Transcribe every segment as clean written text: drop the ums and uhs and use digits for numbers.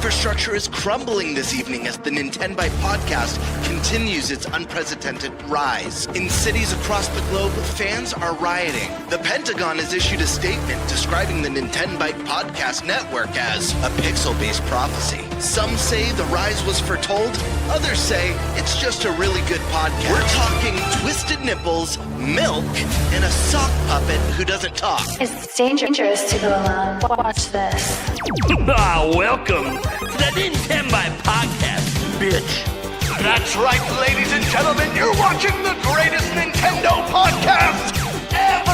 infrastructure is crumbling this evening as the Nintenbyte podcast continues its unprecedented rise. In cities across the globe, fans are rioting. The Pentagon has issued a statement describing the Nintenbyte podcast network as a pixel-based prophecy. Some say the rise was foretold, others say it's just a really good podcast. We're talking twisted nipples, milk, and a sock puppet who doesn't talk. It's dangerous to go alone. Watch this. Welcome to the Nintenbyte podcast, bitch. That's right, ladies and gentlemen, you're watching the greatest Nintendo podcast ever!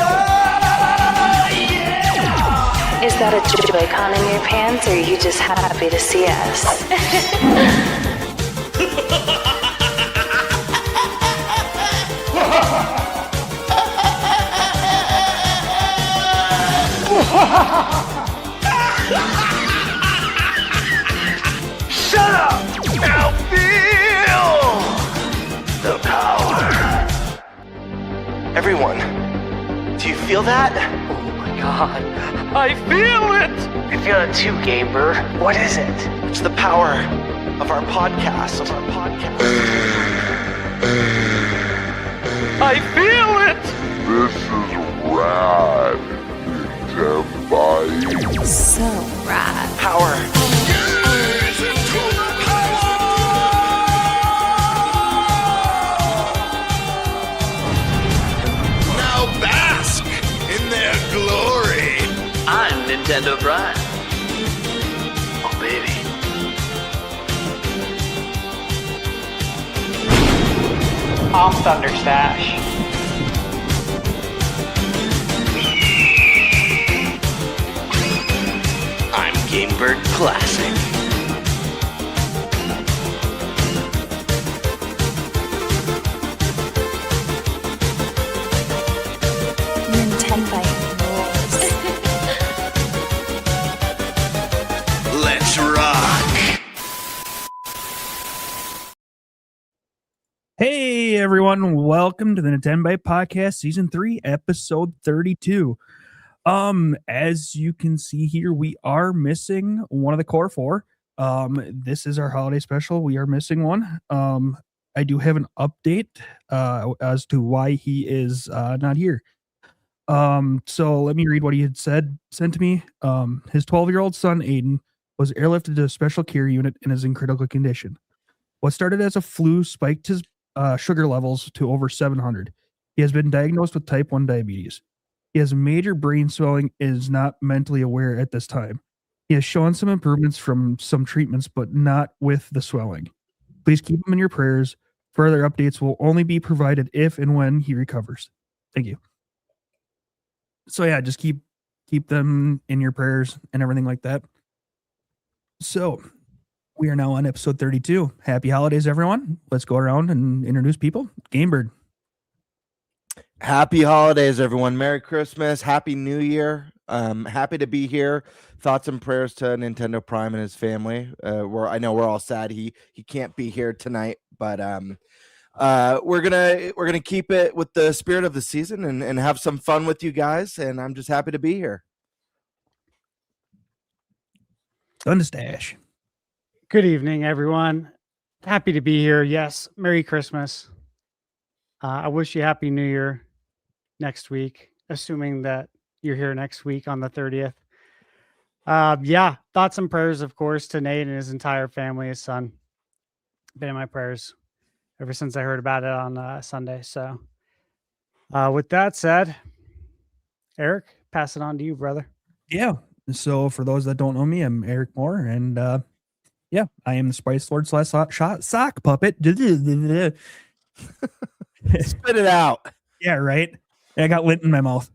Yeah! Is that a Joy-Con in your pants, or are you just happy to see us? Shut up! Now feel the power. Everyone, do you feel that? Oh my god, I feel it! I feel it too, Gamer. What is it? It's the power of our podcast. I feel it! This is rad, Nintenbyte. So rad. Power. Now bask in their glory. I'm Nintendo Prime. Oh baby. I'm Thunderstash. I'm Gamebird Classic. Nintenbyte rules. Let's rock. Hey everyone, welcome to the Nintenbyte podcast, season 3, episode 32. As you can see here, we are missing one of the core four. This is our holiday special. We are missing one. I do have an update as to why he is not here. So let me read what he had sent to me. His 12-year-old son Aiden was airlifted to a special care unit and is in critical condition. What started as a flu spiked his sugar levels to over 700. He has been diagnosed with type 1 diabetes. He has major brain swelling and is not mentally aware at this time. He has shown some improvements from some treatments, but not with the swelling. Please keep him in your prayers. Further updates will only be provided if and when he recovers. Thank you. So yeah, just keep them in your prayers and everything like that. So we are now on episode 32. Happy holidays, everyone. Let's go around and introduce people. Gamebird. Happy holidays, everyone. Merry Christmas. Happy New Year. Happy to be here. Thoughts and prayers to Nintendo Prime and his family. I know we're all sad he can't be here tonight, but we're gonna keep it with the spirit of the season and have some fun with you guys. And I'm just happy to be here. Thunderstash. Good evening, everyone. Happy to be here. Yes, Merry Christmas. I wish you Happy New Year next week, assuming that you're here next week on the 30th. Yeah, thoughts and prayers, of course, to Nate and his entire family, his son. Been in my prayers ever since I heard about it on Sunday. So with that said, Eric, pass it on to you, brother. Yeah. So for those that don't know me, I'm Eric Moore, and yeah, I am the Spice Lord / sock puppet. Spit it out. Yeah, right. I got lint in my mouth.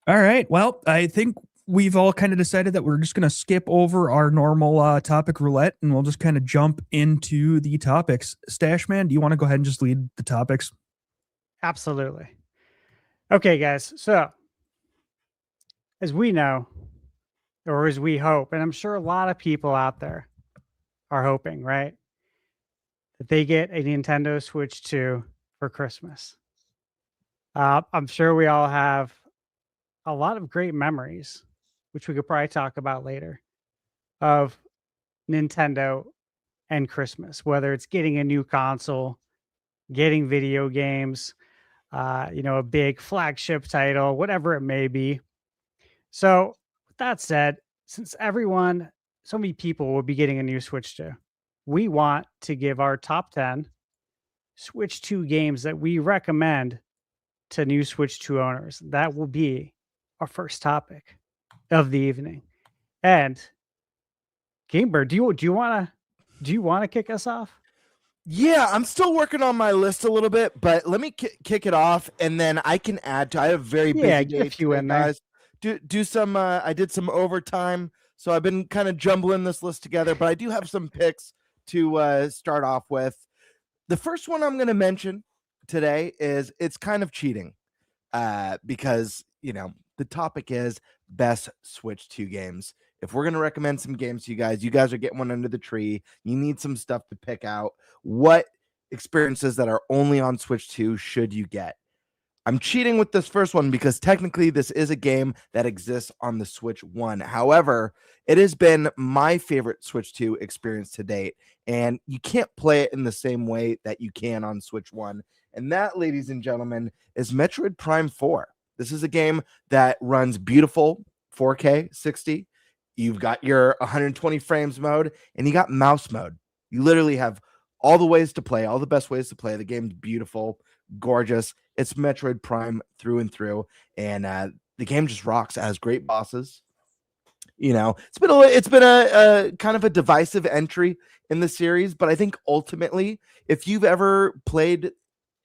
All right. Well, I think we've all kind of decided that we're just going to skip over our normal topic roulette, and we'll just kind of jump into the topics. Stashman, do you want to go ahead and just lead the topics? Absolutely. Okay, guys. So as we know, or as we hope, and I'm sure a lot of people out there are hoping, right, that they get a Nintendo Switch 2 for Christmas. I'm sure we all have a lot of great memories, which we could probably talk about later, of Nintendo and Christmas, whether it's getting a new console, getting video games, a big flagship title, whatever it may be. So, with that said, since so many people will be getting a new Switch 2, we want to give our top 10 Switch 2 games that we recommend to new Switch 2 owners. That will be our first topic of the evening. And Gamer, do you want to kick us off? Yeah, I'm still working on my list a little bit, but let me kick it off, and then I can add to. I have a very busy Get a day few today, in there. guys. Do some. I did some overtime, so I've been kind of jumbling this list together. But I do have some picks to start off with. The first one I'm going to mention today is it's kind of cheating, because the topic is best Switch 2 games. If we're going to recommend some games to you guys are getting one under the tree. You need some stuff to pick out. What experiences that are only on Switch 2 should you get? I'm cheating with this first one because technically this is a game that exists on the Switch 1. However, it has been my favorite Switch 2 experience to date, and you can't play it in the same way that you can on Switch 1. And that, ladies and gentlemen, is Metroid Prime 4. This is a game that runs beautiful 4K 60. You've got your 120 frames mode, and you got mouse mode. You literally have all the ways to play, all the best ways to play. The game's beautiful, gorgeous. It's Metroid Prime through and through, and the game just rocks. It has great bosses. It's been a kind of a divisive entry in the series, but I think ultimately, if you've ever played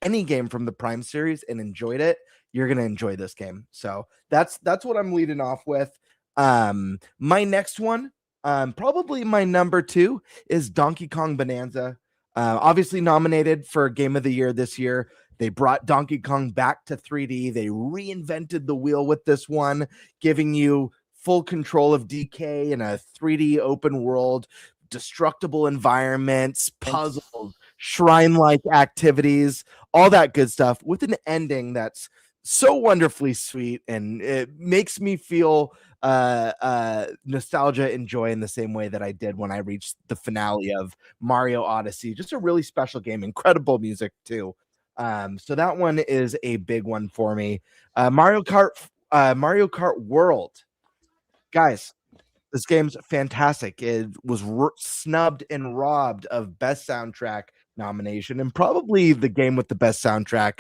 any game from the Prime series and enjoyed it, you're gonna enjoy this game. So that's what I'm leading off with. My next one, probably my number 2, is Donkey Kong Bonanza. Obviously nominated for Game of the Year this year. They brought Donkey Kong back to 3D. They reinvented the wheel with this one, giving you full control of DK in a 3D open world, destructible environments, puzzles, shrine-like activities, all that good stuff, with an ending that's so wonderfully sweet, and it makes me feel nostalgia and joy in the same way that I did when I reached the finale of Mario Odyssey. Just a really special game, incredible music too. So that one is a big one for me. Mario Kart World, guys. This game's fantastic. It was snubbed and robbed of best soundtrack nomination, and probably the game with the best soundtrack.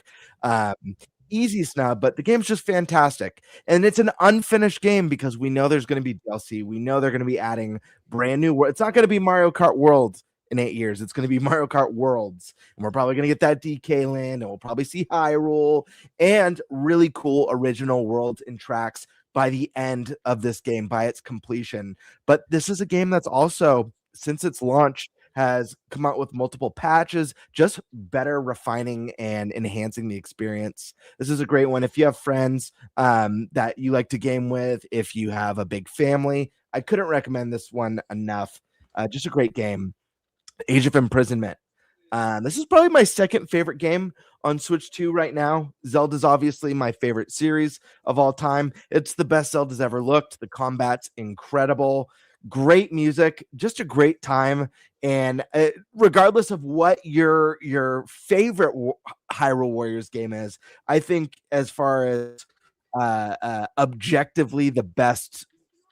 Easy snub, but the game's just fantastic. And it's an unfinished game because we know there's going to be DLC. We know they're going to be adding brand new. It's not going to be Mario Kart World in 8 years. It's going to be Mario Kart Worlds. And we're probably going to get that DK land, and we'll probably see Hyrule and really cool original worlds and tracks by the end of this game, by its completion. But this is a game that's also, since its launch, has come out with multiple patches, just better refining and enhancing the experience. This is a great one. If you have friends that you like to game with, if you have a big family, I couldn't recommend this one enough. Just a great game. Age of Imprisonment. This is probably my second favorite game on Switch 2 right now. Zelda's obviously my favorite series of all time. It's the best Zelda's ever looked. The combat's incredible. Great music, just a great time. And regardless of what your favorite Hyrule Warriors game is, I think as far as objectively the best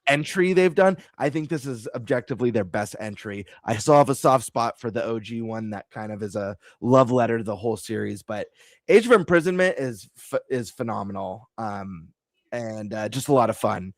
entry they've done, I think this is objectively their best entry. I still have a soft spot for the OG one that kind of is a love letter to the whole series, but Age of Imprisonment is phenomenal, and just a lot of fun.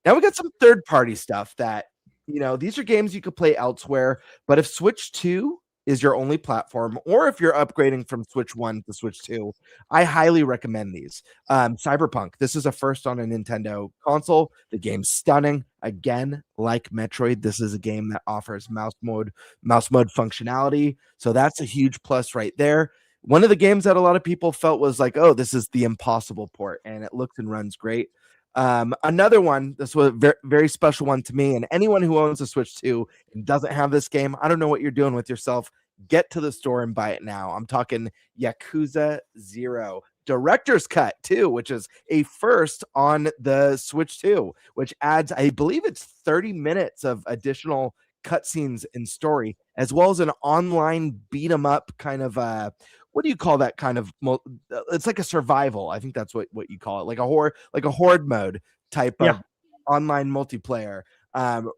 Now we got some third-party stuff that, these are games you could play elsewhere, but if Switch 2 is your only platform, or if you're upgrading from Switch 1 to Switch 2, I highly recommend these. Cyberpunk, this is a first on a Nintendo console. The game's stunning. Again, like Metroid, this is a game that offers mouse mode functionality, so that's a huge plus right there. One of the games that a lot of people felt was like, oh, this is the impossible port, and it looks and runs great. Another one, this was a very, very special one to me, and anyone who owns a Switch 2 and doesn't have this game, I don't know what you're doing with yourself. get to the store and buy it now. I'm talking Yakuza 0 director's cut too, which is a first on the Switch 2, which adds, I believe it's 30 minutes of additional cutscenes and story, as well as an online beat 'em up kind of what do you call that kind of it's like a survival. I think that's what you call it, like a horde mode type of online multiplayer.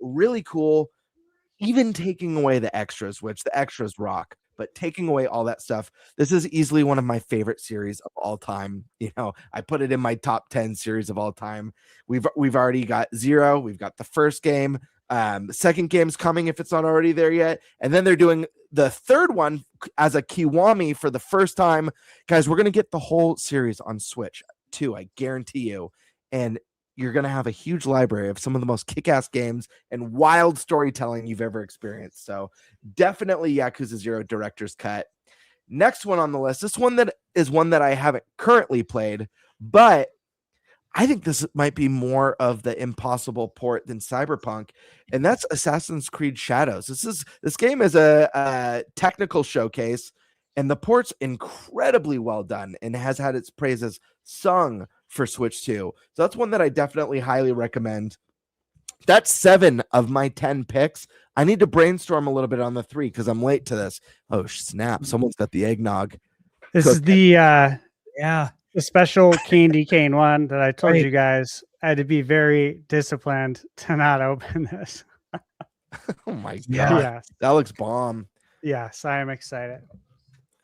Really cool. Even taking away the extras, which the extras rock, but taking away all that stuff, this is easily one of my favorite series of all time. You know, I put it in my top 10 series of all time. We've already got 0. We've got the first game. The second game's coming if it's not already there yet. And then they're doing the third one as a Kiwami for the first time. Guys, we're going to get the whole series on Switch too, I guarantee you. And you're going to have a huge library of some of the most kick-ass games and wild storytelling you've ever experienced. So definitely Yakuza 0 director's cut. Next one on the list, this one that is one that I haven't currently played, but I think this might be more of the impossible port than Cyberpunk, and that's Assassin's Creed Shadows. This game is a technical showcase, and the port's incredibly well done and has had its praises sung for Switch 2. So that's one that I definitely highly recommend. That's 7 of my 10 picks. I need to brainstorm a little bit on the 3 because I'm late to this. Oh, snap. Someone's got the eggnog. This is the special candy cane one that I told you guys I had to be very disciplined to not open this. Oh my god. Yeah. That looks bomb. Yes, I am excited.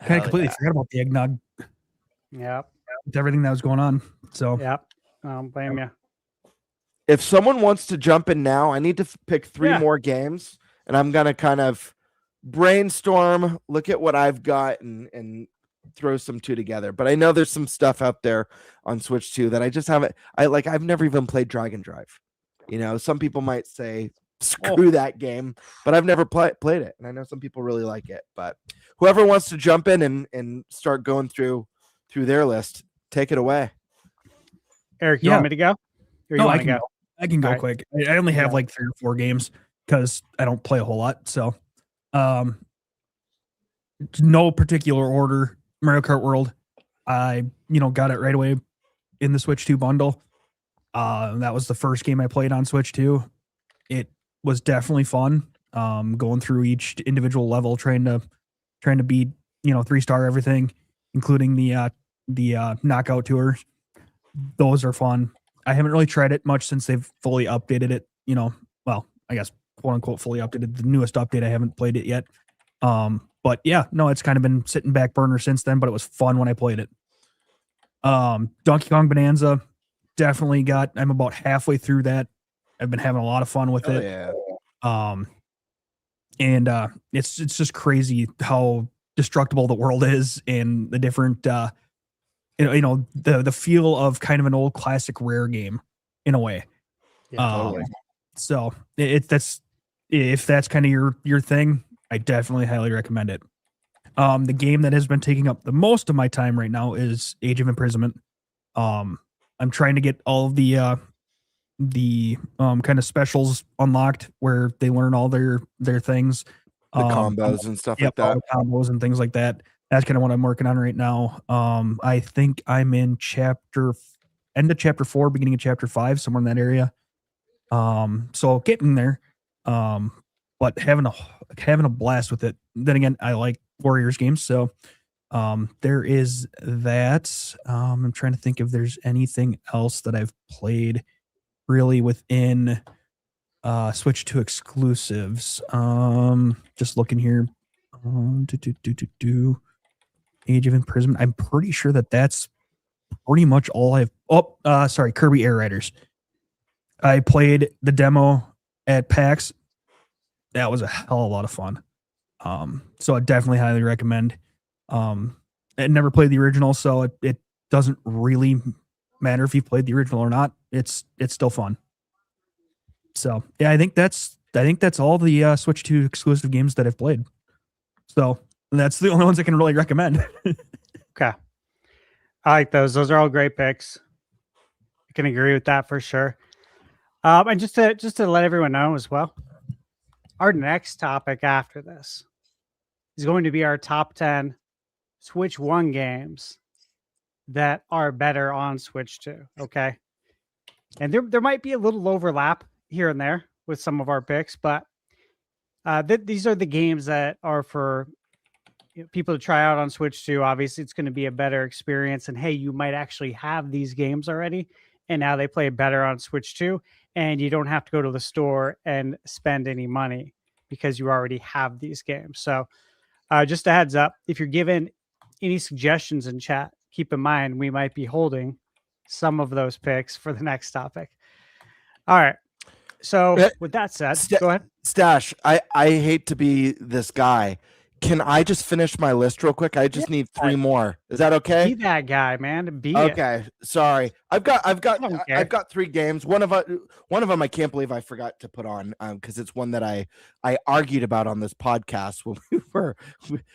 I kind of completely forgot about the eggnog. Yep. With everything that was going on. So yep. Blame you. If someone wants to jump in now, I need to pick 3 more games, and I'm gonna kind of brainstorm, look at what I've got, and throw some 2 together. But I know there's some stuff out there on Switch 2 that I just haven't. I've never even played Dragon Drive. You know, some people might say screw that game, but I've never played it, and I know some people really like it. But whoever wants to jump in and start going through their list, take it away. Eric, you want me to go? Or no, you I want can to go. go? I can go quick. I only have like 3 or 4 games because I don't play a whole lot. So, no particular order. Mario Kart World, I got it right away in the Switch 2 bundle. That was the first game I played on Switch 2. It was definitely fun. Going through each individual level, trying to beat 3-star everything, including the knockout tours. Those are fun. I haven't really tried it much since they've fully updated it. Well, I guess quote unquote fully updated. The newest update, I haven't played it yet. But yeah, no, it's kind of been sitting back burner since then, but it was fun when I played it. Donkey Kong Bonanza, definitely I'm about halfway through that. I've been having a lot of fun with it. Yeah. And it's just crazy how destructible the world is and the different the feel of kind of an old classic Rare game in a way. Totally. So if that's kind of your thing, I definitely highly recommend it. The game that has been taking up the most of my time right now is Age of Imprisonment. I'm trying to get all of the kind of specials unlocked where they learn all their things, the combos and stuff like that. All the combos and things like that. That's kind of what I'm working on right now. I think I'm in end of chapter 4, beginning of chapter 5, somewhere in that area. So getting there. But having a blast with it. Then again, I like Warriors games, so there is that. I'm trying to think if there's anything else that I've played really within Switch 2 exclusives. Just looking here. Age of Imprisonment. I'm pretty sure that's pretty much all I've. Kirby Air Riders. I played the demo at PAX. That was a hell of a lot of fun. So I definitely highly recommend. I never played the original, so it doesn't really matter if you played the original or not. It's still fun. So yeah, I think that's all the Switch 2 exclusive games that I've played. So that's the only ones I can really recommend. Okay. I like those. Those are all great picks. I can agree with that for sure. And just to let everyone know as well, our next topic after this is going to be our top 10 Switch 1 games that are better on Switch 2. Okay. And there might be a little overlap here and there with some of our picks, but these are the games that are for people to try out on Switch 2. Obviously, it's going to be a better experience. And hey, you might actually have these games already, and now they play better on Switch 2, and you don't have to go to the store and spend any money because you already have these games. So just a heads up, if you're given any suggestions in chat, keep in mind we might be holding some of those picks for the next topic. All right. So with that said, go ahead. Stash, I hate to be this guy. Can I just finish my list real quick? I just need 3 more. Is that okay? Be that guy, man. Be okay. Sorry. I've got 3 games. One of them I can't believe I forgot to put on because it's one that I argued about on this podcast when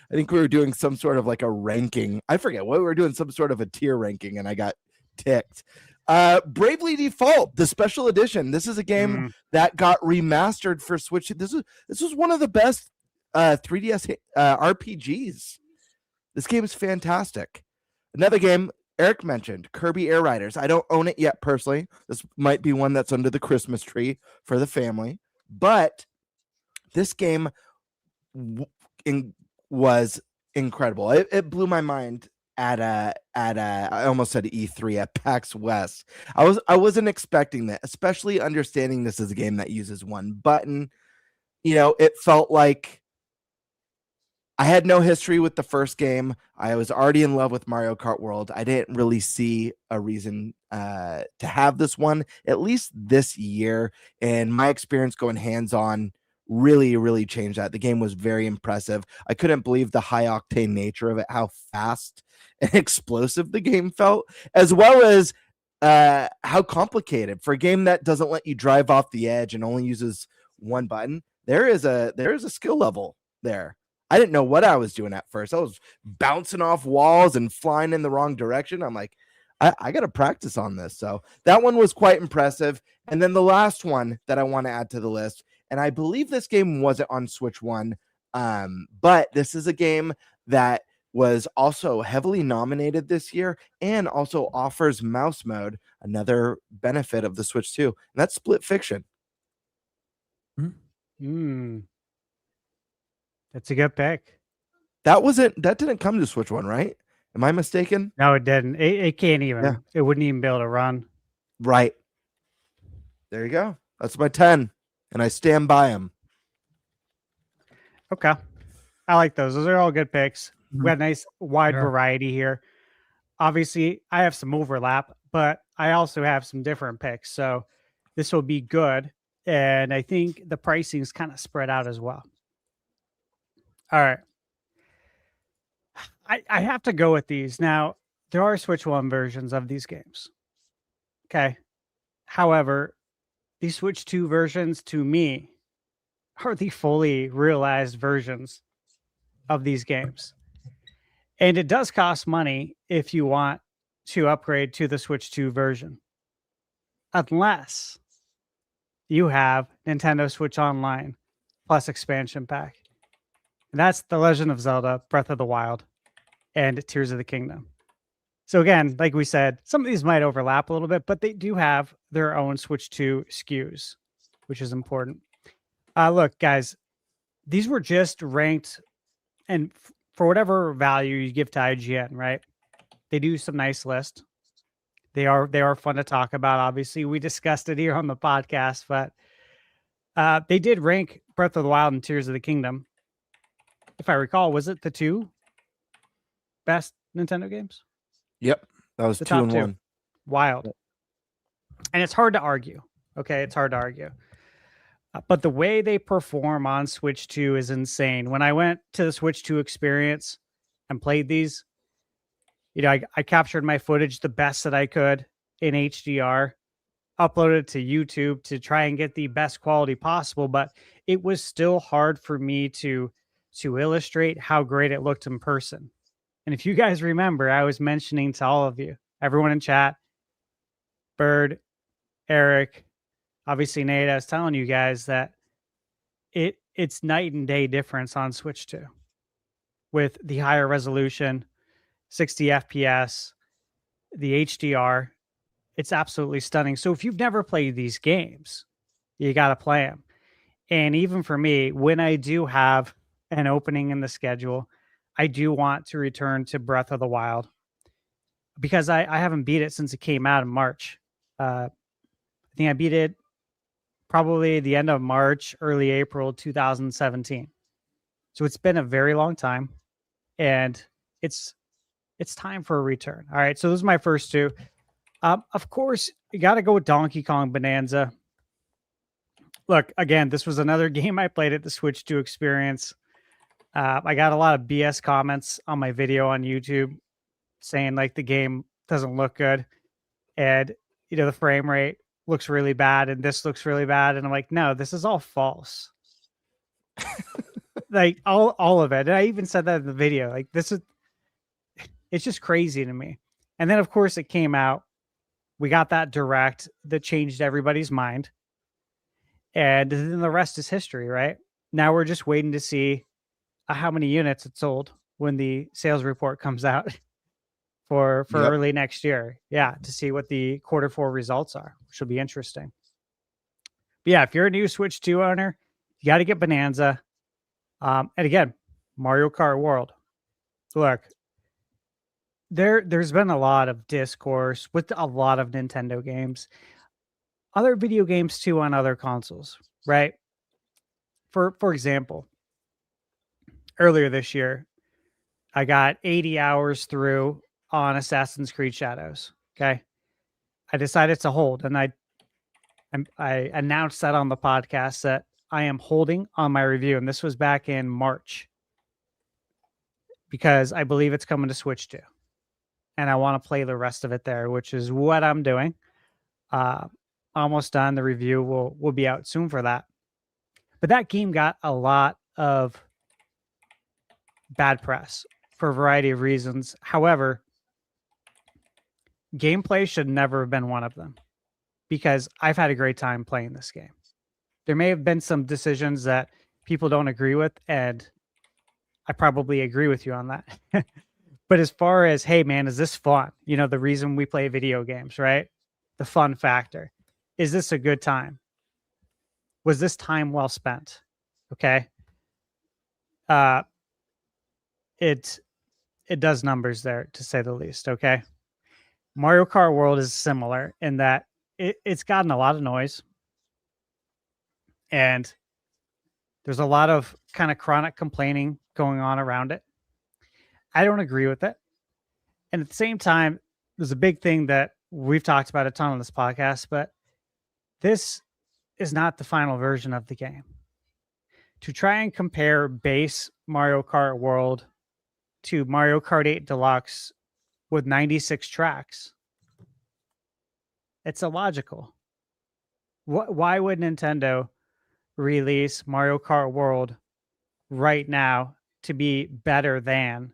I think we were doing some sort of like a ranking. I forget what we were doing, some sort of a tier ranking, and I got ticked. Bravely Default, the special edition. This is a game that got remastered for Switch. This was one of the best 3DS RPGs. This game is fantastic. Another game Eric mentioned, Kirby Air Riders. I don't own it yet personally. This might be one that's under the Christmas tree for the family, but this game was incredible. It blew my mind at I almost said E3 at PAX West. I wasn't expecting that, especially understanding this is a game that uses one button. It felt like I had no history with the first game. I was already in love with Mario Kart World. I didn't really see a reason to have this one, at least this year. And my experience going hands-on really, really changed that. The game was very impressive. I couldn't believe the high-octane nature of it, how fast and explosive the game felt, as well as how complicated. For a game that doesn't let you drive off the edge and only uses one button, there is a skill level there. I didn't know what I was doing at first. I was bouncing off walls and flying in the wrong direction. I'm like, I got to practice on this. So that one was quite impressive. And then the last one that I want to add to the list, and I believe this game wasn't on Switch 1, but this is a game that was also heavily nominated this year and also offers mouse mode, another benefit of the Switch 2, and that's Split Fiction. That's a good pick. That didn't come to Switch 1, right? Am I mistaken? No, it didn't. It can't even. Yeah. It wouldn't even be able to run. Right. There you go. That's my 10, and I stand by them. Okay. I like those. Those are all good picks. We have a nice wide variety here. Obviously, I have some overlap, but I also have some different picks. So this will be good. And I think the pricing is kind of spread out as well. All right. I have to go with these. Now, there are Switch 1 versions of these games. Okay. However, these Switch 2 versions, to me, are the fully realized versions of these games. And it does cost money if you want to upgrade to the Switch 2 version. Unless you have Nintendo Switch Online plus expansion pack. And that's The Legend of Zelda, Breath of the Wild, and Tears of the Kingdom. So again, like we said, some of these might overlap a little bit, but they do have their own Switch 2 SKUs, which is important. Look, guys, these were just ranked, and for whatever value you give to IGN, right? They do some nice lists. They are fun to talk about. Obviously, we discussed it here on the podcast, but they did rank Breath of the Wild and Tears of the Kingdom. If I recall, was it the 2 best Nintendo games? Yep, that was the 2 and 1. Wild. Yep. And it's hard to argue. Okay, it's hard to argue. But the way they perform on Switch 2 is insane. When I went to the Switch 2 experience and played these, I captured my footage the best that I could in HDR, uploaded it to YouTube to try and get the best quality possible. But it was still hard for me to illustrate how great it looked in person. And if you guys remember, I was mentioning to all of you, everyone in chat, Bird, Eric, obviously Nate, I was telling you guys that it's night and day difference on Switch 2. with the higher resolution, 60 FPS, the HDR. It's absolutely stunning. So if you've never played these games, you got to play them. And even for me, when I do have an opening in the schedule, I do want to return to Breath of the Wild because I haven't beat it since it came out in March. I think I beat it probably the end of March, early April 2017. So it's been a very long time, and it's time for a return. All right, so those are my first two. Of course, you got to go with Donkey Kong Bonanza. Look, again, this was another game I played at the Switch 2 experience. I got a lot of BS comments on my video on YouTube saying like the game doesn't look good, and the frame rate looks really bad, and this looks really bad, and I'm like, no, this is all false. Like all of it. And I even said that in the video. Like it's just crazy to me. And then of course it came out. We got that direct that changed everybody's mind. And then the rest is history, right? Now we're just waiting to see how many units it sold when the sales report comes out for early next year. Yeah, to see what the Q4 results are, which will be interesting. But yeah, if you're a new Switch 2 owner, you got to get Bonanza. And again, Mario Kart World. Look, there's been a lot of discourse with a lot of Nintendo games, other video games too on other consoles, right? For example, earlier this year, I got 80 hours through on Assassin's Creed Shadows. Okay, I decided to hold, and I announced that on the podcast that I am holding on my review, and this was back in March because I believe it's coming to Switch 2, and I want to play the rest of it there, which is what I'm doing. Almost done. The review will be out soon for that. But that game got a lot of bad press for a variety of reasons. However, gameplay should never have been one of them because I've had a great time playing this game. There may have been some decisions that people don't agree with, and I probably agree with you on that. But as far as, hey, man, is this fun? The reason we play video games, right? The fun factor. Is this a good time? Was this time well spent? Okay. It does numbers there, to say the least, okay? Mario Kart World is similar in that it's gotten a lot of noise. And there's a lot of kind of chronic complaining going on around it. I don't agree with it. And at the same time, there's a big thing that we've talked about a ton on this podcast, but this is not the final version of the game. To try and compare base Mario Kart World to Mario Kart 8 Deluxe with 96 tracks, it's illogical. Why would Nintendo release Mario Kart World right now to be better than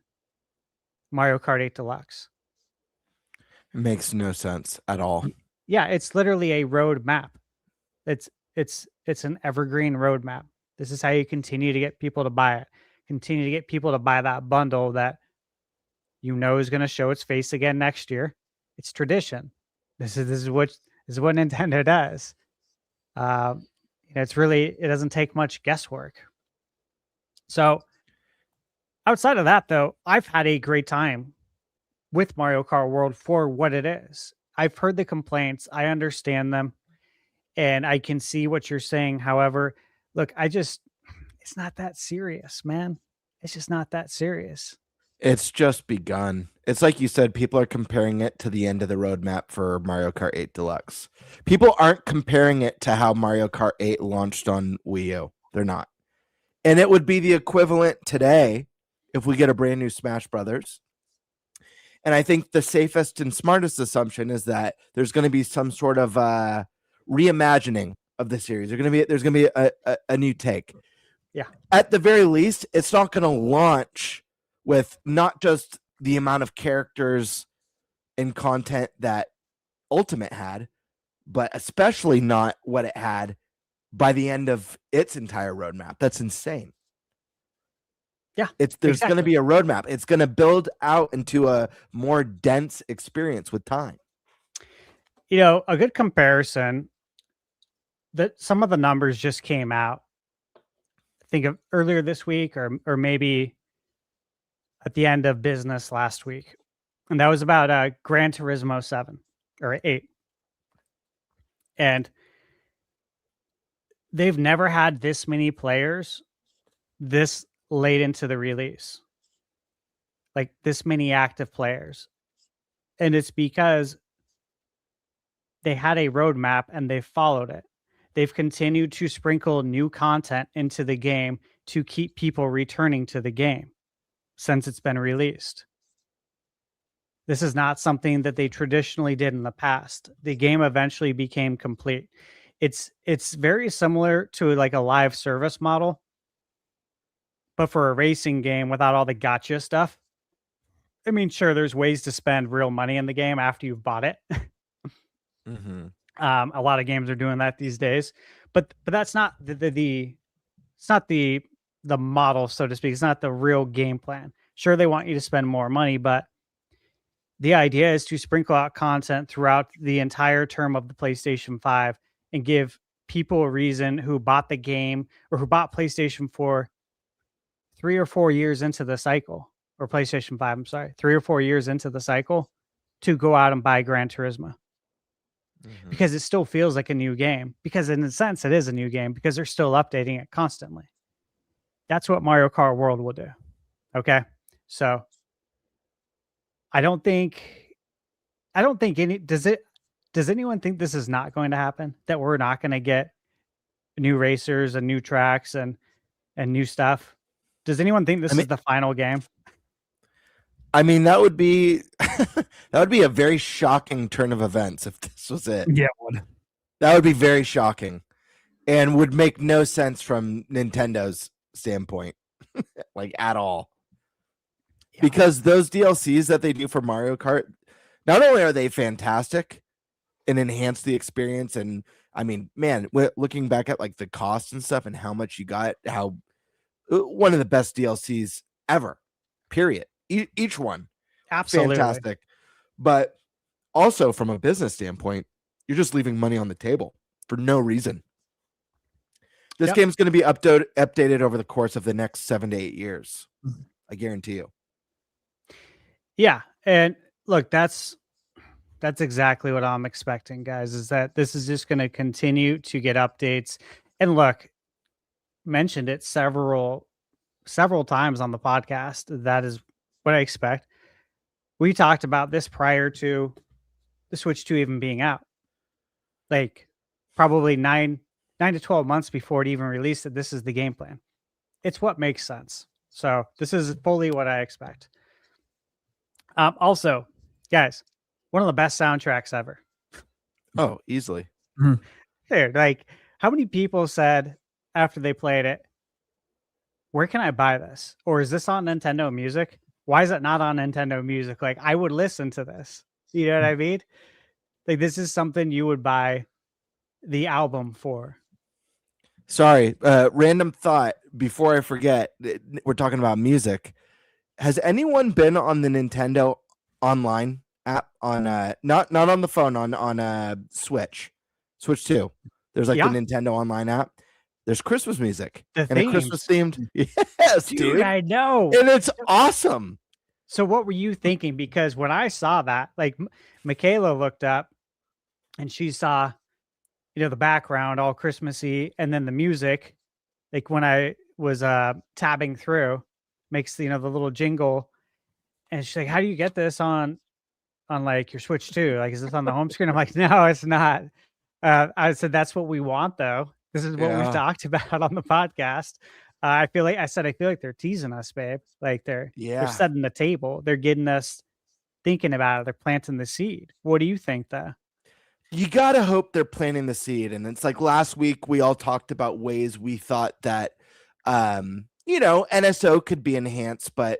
Mario Kart 8 Deluxe? It makes no sense at all. Yeah, it's literally a roadmap. It's an evergreen roadmap. This is how you continue to get people to buy it. Continue to get people to buy that bundle that is going to show its face again next year. It's tradition. This is what Nintendo does. It doesn't take much guesswork. So outside of that, though, I've had a great time with Mario Kart World for what it is. I've heard the complaints. I understand them, and I can see what you're saying. However, look, it's not that serious, man. It's just not that serious. It's just begun. It's like you said, people are comparing it to the end of the roadmap for Mario Kart 8 Deluxe. People aren't comparing it to how Mario Kart 8 launched on Wii U. They're not. And it would be the equivalent today if we get a brand new Smash Brothers. And I think the safest and smartest assumption is that there's going to be some sort of reimagining of the series. There's going to be a new take. Yeah. At the very least, it's not going to launch with not just the amount of characters and content that Ultimate had, but especially not what it had by the end of its entire roadmap. That's insane. Yeah, There's going to exactly. be a roadmap. It's going to build out into a more dense experience with time. A good comparison that some of the numbers just came out. I think of earlier this week or maybe at the end of business last week. And that was about Gran Turismo 7 or 8. And they've never had this many players this late into the release. Like this many active players. And it's because they had a roadmap and they followed it. They've continued to sprinkle new content into the game to keep people returning to the game since it's been released. This is not something that they traditionally did in the past. The game eventually became complete. It's very similar to like a live service model, but for a racing game without all the gotcha stuff. I mean, sure, there's ways to spend real money in the game after you've bought it. Mm-hmm. A lot of games are doing that these days, but that's not it's not the model, so to speak. It's not the real game plan. Sure, they want you to spend more money, but the idea is to sprinkle out content throughout the entire term of the PlayStation 5 and give people a reason who bought the game or who bought PlayStation 4 3 or 4 years into the cycle, or PlayStation 5, I'm sorry, 3 or 4 years into the cycle to go out and buy Gran Turismo. Mm-hmm. Because it still feels like a new game. Because in a sense, it is a new game because they're still updating it constantly. That's what Mario Kart World will do. Okay, so I don't think any does anyone think this is not going to happen? That we're not going to get new racers and new tracks and new stuff? Does anyone think this is the final game? I mean, that would be a very shocking turn of events if this was it. Yeah, it would. That would be very shocking and would make no sense from Nintendo's standpoint, like at all. Yeah. Because those DLCs that they do for Mario Kart, not only are they fantastic and enhance the experience, and I mean, man, looking back at like the cost and stuff and how much you got, how one of the best DLCs ever, period. Each one. Absolutely. Fantastic. But also from a business standpoint, you're just leaving money on the table for no reason. This game's going to be updated over the course of the next 7 to 8 years. I guarantee you. Yeah. And look, that's exactly what I'm expecting, guys, is that this is just going to continue to get updates. And look, mentioned it several times on the podcast. That is what I expect. We talked about this prior to the Switch 2 even being out. Like probably 9 to 12 months before it even released that this is the game plan. It's what makes sense. So this is fully what I expect. Also, guys, one of the best soundtracks ever. Oh, easily. Dude, like how many people said after they played it, where can I buy this? Or is this on Nintendo Music? Why is it not on Nintendo Music? Like, I would listen to this. You know what I mean? Like, this is something you would buy the album for. Sorry, random thought before I forget. We're talking about music. Has anyone been on the Nintendo Online app on not on the phone, on Switch 2? There's like the Nintendo Online app. There's Christmas music and a Christmas themed. Yes, dude. I know. And it's awesome. So what were you thinking? Because when I saw that, like Michaela looked up and she saw, the background all Christmassy and then the music, like when I was tabbing through, makes the little jingle. And she's like, how do you get this on like your Switch 2? Like, is this on the home screen? I'm like, no, it's not. I said, that's what we want though. This is what we've talked about on the podcast. I feel like they're teasing us, babe. Like they're setting the table. They're getting us thinking about it. They're planting the seed. What do you think though? You got to hope they're planting the seed. And it's like last week, we all talked about ways we thought that, NSO could be enhanced, but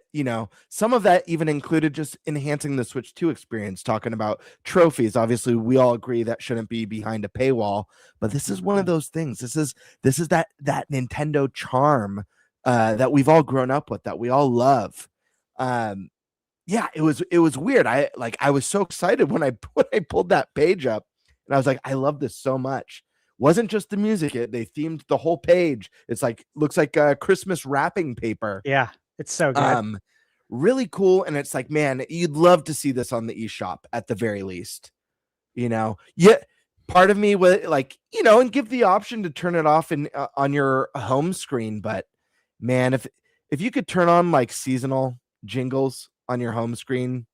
some of that even included just enhancing the Switch 2 experience, talking about trophies. Obviously, we all agree that shouldn't be behind a paywall, but this is one of those things. This is that Nintendo charm that we've all grown up with, that we all love. Yeah, it was weird. I was so excited when I pulled that page up, and I was like, I love this so much. Wasn't just the music; they themed the whole page. It's like looks like Christmas wrapping paper. Yeah, it's so good. Really cool. And it's like, man, you'd love to see this on the eShop at the very least. Yeah. Part of me would like, and give the option to turn it off on your home screen. But man, if you could turn on like seasonal jingles on your home screen,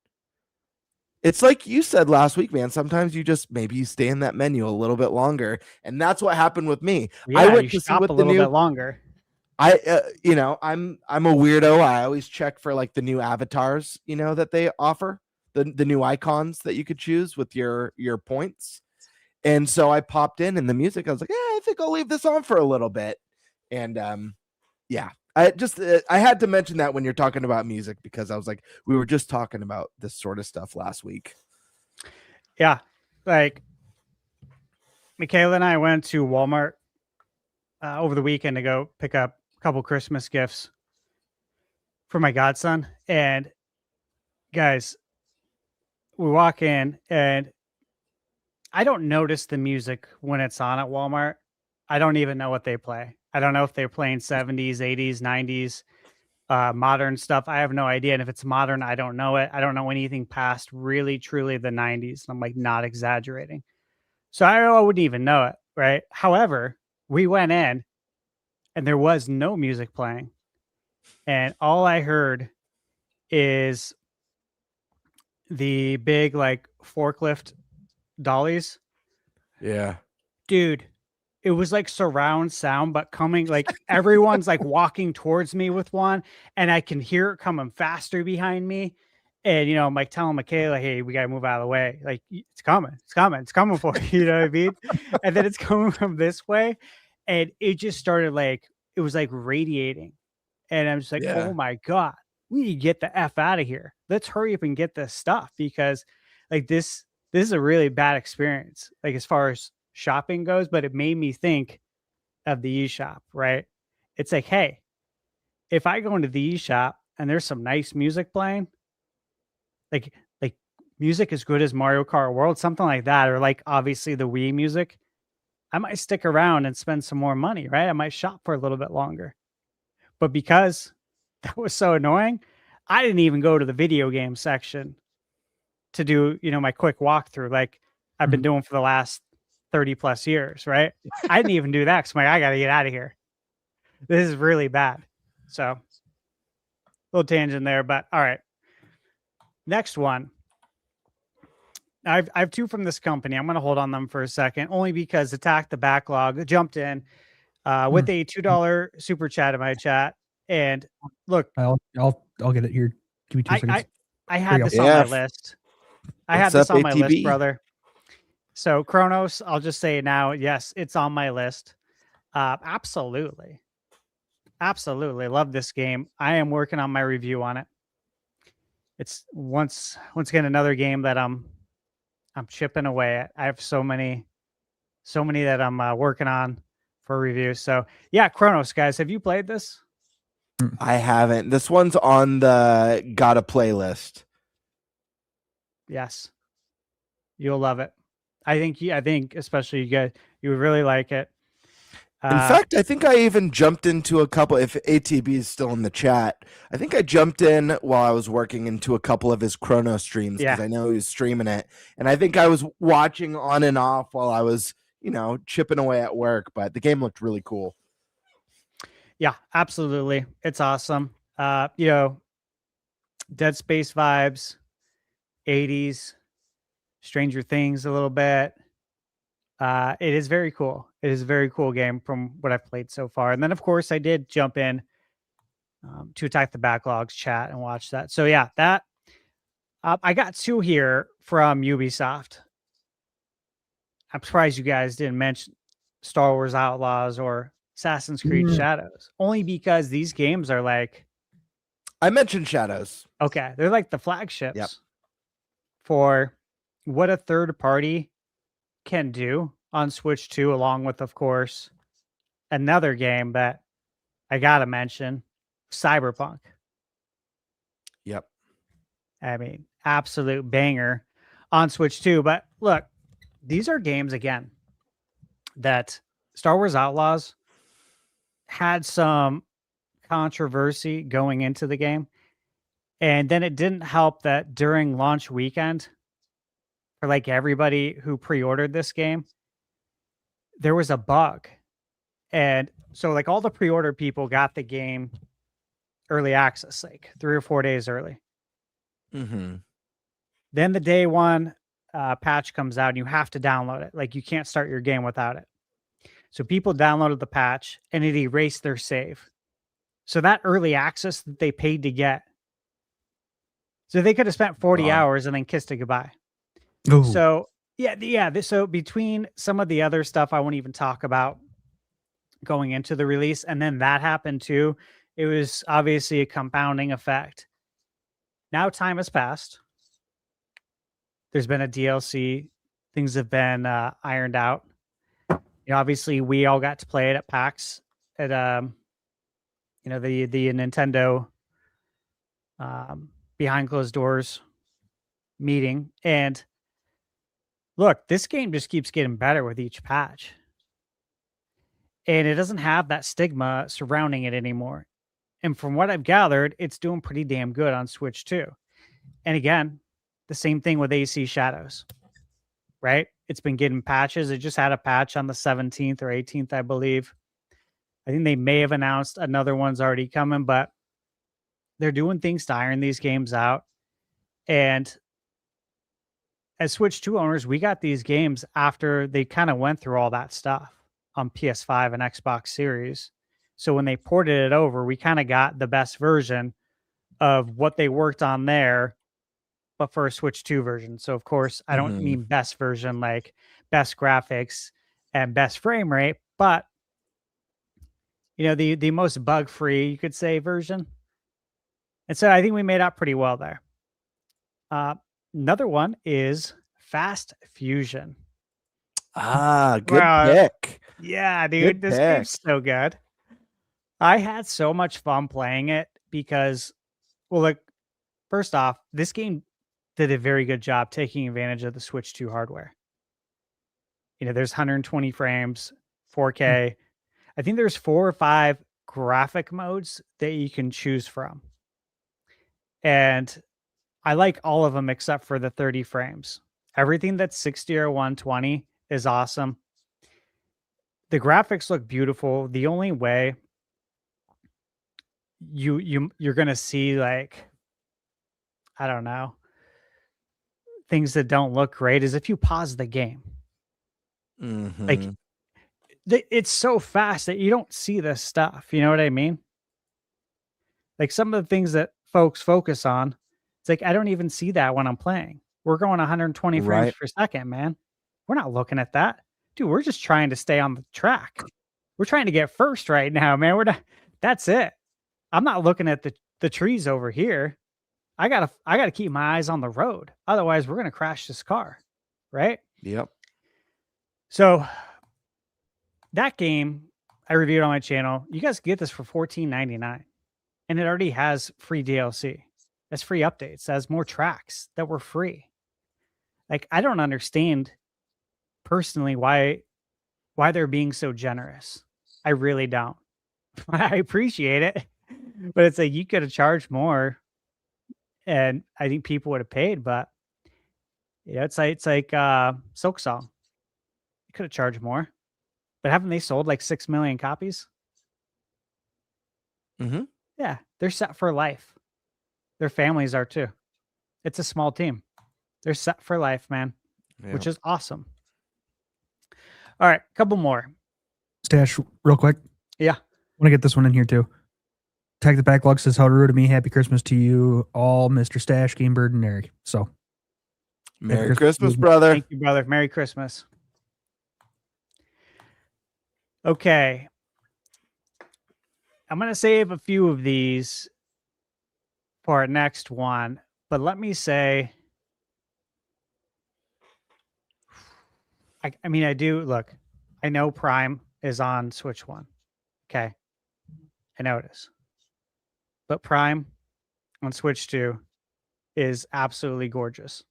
it's like you said last week, man. Sometimes maybe you stay in that menu a little bit longer, and that's what happened with me. Yeah, I went you to see shop what a the little new. bit longer. I'm a weirdo. I always check for like the new avatars, that they offer, the new icons that you could choose with your points. And so I popped in the music. I was like, I think I'll leave this on for a little bit. And yeah, I had to mention that when you're talking about music, because I was like, we were just talking about this sort of stuff last week. Yeah, like Michaela and I went to Walmart over the weekend to go pick up a couple Christmas gifts for my godson. And guys, we walk in and I don't notice the music when it's on at Walmart. I don't even know what they play. I don't know if they're playing 70s, 80s, 90s, modern stuff. I have no idea. And if it's modern, I don't know it. I don't know anything past really, truly the 90s. I'm like not exaggerating. So I wouldn't even know it. Right. However, we went in and there was no music playing. And all I heard is the big like forklift dollies. Yeah. Dude, it was like surround sound, but coming like everyone's like walking towards me with one, and I can hear it coming faster behind me. And I'm like telling Michaela, hey, we gotta move out of the way. Like it's coming for you. You know what I mean? And then it's coming from this way. And it just started like it was like radiating. And I'm just like, Yeah. oh my God, we need to get the F out of here. Let's hurry up and get this stuff, because like this is a really bad experience, like as far as shopping goes, but it made me think of the eShop, right? It's like, hey, if I go into the eShop and there's some nice music playing, like music as good as Mario Kart World, something like that, or like obviously the Wii music, I might stick around and spend some more money, right? I might shop for a little bit longer. But because that was so annoying, I didn't even go to the video game section to do, my quick walkthrough like I've been doing for the last 30 plus years, right? I didn't even do that because I'm like, I got to get out of here. This is really bad. So, little tangent there, but all right. Next one. I have two from this company. I'm going to hold on them for a second, only because Attack the Backlog jumped in with a $2 super chat in my chat. And look, I'll get it here. Give me 2 seconds. I had this Yeah. on my list. I had What's this up, on my list, ATB? brother. So Kronos, I'll just say now, yes, it's on my list. Absolutely. Love this game. I am working on my review on it. It's once again another game that I'm chipping away at. I have so many that I'm working on for review. So yeah, Kronos, guys, have you played this? I haven't. This one's on the gotta play list. Yes, you'll love it. I think especially you guys, you would really like it. In fact, I think I even jumped into a couple. If ATB is still in the chat, I think I jumped in while I was working into a couple of his Chrono streams because I know he was streaming it, and I think I was watching on and off while I was, chipping away at work. But the game looked really cool. Yeah, absolutely, it's awesome. Dead Space vibes, 80s, Stranger Things a little bit. It is very cool. It is a very cool game from what I've played so far. And then, of course, I did jump in to Attack the Backlogs chat and watch that. So, yeah, that I got two here from Ubisoft. I'm surprised you guys didn't mention Star Wars Outlaws or Assassin's Creed Shadows, only because these games are like... I mentioned Shadows. Okay, they're like the flagships for what a third party can do on Switch 2, along with, of course, another game that I gotta mention Cyberpunk. Yep. I mean, absolute banger on Switch too. But look, these are games again that Star Wars Outlaws had some controversy going into the game. And then it didn't help that during launch weekend, for like everybody who pre-ordered this game, there was a bug. And so like all the pre-order people got the game early access, like 3 or 4 days early. Mm-hmm. Then the day one patch comes out and you have to download it. Like you can't start your game without it. So people downloaded the patch and it erased their save. So that early access that they paid to get, so they could have spent 40 hours and then kissed it goodbye. Ooh. So so between some of the other stuff I won't even talk about going into the release, and then that happened too, it was obviously a compounding effect. Now time has passed. There's been a DLC. Things have been ironed out. Obviously we all got to play it at PAX at the Nintendo behind closed doors meeting. And look, this game just keeps getting better with each patch. And it doesn't have that stigma surrounding it anymore. And from what I've gathered, it's doing pretty damn good on Switch too. And again, the same thing with AC Shadows, right? It's been getting patches. It just had a patch on the 17th or 18th, I believe. I think they may have announced another one's already coming, but they're doing things to iron these games out. And as Switch 2 owners, we got these games after they kind of went through all that stuff on PS5 and Xbox Series. So when they ported it over, we kind of got the best version of what they worked on there, but for a Switch 2 version. So of course, I don't mean best version like best graphics and best frame rate, but the most bug-free, you could say, version. And so I think we made out pretty well there. Another one is Fast Fusion. Good pick. Yeah, dude, this game's so good. I had so much fun playing it because, well, like, first off, this game did a very good job taking advantage of the Switch 2 hardware. There's 120 frames, 4K. I think there's 4 or 5 graphic modes that you can choose from. And I like all of them except for the 30 frames. Everything that's 60 or 120 is awesome. The graphics look beautiful. The only way you're gonna see, like, I don't know, things that don't look great is if you pause the game. Like, it's so fast that you don't see this stuff. You know what I mean? Like some of the things that folks focus on, it's like I don't even see that when I'm playing. We're going 120 frames per second, man. We're not looking at that. Dude, we're just trying to stay on the track. We're trying to get first right now, man. We're not, that's it. I'm not looking at the trees over here. I gotta keep my eyes on the road. Otherwise, we're gonna crash this car. Right? Yep. So that game I reviewed on my channel. You guys can get this for $14.99. And it already has free DLC. That's free updates. It has more tracks that were free. Like, I don't understand personally why they're being so generous. I really don't. I appreciate it. But it's like you could have charged more. And I think people would have paid, but yeah, it's like Silk Song. You could have charged more. But haven't they sold like 6 million copies? Mm-hmm. Yeah, they're set for life. Their families are too. It's a small team. They're set for life, man, which is awesome. All right, couple more. Stash, real quick. Yeah. I want to get this one in here too. Tag the Backlog says, "How to me. Happy Christmas to you all, Mr. Stash, Gamebird, and Eric." So, Merry Christmas, brother. Thank you, brother. Merry Christmas. Okay. I'm going to save a few of these for our next one, but let me say, I mean, I do look, I know Prime is on Switch 1. Okay. I know it is. But Prime on Switch 2 is absolutely gorgeous.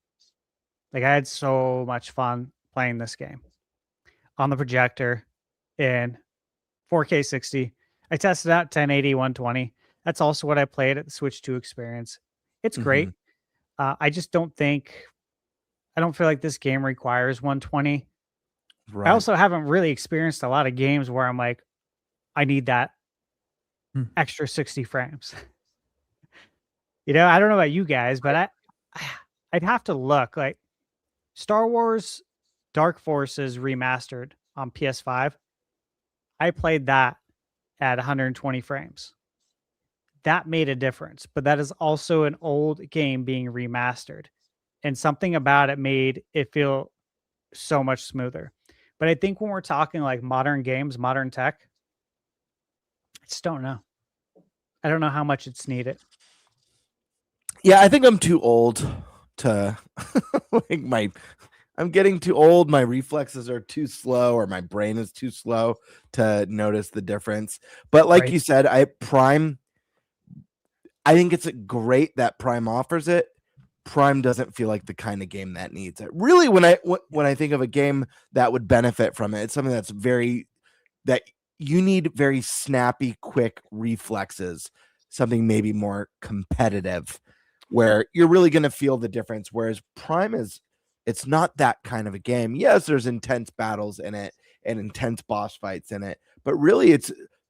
Like, I had so much fun playing this game on the projector in 4K 60. I tested out 1080, 120. That's also what I played at the Switch 2 experience. It's great. I just don't feel like this game requires 120. Right. I also haven't really experienced a lot of games where I'm like, I need that extra 60 frames. I don't know about you guys, but I'd have to look. Like, Star Wars Dark Forces remastered on PS5. I played that at 120 frames. That made a difference, but that is also an old game being remastered. And something about it made it feel so much smoother. But I think when we're talking like modern games, modern tech, I just don't know. I don't know how much it's needed. Yeah, I think I'm too old to I'm getting too old. My reflexes are too slow, or my brain is too slow to notice the difference. But like you said, I think it's great that Prime offers it. Prime doesn't feel like the kind of game that needs it. Really, when I think of a game that would benefit from it, it's something that you need very snappy, quick reflexes, something maybe more competitive where you're really going to feel the difference. Whereas Prime it's not that kind of a game. Yes, there's intense battles in it and intense boss fights in it, but really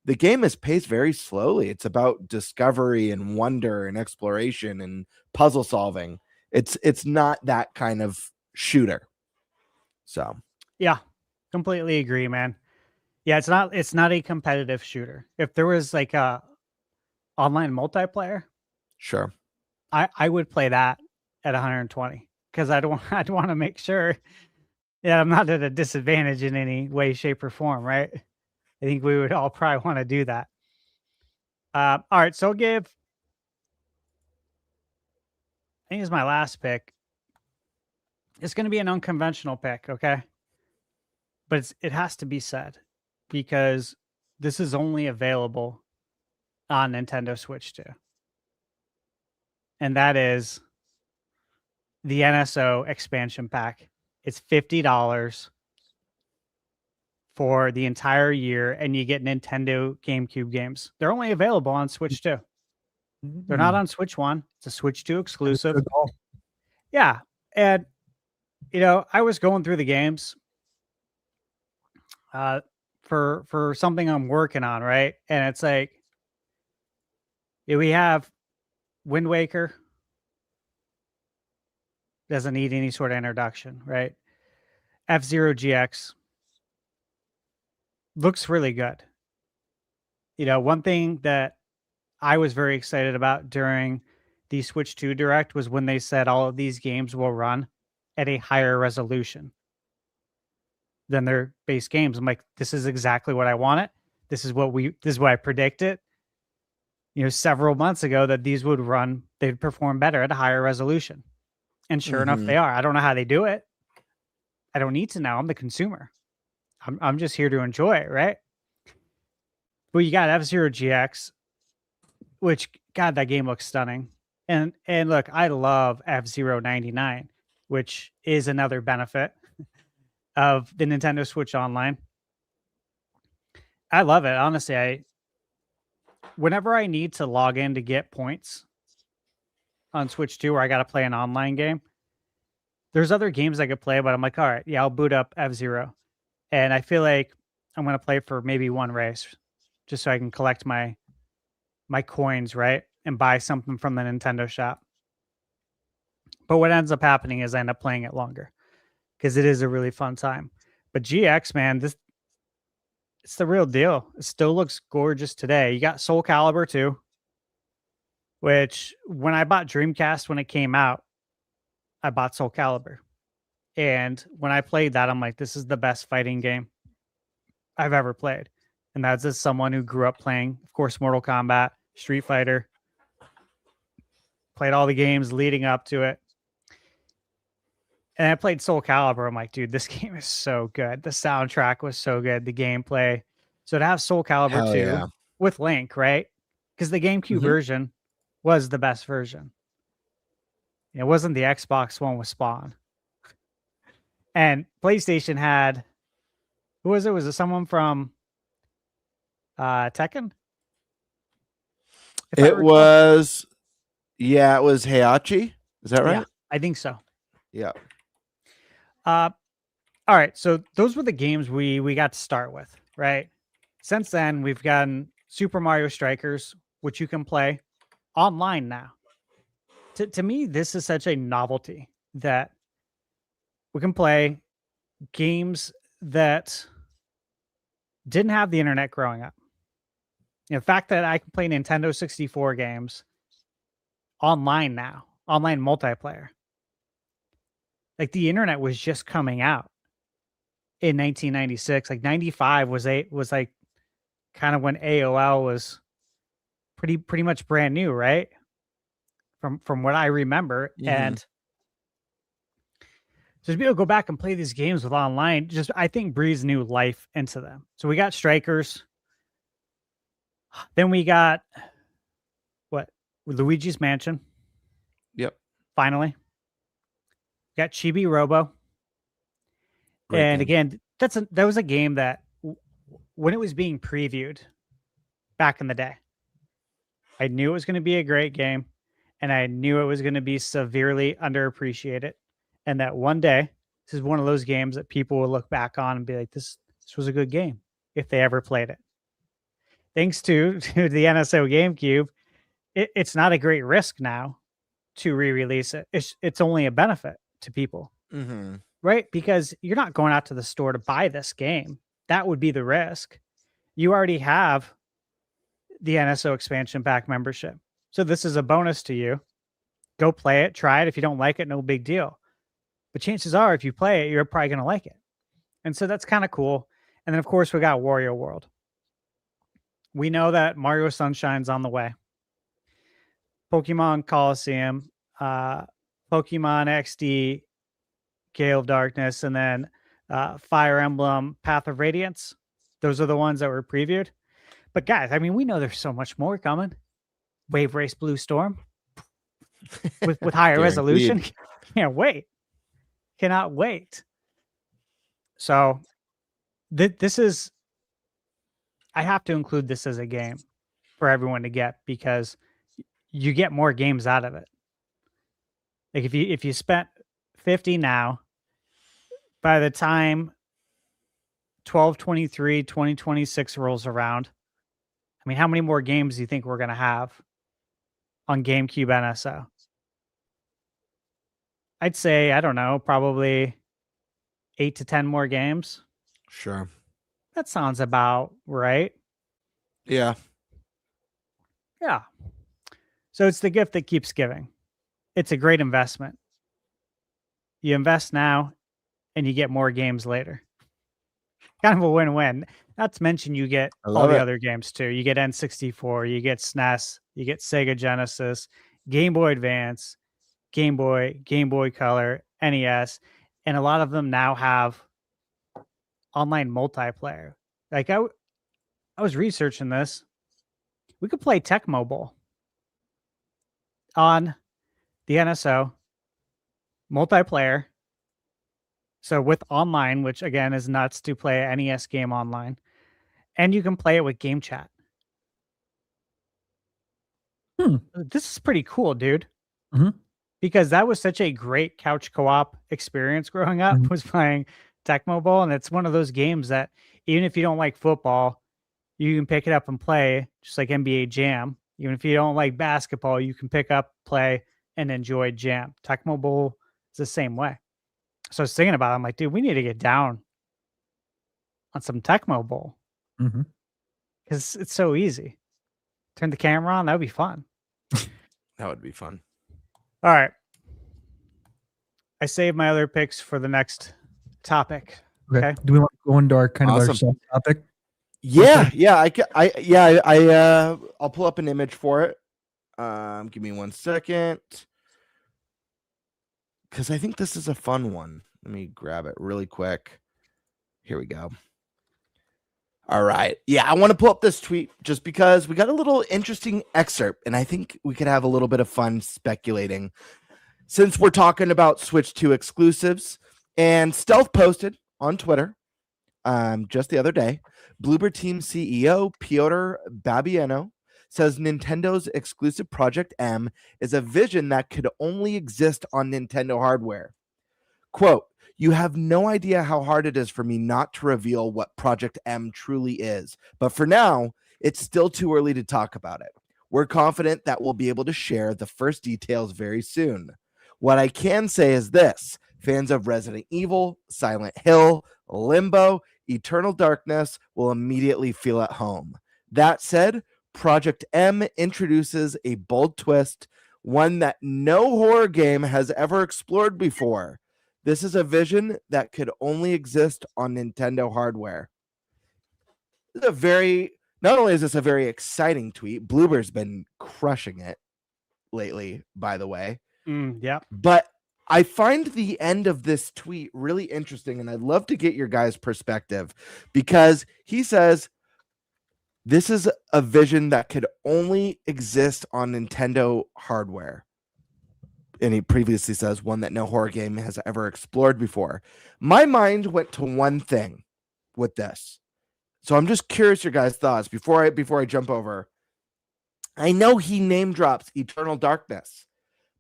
the game is paced very slowly. It's about discovery and wonder and exploration and puzzle solving. It's not that kind of shooter. So yeah, completely agree, man. Yeah, it's not a competitive shooter. If there was like a online multiplayer, sure, I would play that at 120 because I'd want to make sure that I'm not at a disadvantage in any way, shape, or form, right? I think we would all probably want to do that. All right, so I think it's my last pick. It's going to be an unconventional pick, okay? But it has to be said because this is only available on Nintendo Switch 2. And that is the NSO expansion pack. It's $50 for the entire year, and you get Nintendo GameCube games. They're only available on Switch 2. They're not on Switch 1. It's a Switch 2 exclusive. Yeah. And, I was going through the games for something I'm working on, right? And it's like, we have Wind Waker. Doesn't need any sort of introduction, right? F-Zero GX looks really good. One thing that I was very excited about during the Switch 2 Direct was when they said all of these games will run at a higher resolution than their base games. I'm like, this is exactly what I wanted. This is what I predicted, several months ago, that these they'd perform better at a higher resolution. And sure enough, they are. I don't know how they do it. I don't need to know. I'm the consumer. I'm just here to enjoy it, right? But you got F-Zero GX, which, God, that game looks stunning. And look, I love F-Zero 99, which is another benefit of the Nintendo Switch Online. I love it. Honestly, whenever I need to log in to get points on Switch 2 where I got to play an online game, there's other games I could play, but I'm like, all right, yeah, I'll boot up F-Zero. And I feel like I'm going to play for maybe one race just so I can collect my coins, right? And buy something from the Nintendo shop. But what ends up happening is I end up playing it longer because it is a really fun time. But GX, man, it's the real deal. It still looks gorgeous today. You got Soul Calibur too, which when I bought Dreamcast when it came out, I bought Soul Calibur. And when I played that, I'm like, this is the best fighting game I've ever played. And that's as someone who grew up playing, of course, Mortal Kombat, Street Fighter, played all the games leading up to it. And I played Soul Calibur. I'm like, dude, this game is so good. The soundtrack was so good. The gameplay. So to have Soul Calibur 2 with Link, right? Because the GameCube version was the best version. It wasn't the Xbox one with Spawn. And PlayStation had, who was it? Was it someone from Tekken? If I It recall? was, yeah, it was Heihachi. Is that right? Yeah, I think so. Yeah. All right, so those were the games we got to start with, right? Since then, we've gotten Super Mario Strikers, which you can play online now. To me, this is such a novelty that we can play games that didn't have the internet growing up. The fact that I can play Nintendo 64 games online now, online multiplayer. Like the internet was just coming out in 1996. Like 95 was like kind of when AOL was pretty much brand new, right? From what I remember. And so to be able to go back and play these games with online, just I think breathes new life into them. So we got Strikers. Then we got what? Luigi's Mansion. Yep. Finally. Got Chibi Robo. Great and game. again, that was a game that when it was being previewed back in the day, I knew it was going to be a great game, and I knew it was going to be severely underappreciated. And that one day, this is one of those games that people will look back on and be like, this was a good game if they ever played it. Thanks to the NSO GameCube, it's not a great risk now to re-release it. It's only a benefit to people, right? Because you're not going out to the store to buy this game. That would be the risk. You already have the NSO expansion pack membership. So this is a bonus to you. Go play it, try it. If you don't like it, no big deal. But chances are, if you play it, you're probably going to like it. And so that's kind of cool. And then, of course, we got Wario World. We know that Mario Sunshine's on the way. Pokemon Coliseum, Pokemon XD, Gale of Darkness, and then Fire Emblem Path of Radiance. Those are the ones that were previewed. But guys, I mean, we know there's so much more coming. Wave Race Blue Storm with higher resolution. Can't wait. Cannot wait. So this is, I have to include this as a game for everyone to get, because you get more games out of it. Like if you spent 50 now, by the time 2026 rolls around, I mean, how many more games do you think we're going to have on GameCube NSO? I'd say, I don't know, probably 8 to 10 more games. Sure. That sounds about right. Yeah. Yeah. So it's the gift that keeps giving. It's a great investment. You invest now and you get more games later. Kind of a win-win. Not to mention you get all the other games too. You get N64, you get SNES, you get Sega Genesis, Game Boy Advance, Game Boy Color, NES, and a lot of them now have online multiplayer. Like I was researching this. We could play Tecmo Bowl on the NSO multiplayer. So with online, which again is nuts to play an NES game online, and you can play it with Game Chat. This is pretty cool, dude. Because that was such a great couch co-op experience growing up, was playing Tecmo Bowl. And it's one of those games that even if you don't like football, you can pick it up and play, just like NBA Jam. Even if you don't like basketball, you can pick up, play, and enjoy Jam. Tecmo Bowl is the same way. So I was thinking about it. I'm like, dude, we need to get down on some Tecmo Bowl. Because it's so easy. Turn the camera on. That would be fun. That would be fun. All right. I saved my other picks for the next topic. Okay. Do we want to go into our kind of our Awesome. topic? Yeah, I'll pull up an image for it. Give me 1 second, because I think this is a fun one. Let me grab it really quick. Here we go. All right. Yeah, I want to pull up this tweet just because we got a little interesting excerpt, and I think we could have a little bit of fun speculating. Since we're talking about Switch 2 exclusives, and Stealth posted on Twitter just the other day, Bloober Team CEO Piotr Babieno says Nintendo's exclusive Project M is a vision that could only exist on Nintendo hardware. Quote, "You have no idea how hard it is for me not to reveal what Project M truly is, but for now, it's still too early to talk about it. We're confident that we'll be able to share the first details very soon. What I can say is this: fans of Resident Evil, Silent Hill, Limbo, Eternal Darkness will immediately feel at home. That said, Project M introduces a bold twist, one that no horror game has ever explored before. This is a vision that could only exist on Nintendo hardware." Not only is this a very exciting tweet, Bloober's been crushing it lately, by the way. Yeah. But I find the end of this tweet really interesting, and I'd love to get your guys' perspective, because he says this is a vision that could only exist on Nintendo hardware. And he previously says one that no horror game has ever explored before. My mind went to one thing with this. So I'm just curious your guys' thoughts before I jump over. I know he name drops Eternal Darkness,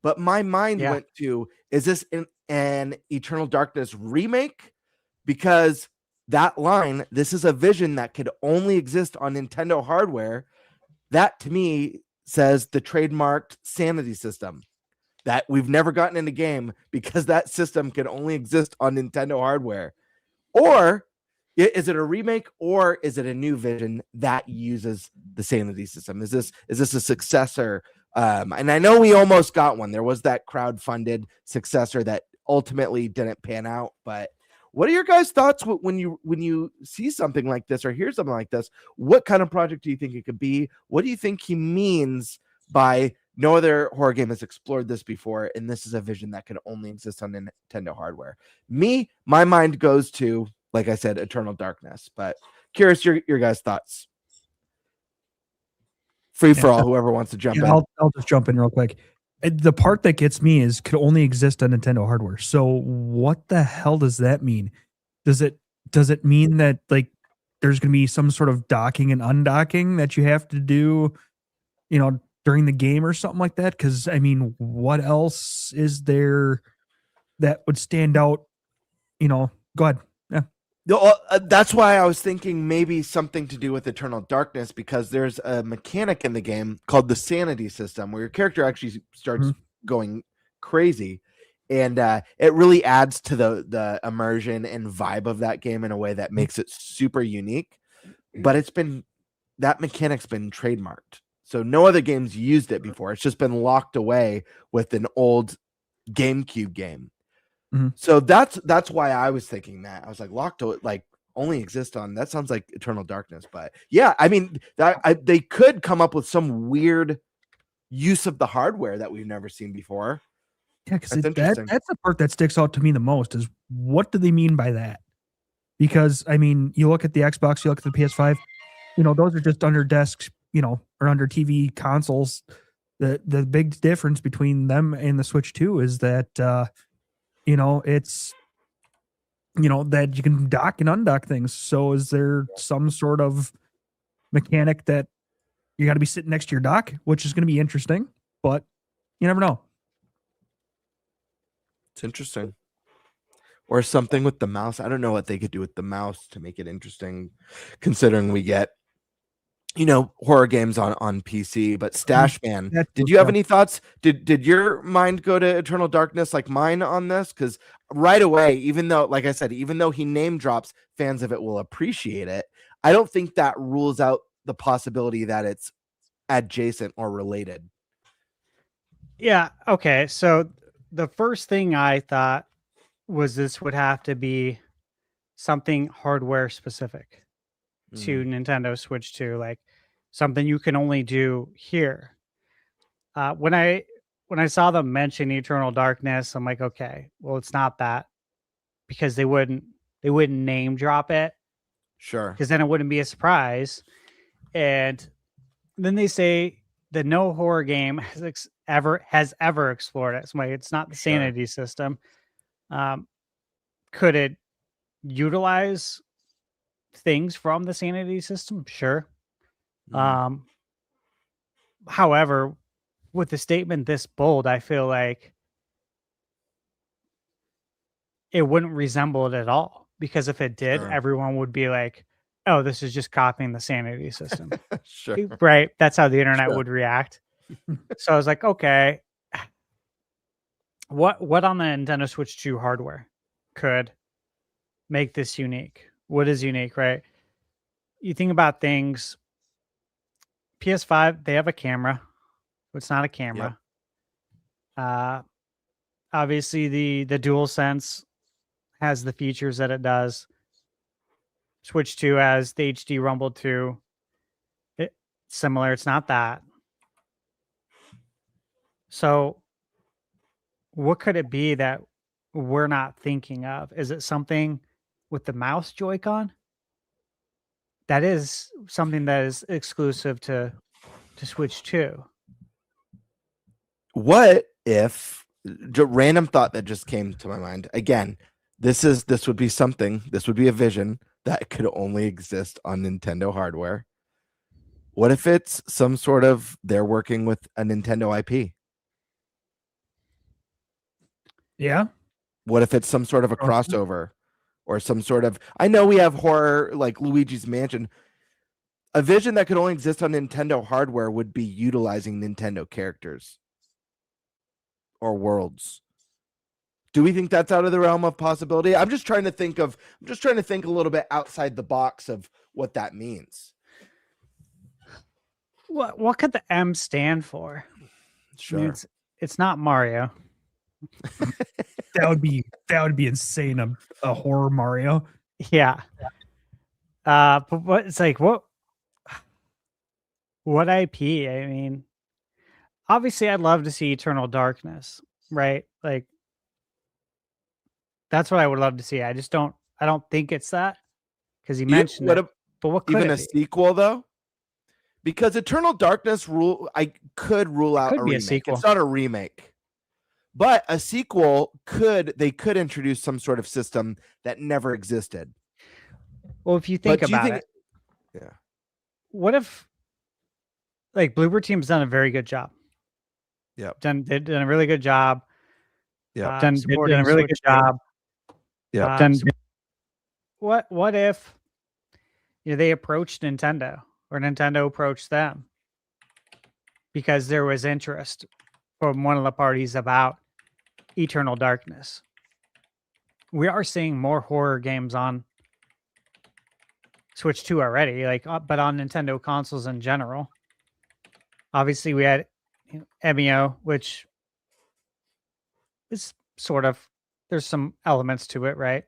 but my mind went to, is this an Eternal Darkness remake? Because that line, "this is a vision that could only exist on Nintendo hardware," that to me says the trademarked sanity system that we've never gotten in a game because that system can only exist on Nintendo hardware. Or is it a remake, or is it a new vision that uses the sanity system? Is this a successor? And I know we almost got one. There was that crowd-funded successor that ultimately didn't pan out. But what are your guys' thoughts when you see something like this or hear something like this? What kind of project do you think it could be? What do you think he means by no other horror game has explored this before, and this is a vision that can only exist on Nintendo hardware? My mind goes to, like I said, Eternal Darkness, but curious your guys' thoughts. Free for all, whoever wants to jump in. I'll just jump in real quick. The part that gets me is could only exist on Nintendo hardware. So what the hell does that mean? Does it mean that like there's going to be some sort of docking and undocking that you have to do, during the game or something like that? Because I mean, what else is there that would stand out? Go ahead. Yeah. That's why I was thinking maybe something to do with Eternal Darkness, because there's a mechanic in the game called the sanity system where your character actually starts going crazy, and it really adds to the immersion and vibe of that game in a way that makes it super unique. But that mechanic's been trademarked, so no other games used it before. It's just been locked away with an old GameCube game. So that's why I was thinking that. I was like, locked to like only exist on, that sounds like Eternal Darkness. But yeah, I mean, they could come up with some weird use of the hardware that we've never seen before. Yeah, because that's the part that sticks out to me the most is what do they mean by that? Because I mean, you look at the Xbox, you look at the PS5, those are just under desks, or under TV consoles. The big difference between them and the Switch 2 is that it's that you can dock and undock things. So is there some sort of mechanic that you got to be sitting next to your dock, which is going to be interesting, but you never know. It's interesting. Or something with the mouse. I don't know what they could do with the mouse to make it interesting, considering we get horror games on PC. But Stash Man, did you have any thoughts? Did your mind go to Eternal Darkness like mine on this? Because right away, even though, like I said, even though he name drops, fans of it will appreciate it. I don't think that rules out the possibility that it's adjacent or related. Yeah. Okay. So the first thing I thought was this would have to be something hardware specific to Nintendo Switch 2, like something you can only do here. When I saw them mention Eternal Darkness, I'm like, okay, well, it's not that, because they wouldn't name drop it Sure. because then it wouldn't be a surprise. And then they say that no horror game has ever explored it. So it's not the Sure. sanity system. Could it utilize things from the sanity system? Sure. Mhm. However, with the statement this bold, I feel like it wouldn't resemble it at all. Because if it did, Sure. everyone would be like, oh, this is just copying the sanity system. Sure. Right? That's how the internet Sure. would react. So I was like, okay, what on the Nintendo Switch 2 hardware could make this unique? What is unique, right? You think about things. PS5, they have a camera. It's not a camera. Obviously, the DualSense has the features that it does. Switch 2 has the HD Rumble 2. Similar. It's not that. So, what could it be that we're not thinking of? Is it something with the mouse Joy-Con? That is something that is exclusive to Switch 2. What if random thought that just came to my mind again? This would be something. This would be a vision that could only exist on Nintendo hardware. What if it's some sort of they're working with a Nintendo IP? Yeah. What if it's some sort of a crossover or some sort of, I know we have horror like Luigi's Mansion. A vision that could only exist on Nintendo hardware would be utilizing Nintendo characters or worlds. Do we think that's out of the realm of possibility? I'm just trying to think a little bit outside the box of what that means. What could the M stand for? Sure. I mean, it's not Mario. That would be insane. A horror Mario. Yeah. But what it's like what IP? I mean, obviously I'd love to see Eternal Darkness, right? Like that's what I would love to see. I don't think it's that because he mentioned it. But what could even it a be? sequel though? Because Eternal Darkness I could rule out Could a be a remake. sequel. It's not a remake. But a sequel could introduce some sort of system that never existed. Well, if you think about it, yeah. What if like Bloober Team's done a very good job? Yep. They've done a really good job. Yeah. Done a really good job. Yeah. What if they approached Nintendo or Nintendo approached them because there was interest from one of the parties about Eternal Darkness? We are seeing more horror games on Switch 2 already, but on Nintendo consoles in general. Obviously, we had Emio, which is sort of, there's some elements to it, right?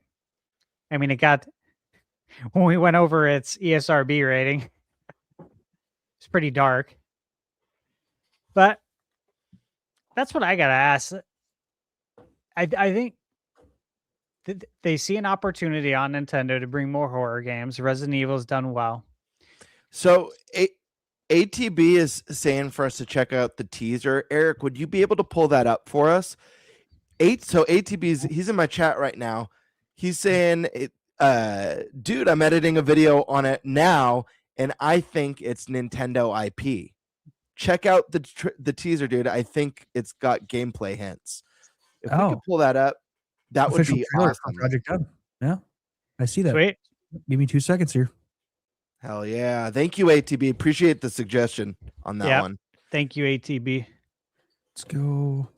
I mean, when we went over its ESRB rating, it's pretty dark. But that's what I got to ask. I think they see an opportunity on Nintendo to bring more horror games. Resident Evil's done well. So ATB is saying for us to check out the teaser. Eric, would you be able to pull that up for us? So ATB's he's in my chat right now. He's saying, dude, I'm editing a video on it now, and I think it's Nintendo IP. Check out the teaser, dude. I think it's got gameplay hints. If we could pull that up, that would be awesome. Project Done. Yeah, I see that. Sweet. Give me 2 seconds here. Hell yeah. Thank you, ATB. Appreciate the suggestion on that one. Thank you, ATB. Let's go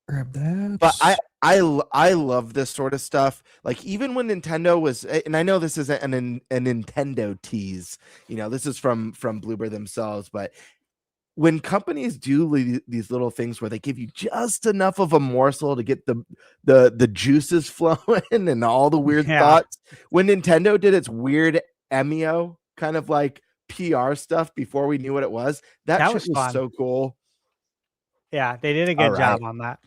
grab that. But I love this sort of stuff. Like even when Nintendo was, and I know this isn't a Nintendo tease, this is from Bloober themselves, but when companies do these little things where they give you just enough of a morsel to get the juices flowing and all the weird thoughts, when Nintendo did its weird Emio kind of like PR stuff before we knew what it was, that shit was so cool. Yeah, they did a good job on that.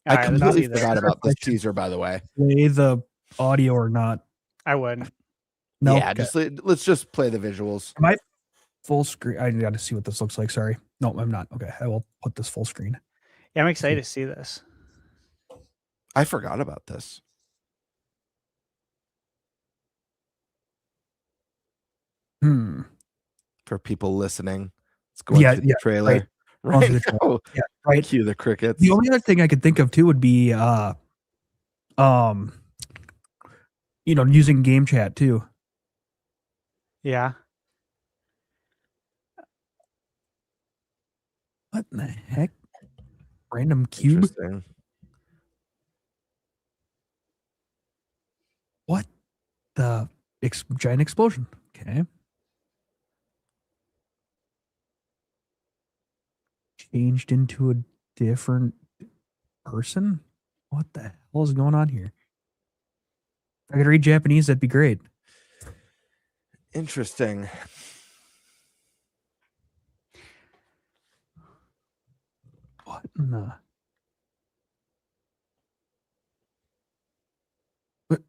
I completely forgot about this teaser, by the way. Play the audio or not? I wouldn't. No. Yeah, Okay. let's just play the visuals. Am I full screen? I got to see what this looks like. Sorry. No, I'm not. Okay, I will put this full screen. Yeah, I'm excited to see this. I forgot about this. For people listening, it's going through the trailer. Right. Through the trailer. Yeah, right. Cue the crickets. The only other thing I could think of too would be using game chat too. Yeah. What in the heck? Random cube? Interesting. What the giant explosion? Okay. Changed into a different person? What the hell is going on here? If I could read Japanese, that'd be great. Interesting. What in the... What?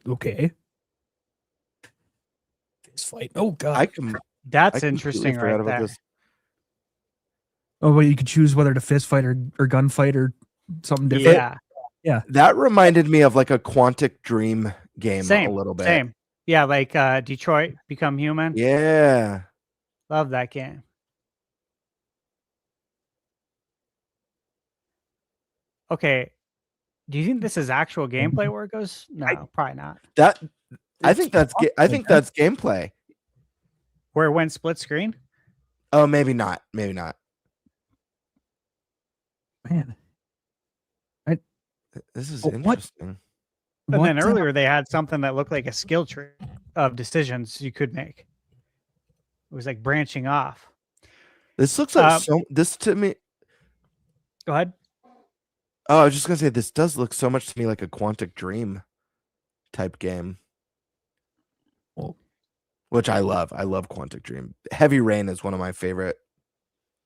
Okay. Fist fight. Oh god. That's I interesting forgot right about there. this. Oh, well, you could choose whether to fist fight or gunfight or something different. Yeah. Yeah. That reminded me of like a Quantic Dream game Same. a little bit. Same. Yeah, like Detroit Become Human. Yeah. Love that game. Okay. Do you think this is actual gameplay where it goes? No, probably not. I think that's gameplay. Where it went split screen? Oh, maybe not. Maybe not. Man. This is What? interesting. And then What, earlier they had something that looked like a skill tree of decisions you could make. It was like branching off. This looks like this to me. Go ahead. Oh, I was just gonna say this does look so much to me like a Quantic Dream type game. Well, which I love. I love Quantic Dream. Heavy Rain is one of my favorite.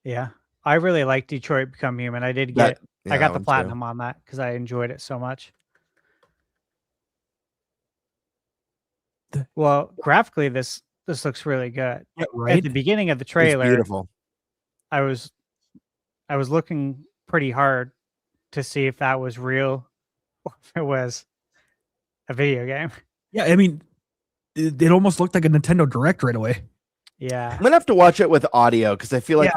Yeah. I really like Detroit Become Human. I did get I got the platinum on that because I enjoyed it so much. Well, graphically this looks really good. Yeah, right. At the beginning of the It's trailer, beautiful. I was looking pretty hard to see if that was real or if it was a video game. Yeah, I mean, it almost looked like a Nintendo Direct right away. Yeah. I'm gonna have to watch it with audio because I feel like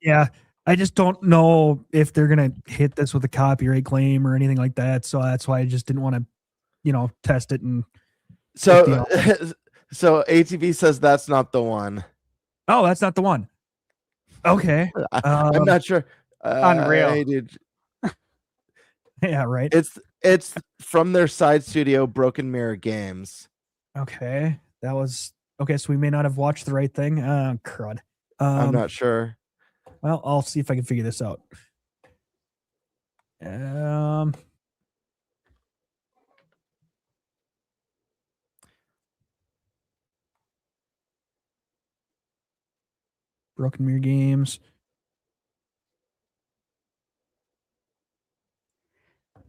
yeah, I just don't know if they're gonna hit this with a copyright claim or anything like that. So that's why I just didn't want to, test it. And so so ATV says that's not the one. Oh, that's not the one. Okay, I'm not sure. Unreal. Hey, dude. Yeah, right. It's from their side studio, Broken Mirror Games. Okay, that was okay. So we may not have watched the right thing. Crud. I'm not sure. Well, I'll see if I can figure this out. Broken Mirror Games.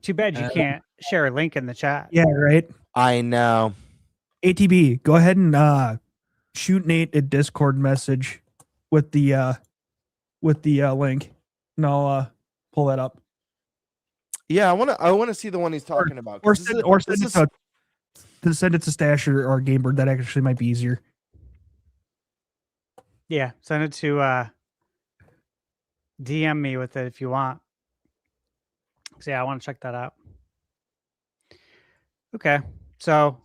Too bad you can't share a link in the chat. Yeah, right. I know. ATB, go ahead and shoot Nate a Discord message with the link, and I'll pull that up. Yeah, I wanna see the one he's talking about. Or send it to Stash or Gamebird. That actually might be easier. Yeah, send it to DM me with it if you want. So yeah, I want to check that out. Okay, so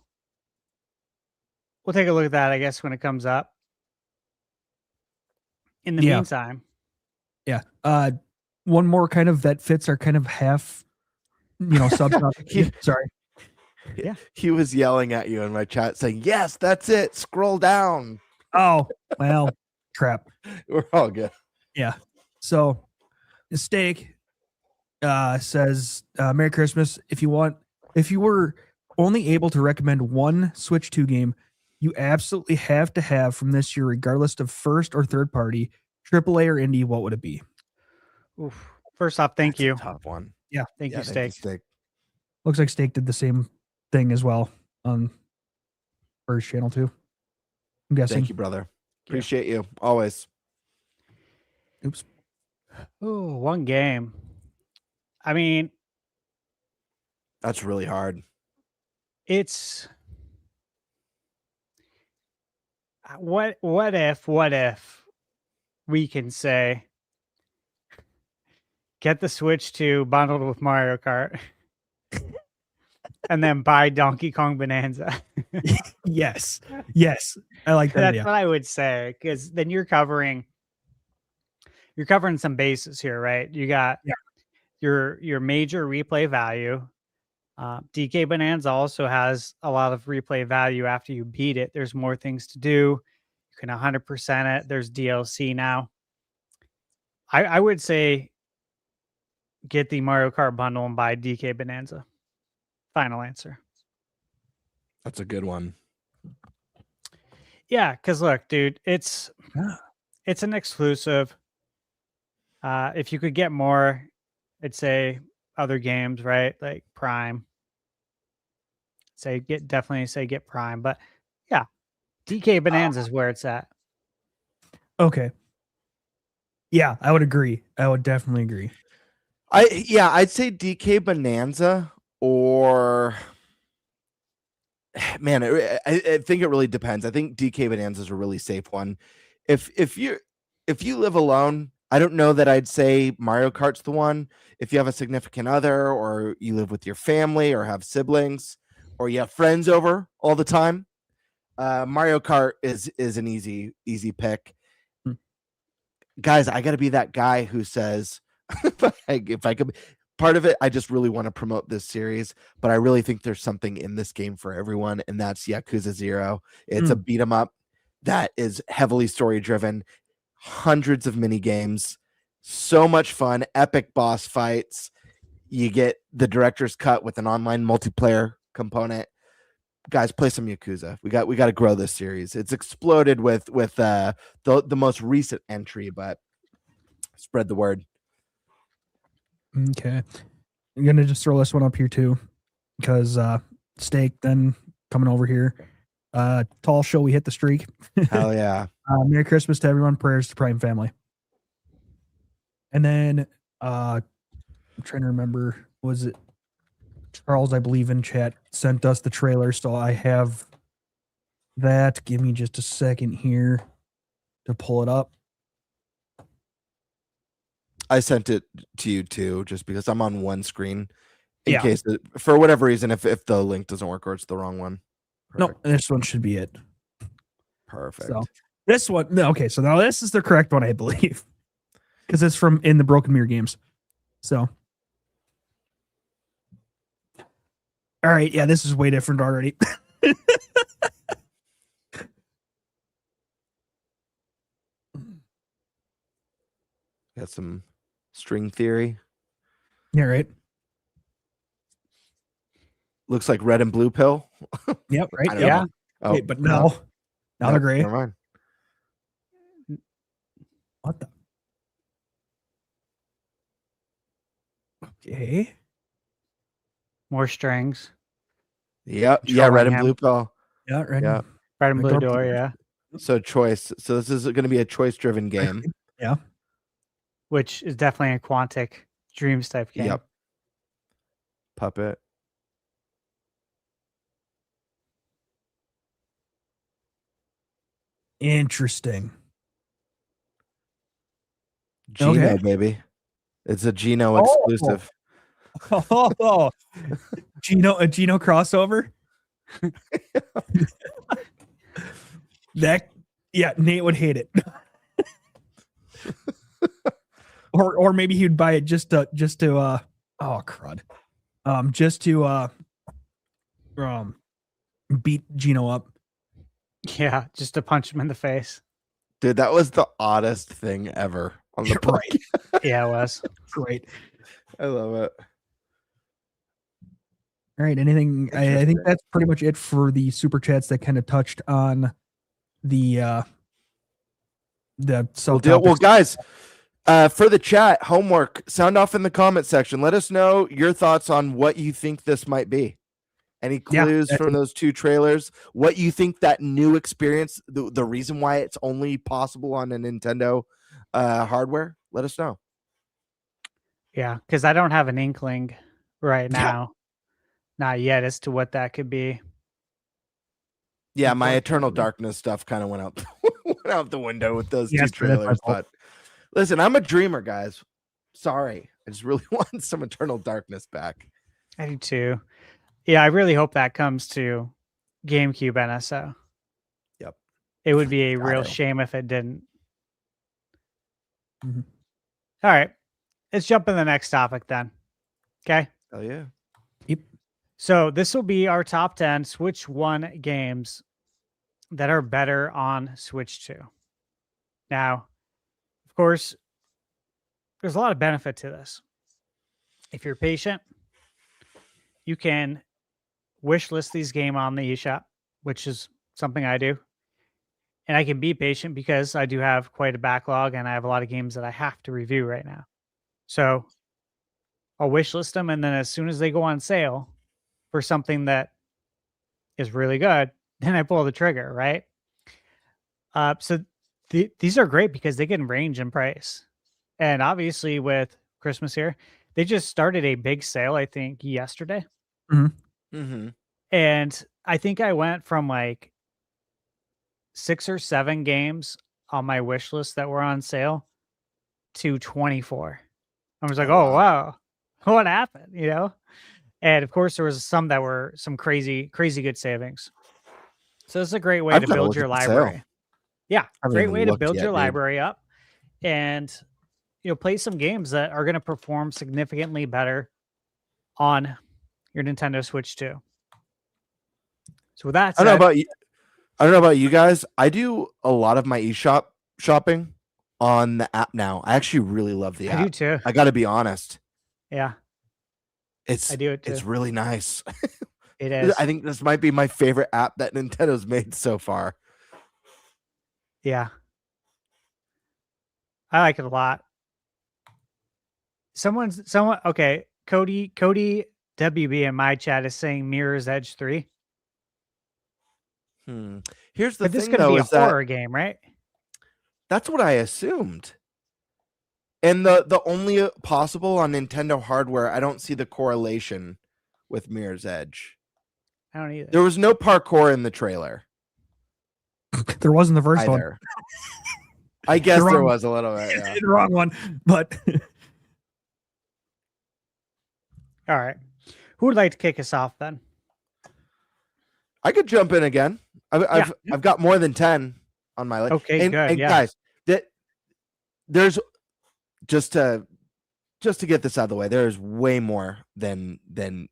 we'll take a look at that, I guess, when it comes up. In the meantime. Yeah. One more kind of that fits our kind of half, subtopic. Sorry. Yeah. He was yelling at you in my chat saying, "Yes, that's it. Scroll down." Oh, well, crap. We're all good. Yeah. So, Mistake says, "Merry Christmas. If you were only able to recommend one Switch 2 game you absolutely have to have from this year, regardless of first or third party, AAA or indie, what would it be?" Oof. First off, thank That's a you. tough one. Thank you, Thank Steak. Looks like Steak did the same thing as well on his channel too. I'm guessing. Thank you, brother. Appreciate you always. Oops. Oh, one game. I mean, That's really hard. it's what if we can say get the Switch 2 bundled with Mario Kart and then buy Donkey Kong Bonanza. Yes. I like that That's idea. what I would say, because then you're covering some bases here, right? You got your major replay value. DK Bonanza also has a lot of replay value after you beat it. There's more things to do. You can 100% it. There's DLC now. I would say get the Mario Kart bundle and buy DK Bonanza. Final answer. That's a good one. Yeah, because look, dude, it's an exclusive. If you could get more, I'd say other games, right? Like Prime. Definitely say get Prime. But yeah, DK Bonanza is where it's at. Okay. Yeah, I would agree. I would definitely agree. I'd say DK Bonanza, or man, I think it really depends. I think DK Bonanza is a really safe one. If you live alone, I don't know that I'd say Mario Kart's the one. If you have a significant other, or you live with your family, or have siblings, or you have friends over all the time, Mario Kart is an easy pick. Guys, I got to be that guy who says, if I could, part of it, I just really want to promote this series, but I really think there's something in this game for everyone, and that's Yakuza 0. It's a beat 'em up that is heavily story driven, hundreds of mini games, so much fun, epic boss fights. You get the director's cut with an online multiplayer component. Guys, play some Yakuza. We got to grow this series. It's exploded with the most recent entry, but spread the word. Okay. I'm gonna just throw this one up here too, because Steak then coming over here. Tall show, we hit the streak. Hell yeah. Merry Christmas to everyone. Prayers to Prime family. And then I'm trying to remember, was it Charles, I believe, in chat sent us the trailer, so I have that. Give me just a second here to pull it up. I sent it to you too, just because I'm on one screen in Yeah. case for whatever reason, if the link doesn't work or it's the wrong one. Perfect. No, this one should be it. Perfect. So this one, no, okay, so now this is the correct one, I believe, because it's from in the Broken Mirror games. So, all right, yeah, this is way different already. Got some string theory. Yeah, right. Looks like red and blue pill. Yep, right. I don't Yeah. know. Oh, Wait, but no. Now they're gray. Never mind. What the? Okay. More strings. Yep. Yeah, Trolling red and him. blue pill. Yeah, right. Yeah. Red and I blue don't door, think- yeah. So choice. So this is going to be a choice-driven game. Yeah. Which is definitely a Quantic Dreams type game. Yep. Puppet. Interesting. Gino, Okay. baby. It's a Gino Oh. exclusive. Oh, a Gino crossover. Nate would hate it. or maybe he'd buy it just to oh crud. Just to beat Gino up. Yeah, just to punch him in the face. Dude, that was the oddest thing ever on the Right. Yeah, it was. Great. I love it. All right. Anything? I think that's pretty much it for the super chats that kind of touched on the Well, subtopics. guys, For the chat, homework, sound off in the comment section. Let us know your thoughts on what you think this might be. Any clues from those two trailers? What you think that new experience, the reason why it's only possible on a Nintendo hardware? Let us know. Yeah, because I don't have an inkling right now, not yet, as to what that could be. Yeah, my Eternal Darkness stuff kind of went out the window with those two trailers. But listen, I'm a dreamer, guys. Sorry, I just really want some Eternal Darkness back. I do too. Yeah, I really hope that comes to GameCube NSO. Yep. It would be a real shame if it didn't. Mm-hmm. All right. Let's jump in the next topic then. Okay. Oh, yeah. Yep. So this will be our top 10 Switch 1 games that are better on Switch 2. Now, of course, there's a lot of benefit to this. If you're patient, you can wish list these games on the eShop, which is something I do. And I can be patient because I do have quite a backlog and I have a lot of games that I have to review right now. So I'll wish list them, and then as soon as they go on sale for something that is really good, then I pull the trigger, right? So these are great because they can range in price. And obviously with Christmas here, they just started a big sale, I think, yesterday. And I think I went from like 6 or 7 games on my wish list that were on sale to 24. I was like, oh, wow, what happened? You know? And of course, there was some that were some crazy good savings. So it's a great way to build your library. Yeah, great way to build your library up and, you know, play some games that are going to perform significantly better on your Nintendo Switch 2. So with that said, I don't know about you guys. I do a lot of my eShop shopping on the app now. I actually really love the app. I do too. I got to be honest. Yeah. I do it too. It's really nice. It is. I think this might be my favorite app that Nintendo's made so far. Yeah. I like it a lot. Someone, okay. Cody WB in my chat is saying Mirror's Edge 3. Here's the thing, this could be a horror game, right? That's what I assumed. And the only possible on Nintendo hardware, I don't see the correlation with Mirror's Edge. I don't either. There was no parkour in the trailer. There wasn't the first one. I guess there was a little bit. Yeah. The wrong one, but all right. Who would like to kick us off then? I could jump in again. I've got more than 10 on my list. Okay, good. And guys, there's just to get this out of the way, there's way more than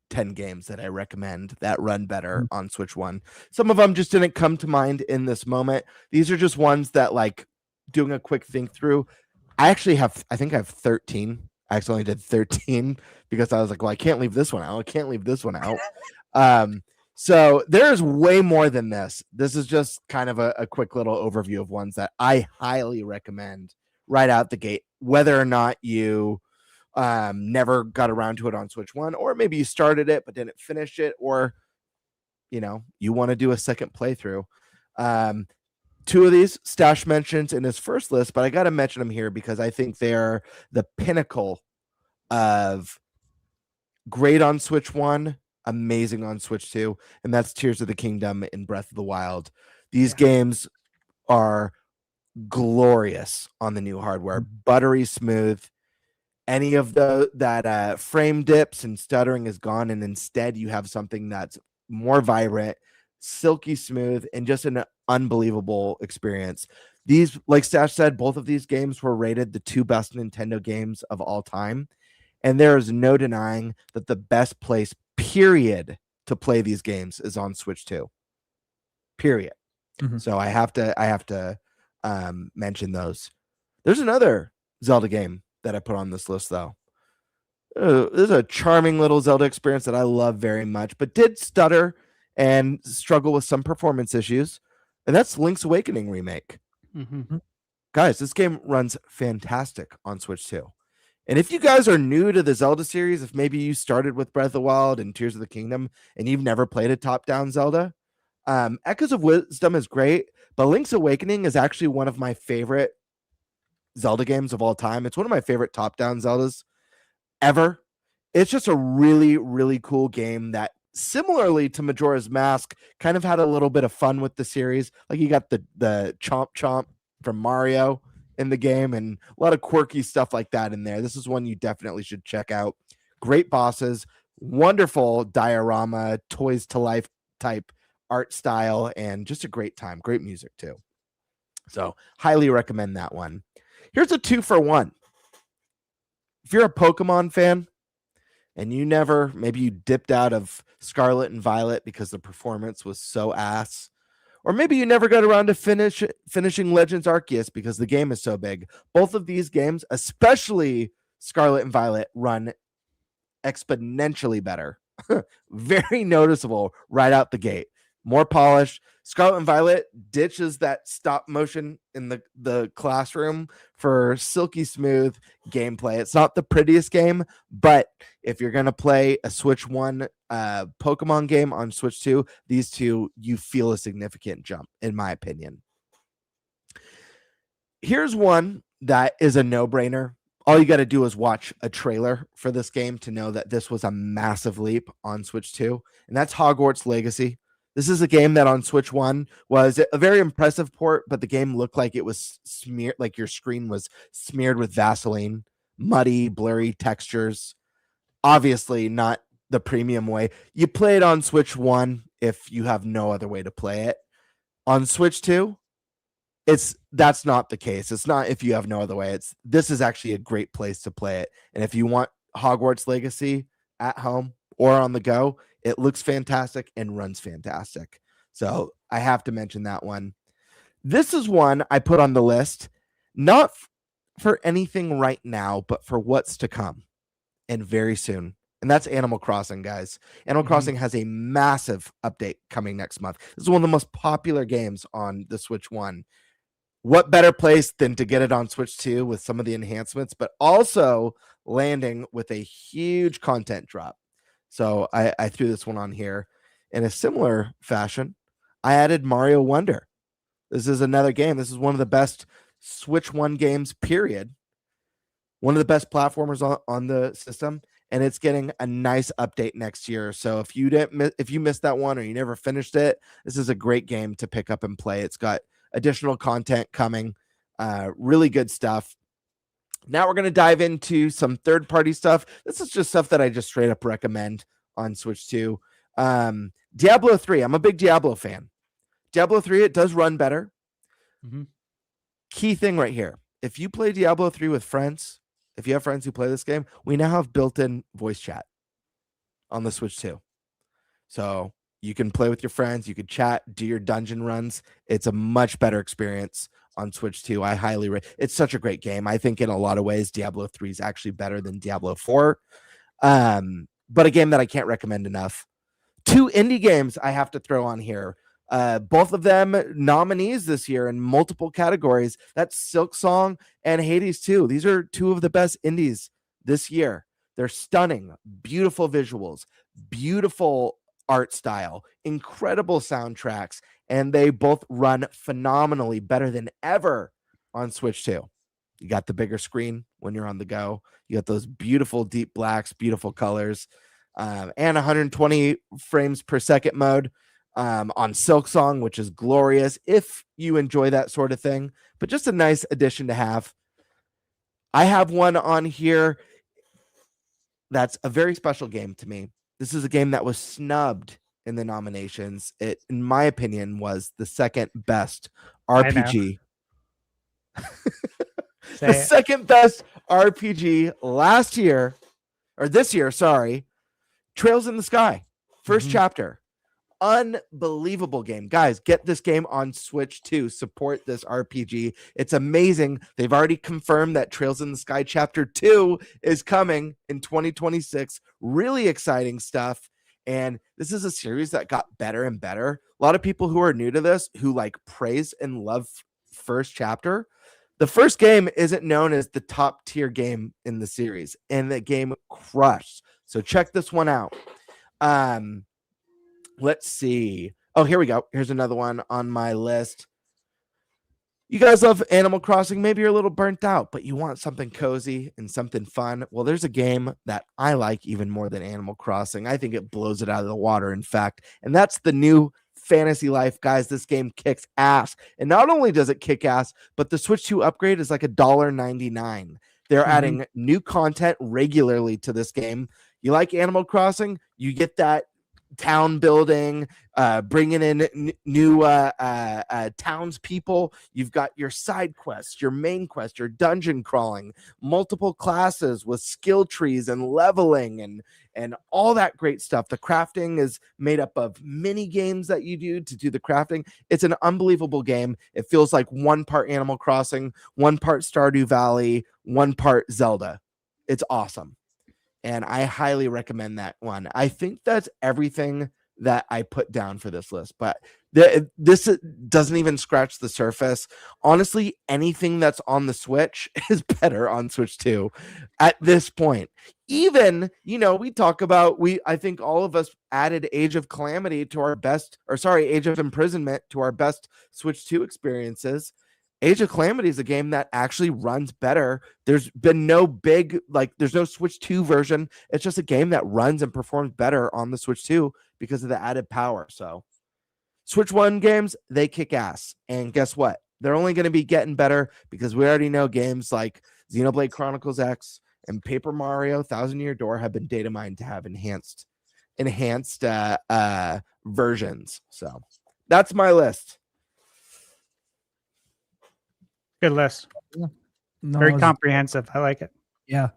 10 games that I recommend that run better on Switch 1. Some of them just didn't come to mind in this moment. These are just ones that, like, doing a quick think through. I think I have 13. I actually only did 13 because I was like, well, I can't leave this one out. I can't leave this one out. So there's way more than this. This is just kind of a quick little overview of ones that I highly recommend right out the gate, whether or not you never got around to it on Switch 1, or maybe you started it but didn't finish it, or, you know, you want to do a second playthrough. 2 of these Stash mentions in his first list, but I got to mention them here because I think they're the pinnacle of great on Switch 1, amazing on Switch 2, and that's Tears of the Kingdom and Breath of the Wild. These games are glorious on the new hardware, buttery smooth. Any of that frame dips and stuttering is gone, and instead you have something that's more vibrant, silky smooth, and just an unbelievable experience. These, like Stash said, both of these games were rated the 2 best Nintendo games of all time, and there is no denying that the best place, period, to play these games is on Switch 2. Period. So I have to mention those. There's another Zelda game that I put on this list, though. This is a charming little Zelda experience that I love very much, but did stutter and struggle with some performance issues, and that's Link's Awakening remake. guys, this game runs fantastic on Switch 2. And if you guys are new to the Zelda series, if maybe you started with Breath of the Wild and Tears of the Kingdom and you've never played a top-down Zelda, Echoes of Wisdom is great, but Link's Awakening is actually one of my favorite Zelda games of all time. It's one of my favorite top-down Zeldas ever. It's just a really, really cool game that, similarly to Majora's Mask, kind of had a little bit of fun with the series. Like you got the Chomp Chomp from Mario in the game and a lot of quirky stuff like that in there. This is one you definitely should check out. Great bosses, wonderful diorama, toys to life type art style, and just a great time. Great music too. So highly recommend that one. Here's a 2-for-1. If you're a Pokemon fan and maybe you dipped out of Scarlet and Violet because the performance was so ass, or maybe you never got around to finishing Legends Arceus because the game is so big. Both of these games, especially Scarlet and Violet, run exponentially better. Very noticeable right out the gate. More polished. Scarlet and Violet ditches that stop motion in the classroom for silky smooth gameplay. It's not the prettiest game, but if you're going to play a Switch 1 Pokemon game on Switch 2, these two, you feel a significant jump, in my opinion. Here's one that is a no-brainer. All you got to do is watch a trailer for this game to know that this was a massive leap on Switch 2, and that's Hogwarts Legacy. This is a game that on Switch 1 was a very impressive port, but the game looked like it was smeared, like your screen was smeared with Vaseline, muddy, blurry textures. Obviously not the premium way. You play it on Switch 1 if you have no other way to play it. On Switch 2, that's not the case. It's not if you have no other way. This is actually a great place to play it. And if you want Hogwarts Legacy at home or on the go, it looks fantastic and runs fantastic. So I have to mention that one. This is one I put on the list, not for anything right now, but for what's to come and very soon. And that's Animal Crossing, guys. Animal Crossing has a massive update coming next month. This is one of the most popular games on the Switch 1. What better place than to get it on Switch 2 with some of the enhancements, but also landing with a huge content drop. So I threw this one on here. In a similar fashion, I added Mario Wonder. This is another game. This is one of the best Switch 1 games, period. One of the best platformers on the system, and it's getting a nice update next year. So if you missed that one or you never finished it, this is a great game to pick up and play. It's got additional content coming, really good stuff. Now we're going to dive into some third-party stuff. This is just stuff that I just straight up recommend on Switch 2. Diablo 3. I'm a big Diablo fan. Diablo 3, it does run better. Key thing right here. If you play Diablo 3 with friends, if you have friends who play this game, we now have built-in voice chat on the Switch 2. So you can play with your friends. You can chat, do your dungeon runs. It's a much better experience on Switch 2. I highly it's such a great game. I think in a lot of ways Diablo 3 is actually better than Diablo 4. But a game that I can't recommend enough. 2 indie games I have to throw on here. Both of them nominees this year in multiple categories. That's Silk Song and Hades 2. These are 2 of the best indies this year. They're stunning, beautiful visuals, beautiful art style, incredible soundtracks, and they both run phenomenally, better than ever on Switch 2. You got the bigger screen when you're on the go. You got those beautiful deep blacks, beautiful colors, and 120 frames per second mode on Silk Song, which is glorious if you enjoy that sort of thing, but just a nice addition to have. I have one on here that's a very special game to me. This is a game that was snubbed in the nominations. It, in my opinion, was the second best RPG. The second best RPG last year, or this year, sorry. Trails in the Sky. First chapter. Unbelievable game. Guys, get this game on Switch 2. Support this RPG. It's amazing. They've already confirmed that Trails in the Sky Chapter 2 is coming in 2026. Really exciting stuff. And this is a series that got better and better. A lot of people who are new to this, who like praise and love first chapter, The first game isn't known as the top tier game in the series, and the game crushed. So check this one out. Let's see. Oh, here we go. Here's another one on my list. You guys love Animal Crossing. Maybe you're a little burnt out, but you want something cozy and something fun. Well, there's a game that I like even more than Animal Crossing. I think it blows it out of the water, in fact, and that's the new Fantasy Life. Guys, this game kicks ass. And not only does it kick ass, but the Switch 2 upgrade is like $1.99. They're adding new content regularly to this game. You like Animal Crossing? You get that town building, bringing in new townspeople. You've got your side quests, your main quest, your dungeon crawling, multiple classes with skill trees and leveling and all that great stuff. The crafting is made up of mini games that you do to do the crafting. It's an unbelievable game. It feels like one part Animal Crossing, one part Stardew Valley, one part Zelda. It's awesome. And I highly recommend that one. I think that's everything that I put down for this list, but this doesn't even scratch the surface. Honestly, anything that's on the Switch is better on Switch 2 at this point. Even, we talk about, I think all of us added Age of Calamity to our best, Age of Imprisonment to our best Switch 2 experiences. Age of Calamity is a game that actually runs better. There's been no there's no Switch 2 version. It's just a game that runs and performs better on the Switch 2 because of the added power. So Switch 1 games, they kick ass. And guess what? They're only going to be getting better because we already know games like Xenoblade Chronicles X and Paper Mario Thousand Year Door have been data mined to have enhanced versions. So that's my list. Good list. No, Very comprehensive. I like it. Yeah.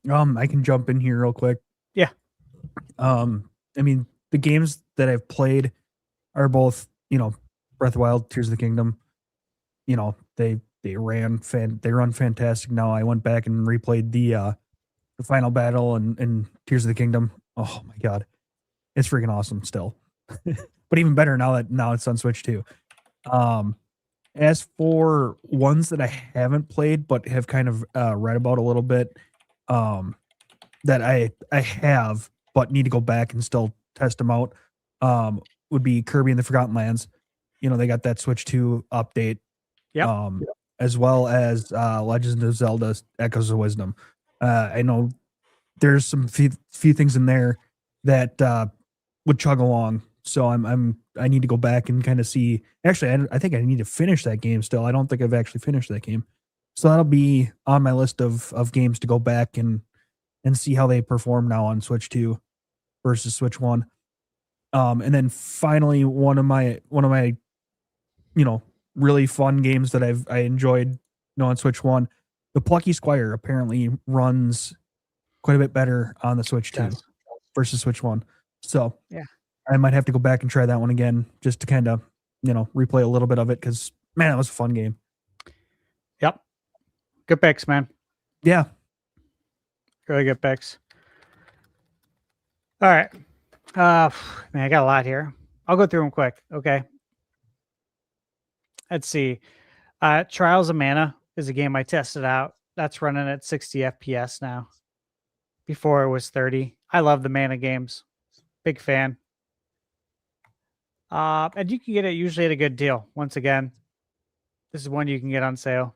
I can jump in here real quick. Yeah. I mean, the games that I've played are both, Breath of the Wild, Tears of the Kingdom. They run fantastic. Now I went back and replayed the final battle and Tears of the Kingdom. Oh my god, it's freaking awesome still. But even better now it's on Switch too. As for ones that I haven't played but have kind of read about a little bit, that I have but need to go back and still test them out, would be Kirby and the Forgotten Lands. They got that Switch 2 update. Yep. As well as Legend of Zelda Echoes of Wisdom. I know there's some few things in there that would chug along. So I need to go back and kind of see. Actually, I think I need to finish that game still. I don't think I've actually finished that game. So that'll be on my list of games to go back and see how they perform now on Switch 2 versus Switch 1. And then finally, one of my really fun games that I enjoyed on Switch 1, the Plucky Squire apparently runs quite a bit better on the Switch 2 versus Switch 1. So yeah, I might have to go back and try that one again just to kind of, replay a little bit of it because, man, it was a fun game. Yep. Good picks, man. Yeah. Really good picks. All right. Man, I got a lot here. I'll go through them quick. Okay. Let's see. Trials of Mana is a game I tested out. That's running at 60 FPS now. Before it was 30. I love the Mana games. Big fan. And you can get it usually at a good deal. Once again, this is one you can get on sale.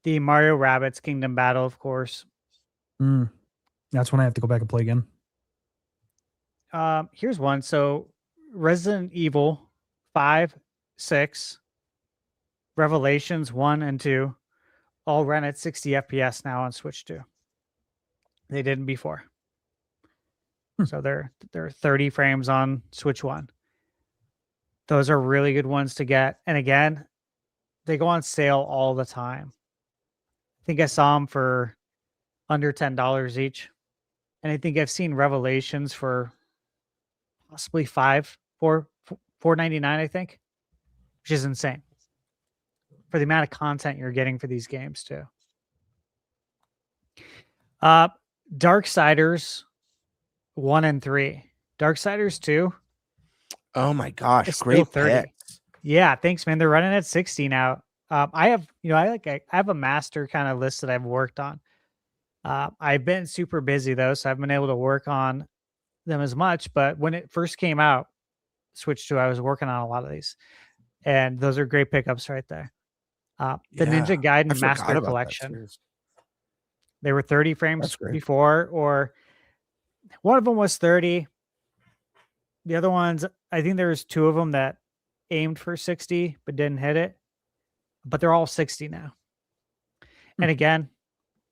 The Mario Rabbids Kingdom Battle, of course. That's when I have to go back and play again. Here's one. So Resident Evil 5, 6, Revelations 1 and 2 all run at 60 FPS now on Switch 2. They didn't before. So they're 30 frames on Switch 1. Those are really good ones to get. And again, they go on sale all the time. I think I saw them for under $10 each. And I think I've seen Revelations for possibly $4.99, I think, which is insane for the amount of content you're getting for these games too. Darksiders 1 and 3. Darksiders 2. Oh my gosh, It's great still 30. picks. Yeah, thanks, man. They're running at 60 now. I have, I have a master kind of list that I've worked on. I've been super busy though, so I've been able to work on them as much. But when it first came out, Switch 2, I was working on a lot of these, and those are great pickups right there. The Yeah, Ninja I Gaiden forgot Master about that Collection. series. They were 30 That's frames great. before, or one of them was 30. The other ones, I think there was two of them that aimed for 60 but didn't hit it. But they're all 60 now. And again,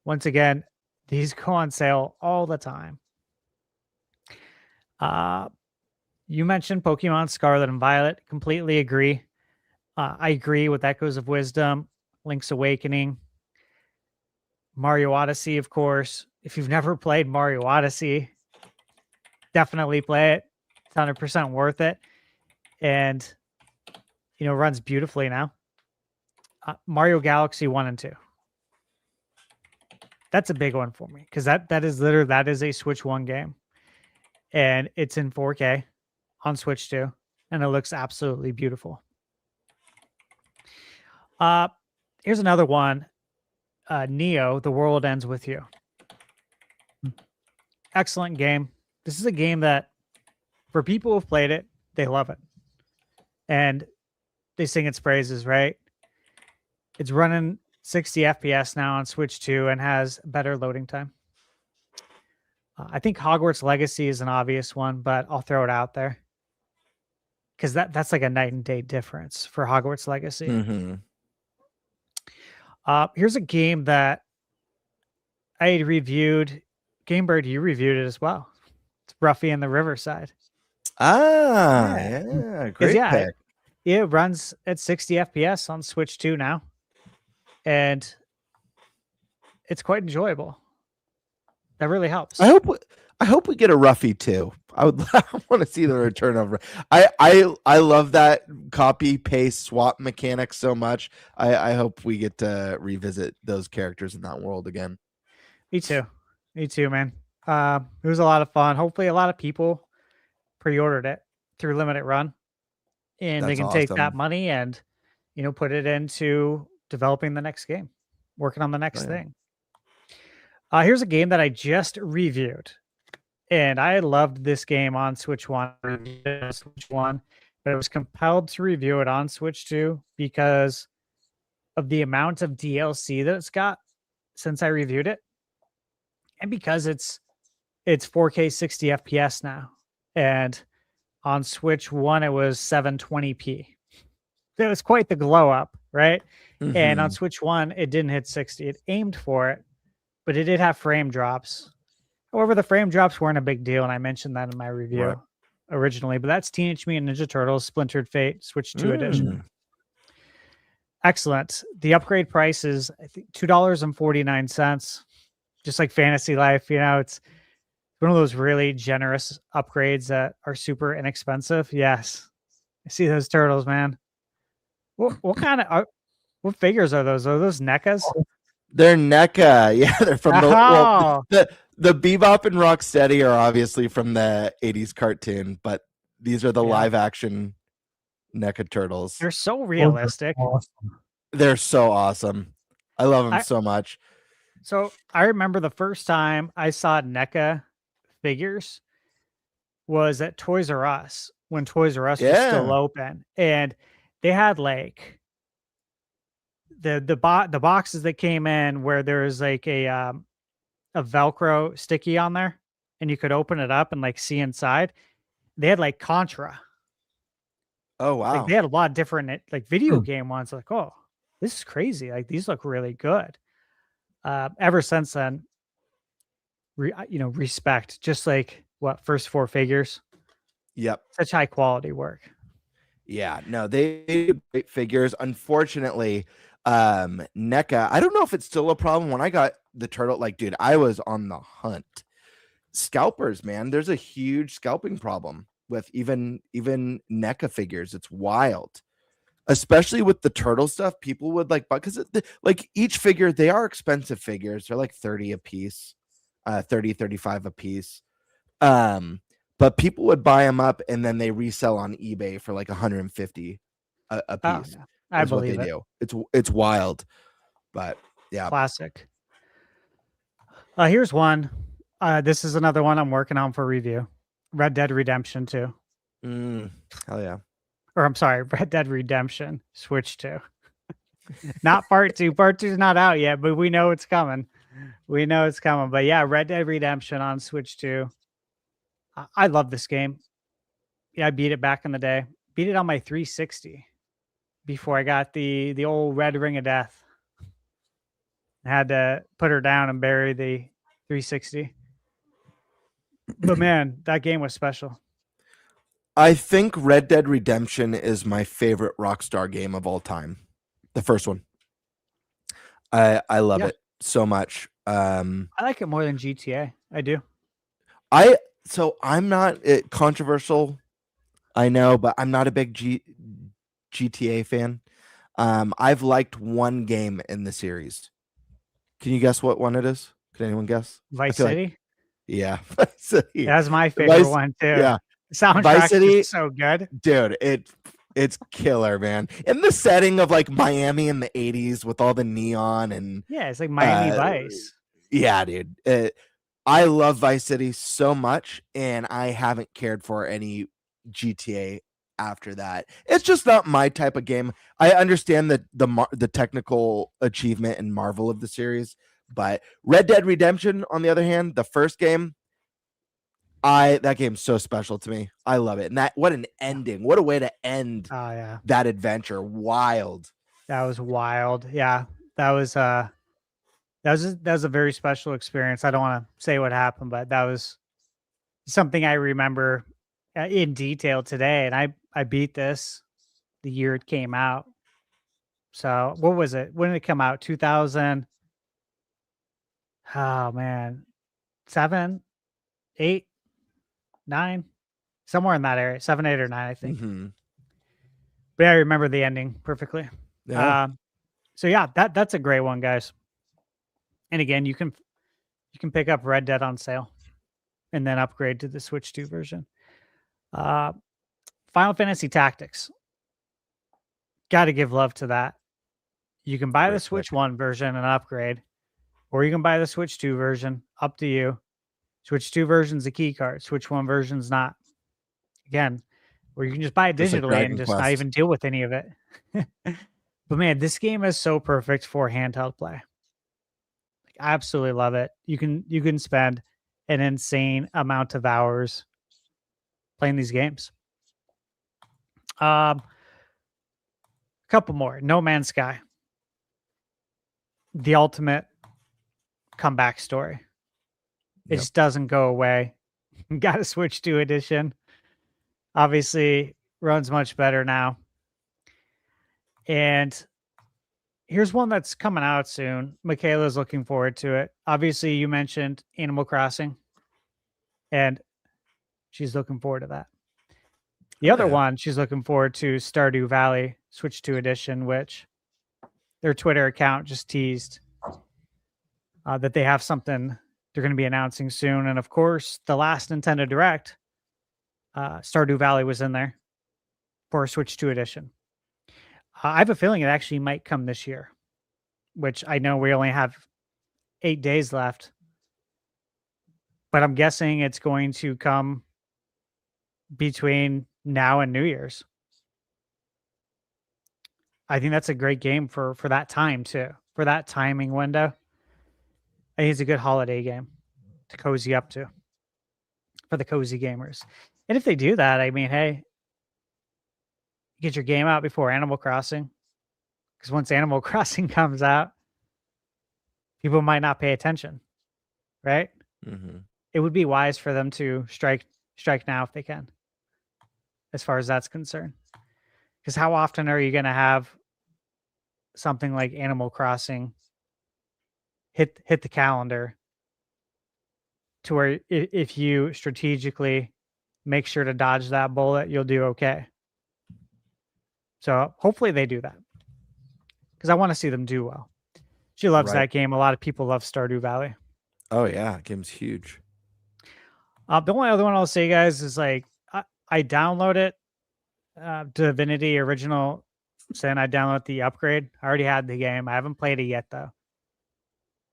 once again, these go on sale all the time. You mentioned Pokemon Scarlet and Violet. Completely agree. I agree with Echoes of Wisdom, Link's Awakening, Mario Odyssey, of course. If you've never played Mario Odyssey, definitely play it. It's 100% worth it. And, runs beautifully now. Mario Galaxy 1 and 2. That's a big one for me because that is a Switch 1 game. And it's in 4K on Switch 2. And it looks absolutely beautiful. Here's another one. Neo, The World Ends With You. Excellent game. This is a game that, for people who've played it, they love it. And they sing its praises, right? It's running 60 FPS now on Switch 2 and has better loading time. I think Hogwarts Legacy is an obvious one, but I'll throw it out there. Because that's like a night and day difference for Hogwarts Legacy. Mm-hmm. Here's a game that I had reviewed. Gamebird, you reviewed it as well. It's Ruffy and the Riverside. Yeah, great pick. It runs at 60 FPS on Switch 2 now. And it's quite enjoyable. That really helps. I hope we get a Ruffy too. I want to see the return of. I love that copy paste swap mechanic so much. I hope we get to revisit those characters in that world again. Me too, man. It was a lot of fun. Hopefully, a lot of people pre-ordered it through limited run, and they can take that money and put it into developing the next game, working on the next thing. Here's a game that I just reviewed, and I loved this game on Switch 1, but I was compelled to review it on Switch 2 because of the amount of DLC that it's got since I reviewed it, and because it's 4K 60 FPS now, and on Switch 1 it was 720p. It was quite the glow up, right? Mm-hmm. And on Switch 1 it didn't hit 60. It aimed for it, but it did have frame drops. However, the frame drops weren't a big deal, and I mentioned that in my review originally. But that's Teenage Mutant Ninja Turtles Splintered Fate Switch 2 edition. Excellent. The upgrade price is, I think, $2.49. Just like Fantasy Life, it's one of those really generous upgrades that are super inexpensive. Yes, I see those turtles, man. What kind of what figures are those? Are those NECAs? They're NECA. Yeah, they're from the Bebop and Rocksteady are obviously from the 80s cartoon, but these are the live action NECA turtles. They're so realistic. They're so awesome. I love them so much. So I remember the first time I saw NECA figures was at Toys R Us when Toys R Us was still open, and they had like the boxes that came in where there's like a Velcro sticky on there, and you could open it up and like see inside. They had like Contra. Oh wow! Like, they had a lot of different like video game ones. Like, oh, this is crazy. Like, these look really good. Ever since then, respect. Just like first four figures. Yep, such high quality work. Yeah, no, they do great figures. Unfortunately, NECA, I don't know if it's still a problem. When I got the turtle, like, dude, I was on the hunt. Scalpers, man, there's a huge scalping problem with even NECA figures. It's wild, especially with the turtle stuff. People would like, because like each figure, they are expensive figures. They're like 30 a piece, 35 a piece. But people would buy them up and then they resell on eBay for like 150 a Oh, piece. yeah. I Is what they believe it. do. It's wild, but yeah. Classic. Here's one. This is another one I'm working on for review. Red Dead Redemption 2. Hell yeah. Or I'm sorry, Red Dead Redemption Switch 2. Not part 2. Part 2 is not out yet, but we know it's coming. We know it's coming. But yeah, Red Dead Redemption on Switch 2. I love this game. Yeah, I beat it back in the day. Beat it on my 360 before I got the old red ring of death. I had to put her down and bury the 360. But man, that game was special. I think Red Dead Redemption is my favorite Rockstar game of all time. The first one. I love it so much. I like it more than GTA. I do. I'm not controversial, I know, but I'm not a big GTA fan. I've liked one game in the series. Can you guess what one it is? Can anyone guess? Vice City? Yeah. Vice City. That's my favorite one too. Yeah. The soundtrack Vice City is so good. Dude, it's killer, man. In the setting of like Miami in the 80s with all the neon and yeah, it's like Miami Vice. Yeah, dude. I love Vice City so much, and I haven't cared for any GTA after that. It's just not my type of game. I understand the technical achievement and marvel of the series, but Red Dead Redemption, on the other hand, the first game, that game's so special to me. I love it. And what an ending. What a way to end that adventure. Wild. That was wild. Yeah. That was a very special experience. I don't want to say what happened, but that was something I remember in detail today. And I beat this the year it came out. So what was it? When did it come out? 2000. Oh man. 7, 8, 9, somewhere in that area. 7, 8, or 9, I think. Mm-hmm. But I remember the ending perfectly. Yeah. So yeah, that's a great one, guys. And again, you can pick up Red Dead on sale and then upgrade to the Switch 2 version. Final Fantasy Tactics. Got to give love to that. You can buy the Switch 1 version and upgrade, or you can buy the Switch 2 version. Up to you. Switch 2 version's a key card. Switch 1 version's not. Again, or you can just buy it digitally and just not even deal with any of it. But man, this game is so perfect for handheld play. I absolutely love it. You can spend an insane amount of hours playing these games. Couple more. No Man's Sky. The ultimate comeback story. It just doesn't go away. Got a Switch 2 edition. Obviously, runs much better now. And here's one that's coming out soon. Michaela's looking forward to it. Obviously, you mentioned Animal Crossing, and she's looking forward to that. The other one she's looking forward to, Stardew Valley Switch 2 edition, which their Twitter account just teased that they have something they're going to be announcing soon. And of course, the last Nintendo Direct, Stardew Valley was in there for a Switch 2 edition. I have a feeling it actually might come this year, which I know we only have 8 days left, but I'm guessing it's going to come between now and New Year's. I think that's a great game for that time too, for that timing window. I think it's a good holiday game to cozy up to for the cozy gamers. And if they do that, I mean, hey, get your game out before Animal Crossing, because once Animal Crossing comes out, people might not pay attention, right? Mm-hmm. It would be wise for them to strike now if they can, as far as that's concerned. Because how often are you going to have something like Animal Crossing hit the calendar to where if you strategically make sure to dodge that bullet, you'll do okay. So hopefully they do that, because I want to see them do well. She loves that game. A lot of people love Stardew Valley. Oh yeah, game's huge. The only other one I'll say, guys, is like I download it, Divinity Original saying I download the upgrade. I already had the game. I haven't played it yet though,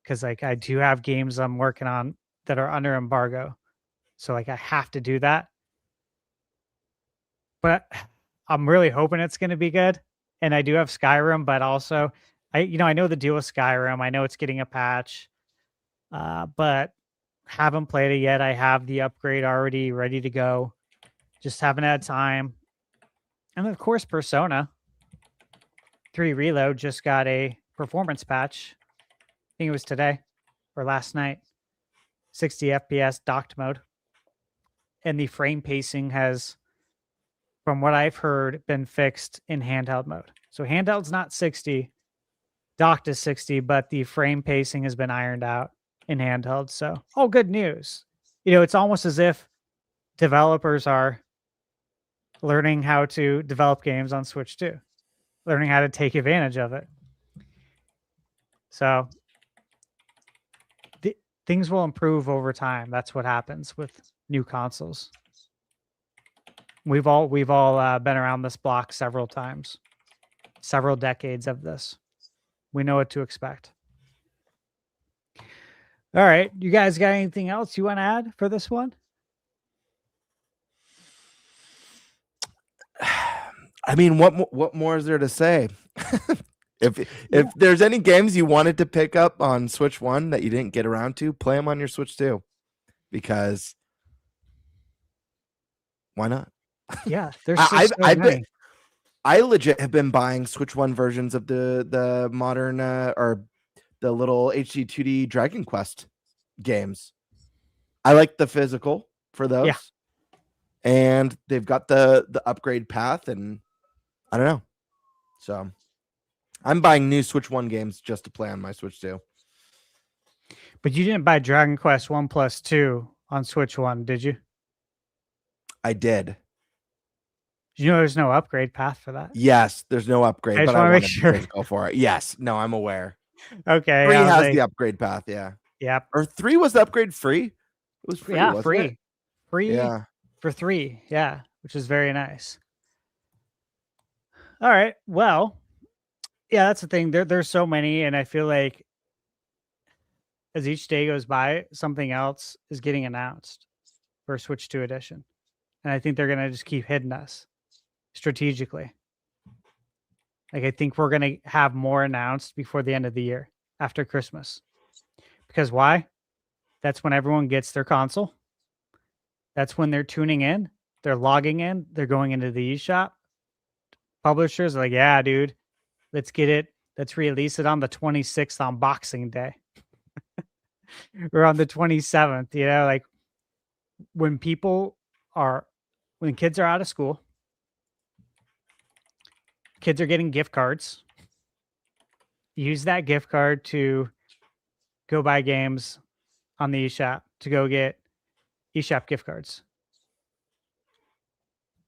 because like I do have games I'm working on that are under embargo, so like I have to do that. But I'm really hoping it's going to be good. And I do have Skyrim, but also I know the deal with Skyrim. I know it's getting a patch, but haven't played it yet. I have the upgrade already ready to go. Just haven't had time. And of course, Persona 3 Reload just got a performance patch. I think it was today or last night. 60 FPS docked mode. And the frame pacing has, from what I've heard, been fixed in handheld mode. So handheld's not 60, docked is 60, but the frame pacing has been ironed out in handheld. So, all good news. It's almost as if developers are learning how to develop games on Switch too, learning how to take advantage of it. So, things will improve over time. That's what happens with new consoles. We've all been around this block several times, several decades of this. We know what to expect. All right, you guys got anything else you want to add for this one? I mean, what more is there to say? If there's any games you wanted to pick up on Switch 1 that you didn't get around to, play them on your Switch 2, because why not? Yeah, there's I legit have been buying Switch 1 versions of the modern or the little HD 2D Dragon Quest games. I like the physical for those. Yeah. And they've got the upgrade path, and I don't know. So I'm buying new Switch 1 games just to play on my Switch 2. But you didn't buy Dragon Quest 1+2 on Switch 1, did you? I did. You know there's no upgrade path for that? Yes, there's no upgrade, I just but I wanna want make to sure. physical for it. Yes, no, I'm aware. Okay. 3 I was has like, the upgrade path, yeah. yep. Or 3 was the upgrade free? It was free, Yeah, wasn't free. it? Free Yeah. for 3. Yeah, which is very nice. All right. Well, yeah, that's the thing. There's so many, and I feel like as each day goes by, something else is getting announced for Switch 2 edition. And I think they're going to just keep hitting us strategically. Like, I think we're going to have more announced before the end of the year, after Christmas. Because why? That's when everyone gets their console. That's when they're tuning in. They're logging in. They're going into the eShop. Publishers are like, yeah, dude, let's get it. Let's release it on the 26th on Boxing Day. Or on the 27th, like when kids are out of school, kids are getting gift cards. Use that gift card to go buy games on the eShop, to go get eShop gift cards.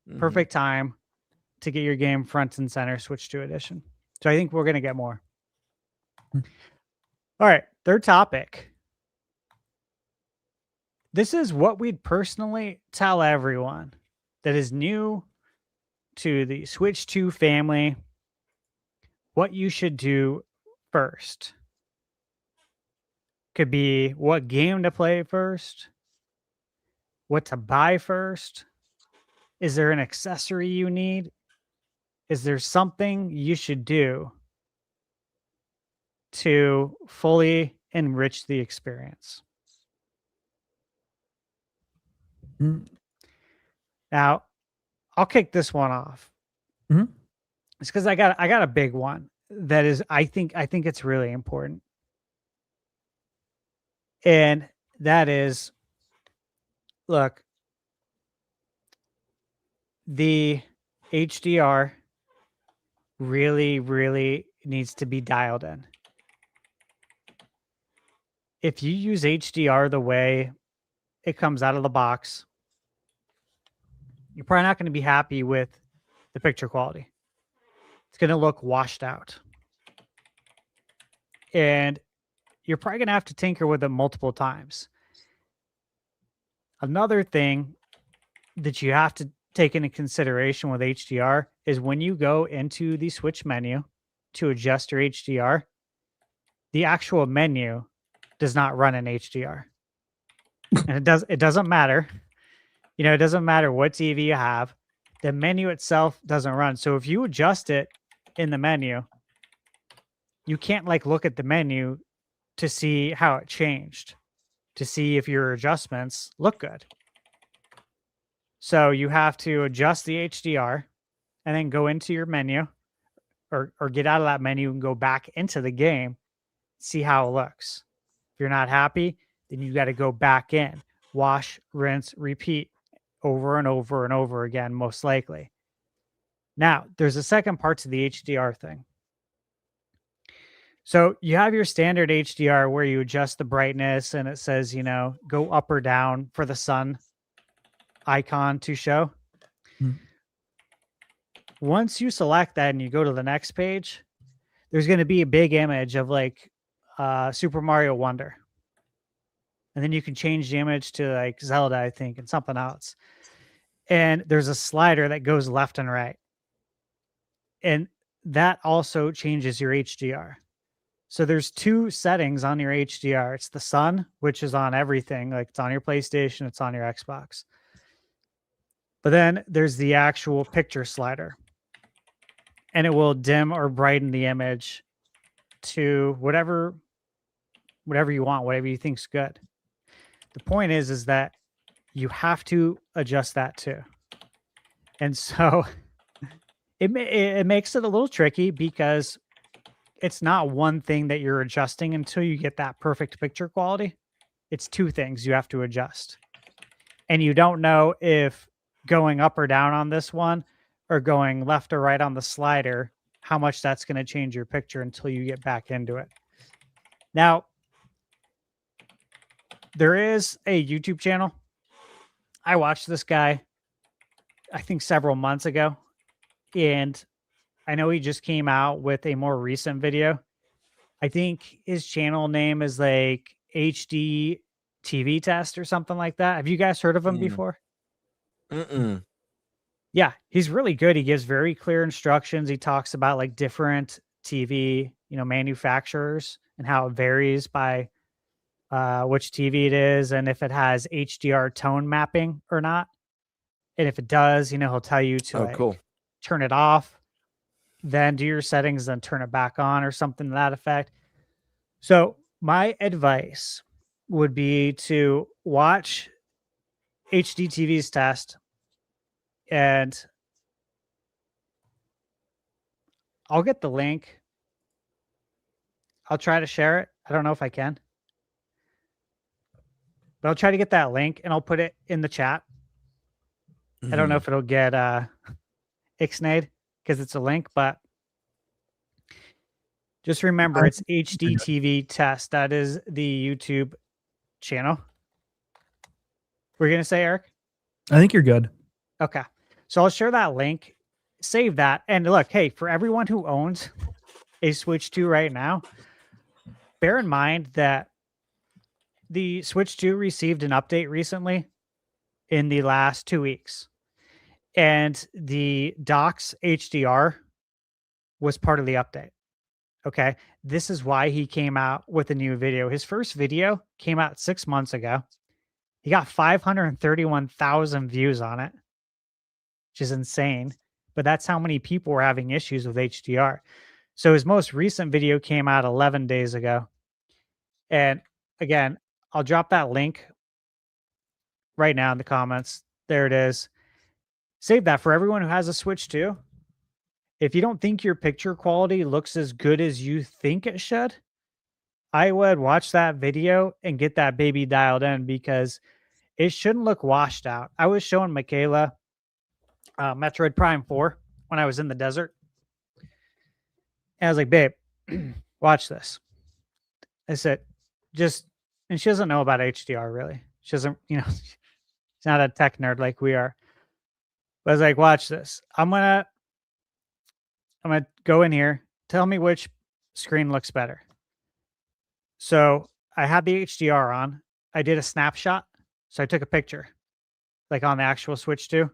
Mhm. Perfect time to get your game front and center Switch 2 edition. So I think we're going to get more. All right, third topic. This is what we'd personally tell everyone that is new to the Switch 2 family, what you should do first. Could be what game to play first, what to buy first. Is there an accessory you need? Is there something you should do to fully enrich the experience? Now, I'll kick this one off. Mhm. It's because I got a big one that is I think it's really important. And that is, look, the HDR really, really needs to be dialed in. If you use HDR the way it comes out of the box, you're probably not going to be happy with the picture quality. It's going to look washed out. And you're probably going to have to tinker with it multiple times. Another thing that you have to take into consideration with HDR is when you go into the Switch menu to adjust your HDR, the actual menu does not run in HDR. And it doesn't matter. You know, it doesn't matter what TV you have. The menu itself doesn't run. So if you adjust it in the menu, you can't like look at the menu to see how it changed, to see if your adjustments look good. So you have to adjust the HDR and then go into your menu or get out of that menu and go back into the game, see how it looks. If you're not happy, then you got to go back in, wash, rinse, repeat over and over and over again, most likely. Now, there's a second part to the HDR thing. So you have your standard HDR where you adjust the brightness and it says, you know, go up or down for the sun icon to show. Hmm. Once you select that and you go to the next page, there's going to be a big image of like Super Mario Wonder. And then you can change the image to like Zelda, I think, and something else. And there's a slider that goes left and right. And that also changes your HDR. So there's two settings on your HDR. It's the sun, which is on everything. Like it's on your PlayStation, it's on your Xbox. But then there's the actual picture slider. And it will dim or brighten the image to whatever you want, whatever you think's good. The point is that you have to adjust that too. And so it makes it a little tricky because it's not one thing that you're adjusting until you get that perfect picture quality. It's two things you have to adjust. And you don't know if going up or down on this one or going left or right on the slider, how much that's going to change your picture until you get back into it. Now, there is a YouTube channel. I watched this guy, I think several months ago, and I know he just came out with a more recent video. I think his channel name is like HD TV Test or something like that. Have you guys heard of him before? Mm-mm. Yeah, he's really good. He gives very clear instructions. He talks about like different TV, you know, manufacturers and how it varies by which TV it is and if it has HDR tone mapping or not. And if it does, you know, he'll tell you to Cool. turn it off, then do your settings, then turn it back on or something to that effect. So my advice would be to watch HDTV's test, and I'll get the link. I'll try to share it. I don't know if I can, but I'll try to get that link and I'll put it in the chat. I don't know if it'll get ixnayed because it's a link, but just remember it's HDTV Test. That is the YouTube channel. We're going to say, Eric? I think you're good. Okay. So I'll share that link, save that. And look, hey, for everyone who owns a Switch 2 right now, bear in mind that the Switch 2 received an update recently in the last 2 weeks. And the docs HDR was part of the update. Okay. This is why he came out with a new video. His first video came out 6 months ago. He got 531,000 views on it, which is insane. But that's how many people were having issues with HDR. So his most recent video came out 11 days ago. And again, I'll drop that link right now in the comments. There it is. Save that for everyone who has a Switch 2. If you don't think your picture quality looks as good as you think it should, I would watch that video and get that baby dialed in because it shouldn't look washed out. I was showing Michaela Metroid Prime 4 when I was in the desert. And I was like, babe, watch this. I said, and she doesn't know about HDR really. She doesn't, you know, she's not a tech nerd like we are. But I was like, watch this. I'm gonna go in here. Tell me which screen looks better. So I had the HDR on. I did a snapshot. So I took a picture, like on the actual Switch 2.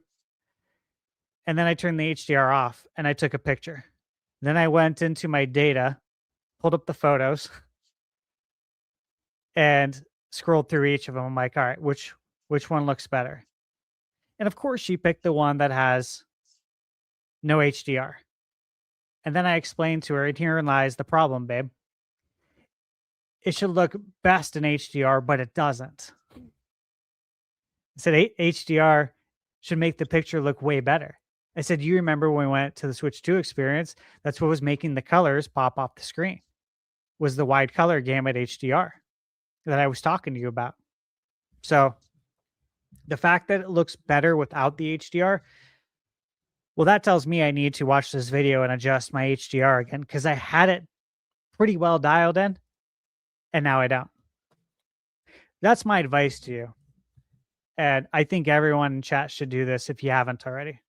And then I turned the HDR off and I took a picture. Then I went into my data, pulled up the photos, and scrolled through each of them. I'm like, all right, which one looks better? And of course, she picked the one that has no HDR. And then I explained to her, and herein lies the problem, babe. It should look best in HDR, but it doesn't. I said HDR should make the picture look way better. I said, you remember when we went to the Switch 2 experience? That's what was making the colors pop off the screen, was the wide color gamut HDR that I was talking to you about. So the fact that it looks better without the HDR, well, that tells me I need to watch this video and adjust my HDR again, because I had it pretty well dialed in and now I don't. That's my advice to you. And I think everyone in chat should do this if you haven't already.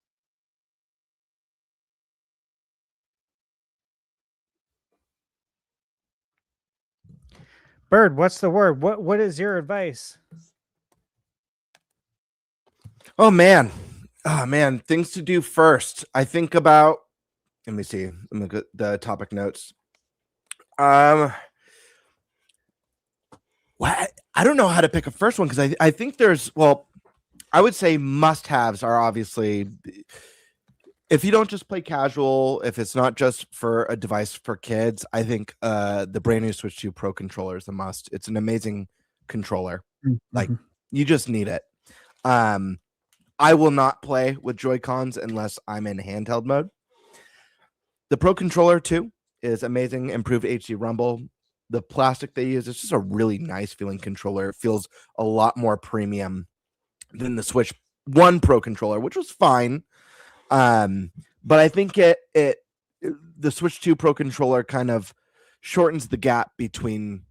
Bird, what's the word? What is your advice? Oh man, things to do first. I think about. Let me see. Let me look at the topic notes. Well, I don't know how to pick a first one because I think there's, well, I would say must-haves are obviously, if you don't just play casual, if it's not just for a device for kids, I think the brand new Switch 2 Pro controller is a must. It's an amazing controller. Like, you just need it. I will not play with Joy-Cons unless I'm in handheld mode. The Pro controller too is amazing. Improved HD rumble. The plastic they use is just a really nice feeling controller. It feels a lot more premium than the Switch 1 Pro controller, which was fine. But I think the Switch 2 Pro controller kind of shortens the gap between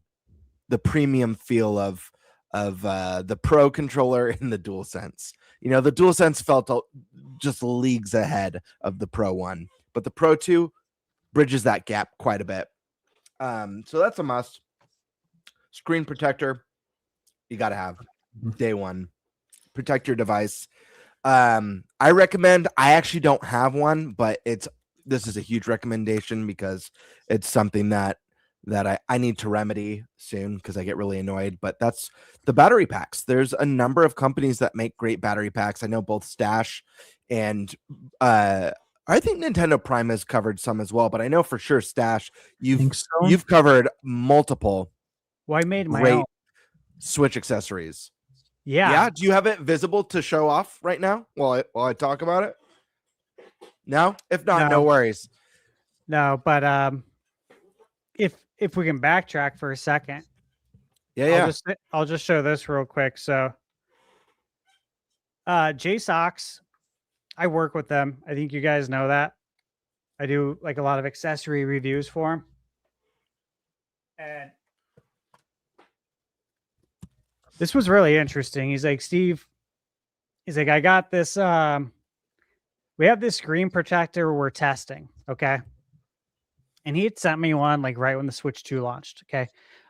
the premium feel of the Pro controller and the DualSense. You know, the DualSense felt just leagues ahead of the Pro one, but the Pro 2 bridges that gap quite a bit. So that's a must. Screen protector, you got to have day one. Protect your device. I recommend, I actually don't have one, but this is a huge recommendation because it's something that I need to remedy soon because I get really annoyed. But that's the battery packs. There's a number of companies that make great battery packs. I know both Stash and I think Nintendo Prime has covered some as well, but I know for sure Stash, you've covered multiple. Well, I made my great own Switch accessories. Yeah. Yeah. Do you have it visible to show off right now while I talk about it? No? If not, no worries. No, but if we can backtrack for a second. Yeah. I'll just show this real quick. So JSOX, I work with them. I think you guys know that. I do like a lot of accessory reviews for them. And this was really interesting. He's like, Steve, I got this. We have this screen protector we're testing. Okay. And he had sent me one like right when the Switch 2 launched. Okay.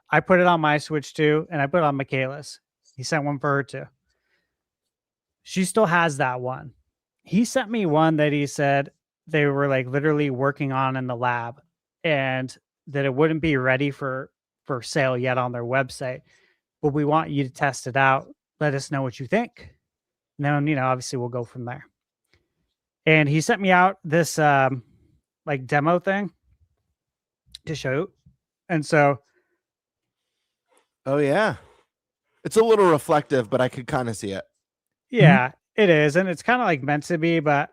I put it on my Switch 2 and I put it on Michaela's. He sent one for her too. She still has that one. He sent me one that he said they were like literally working on in the lab and that it wouldn't be ready for sale yet on their website. But we want you to test it out. Let us know what you think. And then, you know, obviously we'll go from there. And he sent me out this like demo thing to show. And so. Oh, yeah. It's a little reflective, but I could kind of see it. Yeah, it is. And it's kind of like meant to be, but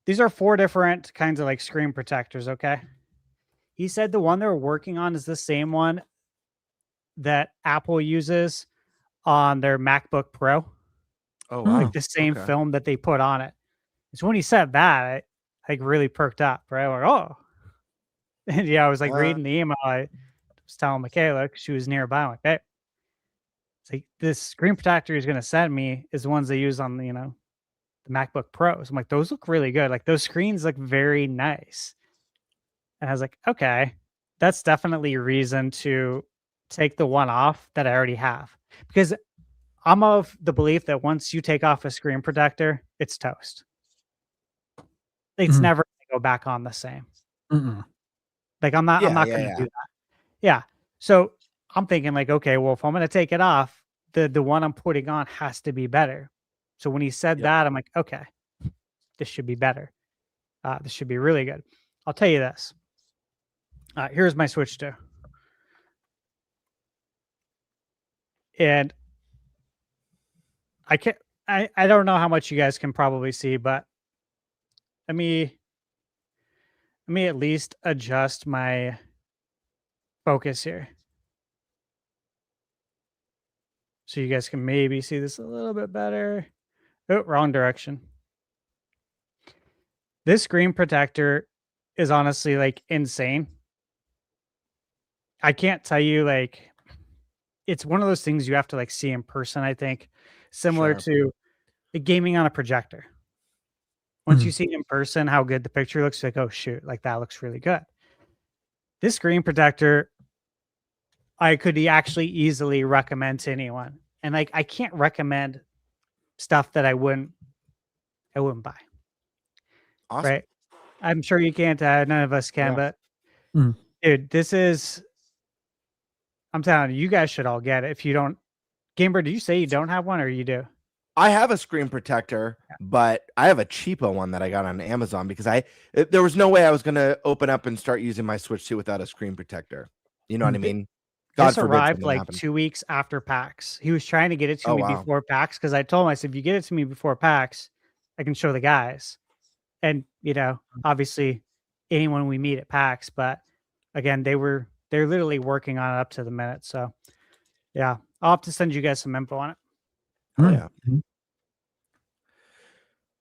these are 4 different kinds of like screen protectors. Okay. He said the one they're working on is the same one that Apple uses on their MacBook Pro. Oh, wow. Like the same film that they put on it. So when he said that, I like really perked up, right? Like, oh, and yeah, I was like reading the email. I was telling Michaela because she was nearby. I'm like, hey, it's like this screen protector he's going to send me is the ones they use on the, you know, the MacBook Pros. I'm like, those look really good. Like those screens look very nice. And I was like, okay, that's definitely a reason to take the one off that I already have, because I'm of the belief that once you take off a screen protector, it's toast. It's Mhm. never going to go back on the same. Mm-mm. Like I'm not Yeah, going to do that. Yeah. So I'm thinking like, okay, well, if I'm going to take it off, the one I'm putting on has to be better. So when he said Yep. that, I'm like, okay, this should be better. This should be really good. I'll tell you this. Here's my Switch 2. And I can't I don't know how much you guys can probably see, but let me at least adjust my focus here. So you guys can maybe see this a little bit better. Oh, wrong direction. This screen protector is honestly like insane. I can't tell you, like, it's one of those things you have to like see in person, I think, similar Sure. to the gaming on a projector. Once Mhm. you see in person how good the picture looks, like, oh shoot, like that looks really good. This screen protector, I could actually easily recommend to anyone. And like I can't recommend stuff that I wouldn't buy. Awesome. Right. I'm sure you can't, none of us can, Yeah. but Mhm. dude, this is, I'm telling you, you guys should all get it. If you don't, Gamer, did you say you don't have one or you do? I have a screen protector, but I have a cheapo one that I got on Amazon because there was no way I was going to open up and start using my Switch 2 without a screen protector. You know what I mean? God This forbid arrived something like happened. 2 weeks after PAX. He was trying to get it to Oh, me wow. before PAX because I told him, I said, if you get it to me before PAX, I can show the guys. And, you know, obviously anyone we meet at PAX, but again, they're literally working on it up to the minute. So yeah, I'll have to send you guys some info on it. Oh, yeah. Mhm.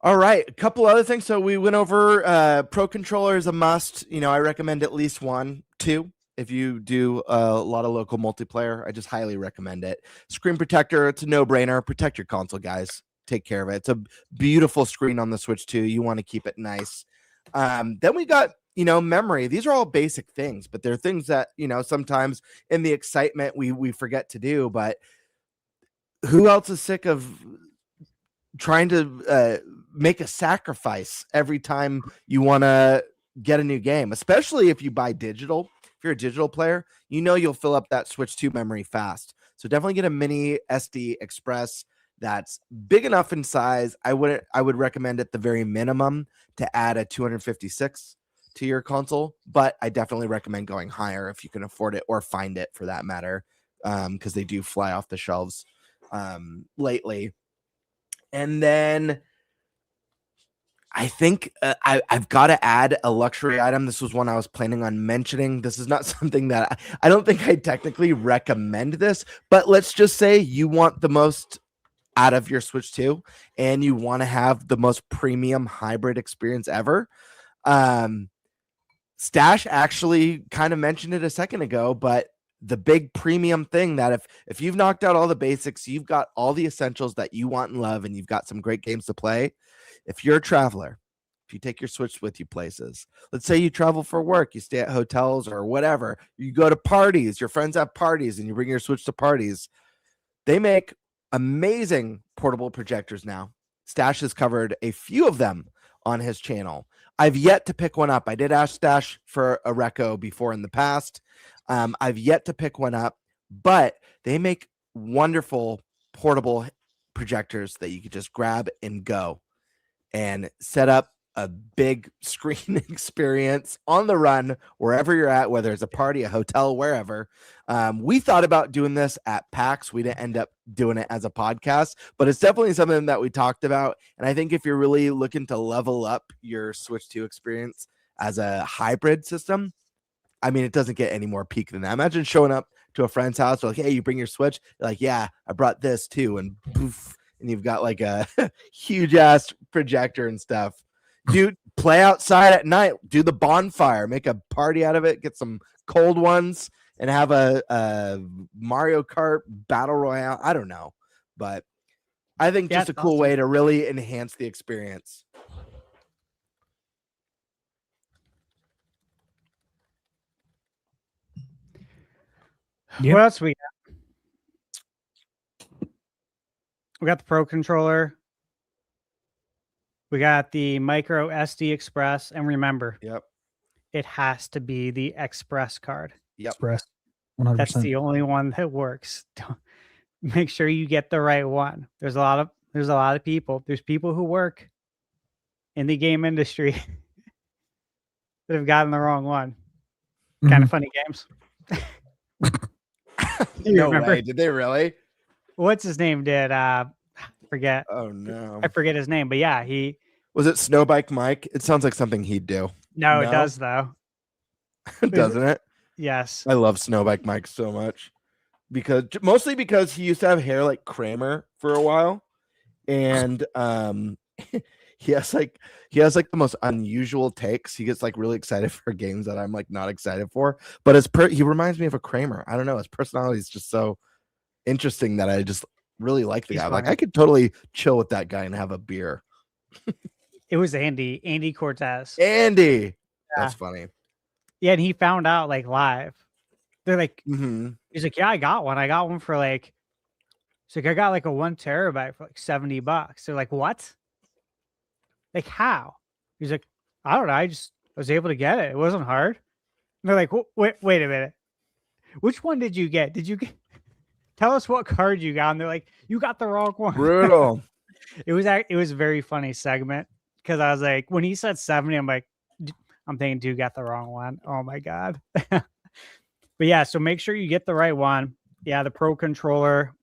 All right, a couple other things. So we went over Pro Controller is a must. You know, I recommend at least 1, 2 if you do a lot of local multiplayer. I just highly recommend it. Screen protector, it's a no-brainer. Protect your console, guys. Take care of it. It's a beautiful screen on the Switch 2. You want to keep it nice. Then we got, you know, memory. These are all basic things, but they're things that, you know, sometimes in the excitement we forget to do. But who else is sick of trying to make a sacrifice every time you want to get a new game, especially if you buy digital? If you're a digital player, you know you'll fill up that Switch 2 memory fast. So definitely get a mini SD Express that's big enough in size. I would recommend at the very minimum to add a 256 to your console, but I definitely recommend going higher if you can afford it or find it for that matter, because they do fly off the shelves lately. And then I think I've got to add a luxury item. This was one I was planning on mentioning. This is not something that I don't think I technically recommend this, but let's just say you want the most out of your Switch 2 and you want to have the most premium hybrid experience ever. Stash actually kind of mentioned it a second ago, but the big premium thing that if you've knocked out all the basics, you've got all the essentials that you want and love, and you've got some great games to play. If you're a traveler, if you take your Switch with you places, let's say you travel for work, you stay at hotels or whatever, you go to parties, your friends have parties, and you bring your Switch to parties. They make amazing portable projectors now. Stash has covered a few of them on his channel. I've yet to pick one up. I did ask Stash for a reco before in the past. I've yet to pick one up, but they make wonderful portable projectors that you could just grab and go and set up a big screen experience on the run wherever you're at, whether it's a party, a hotel, wherever. We thought about doing this at PAX. We didn't end up doing it as a podcast, but it's definitely something that we talked about. And I think if you're really looking to level up your Switch 2 experience as a hybrid system, I mean, it doesn't get any more peak than that. Imagine showing up to a friend's house, like, hey, you bring your Switch? You're like, yeah, I brought this too. And poof, and you've got like a huge ass projector and stuff. Dude, play outside at night, do the bonfire, make a party out of it, get some cold ones, and have a Mario Kart battle royale. I don't know, but I think just a cool way to really enhance the experience. Yeah. What else we got? We got the Pro Controller. We got the micro SD Express, and remember, Yep. it has to be the Express card. Yep. Express. That's 100%. the only one that works. Make sure you get the right one. There's a lot of people. There's people who work in the game industry that have gotten the wrong one. Kind of funny games. You No remember? way. Did they really? What's his name? Did forget? Oh no. I forget his name, but yeah, he. Was it Snowbike Mike? It sounds like something he'd do. No, it No? does though. Doesn't it? Yes. I love Snowbike Mike so much mostly because he used to have hair like Kramer for a while, and he has like the most unusual takes. He gets like really excited for games that I'm like not excited for, but he reminds me of a Kramer. I don't know, his personality is just so interesting that I just really like the guy. Like I could totally chill with that guy and have a beer. It was Andy Cortez. Andy, that's funny. Yeah, and he found out like live. They're like, Mm-hmm. He's like, yeah, I got one. I got one for like, he's like, I got like a 1 terabyte for like $70. They're like, what? Like, how? He's like, I don't know. I was able to get it. It wasn't hard. And they're like, wait a minute. Which one did you get? Tell us what card you got. And they're like, you got the wrong one. Brutal. It was a very funny segment because I was like, when he said 70, I'm thinking, dude, got the wrong one. Oh my God. But yeah, so make sure you get the right one. Yeah, the Pro controller,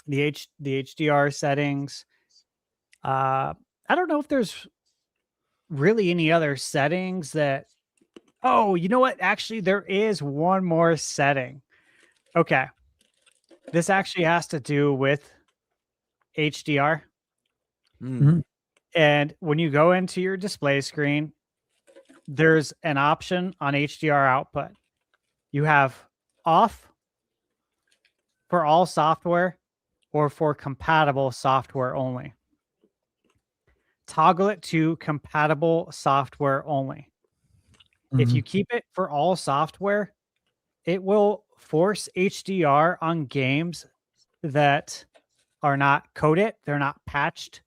the HDR settings. I don't know if there's really any other settings that. Oh, you know what? Actually, there is one more setting. Okay. This actually has to do with HDR. Mm. And when you go into your display screen, there's an option on HDR output. You have off for all software or for compatible software only. Toggle it to compatible software only. If you keep it for all software, it will force HDR on games that are not coded, they're not patched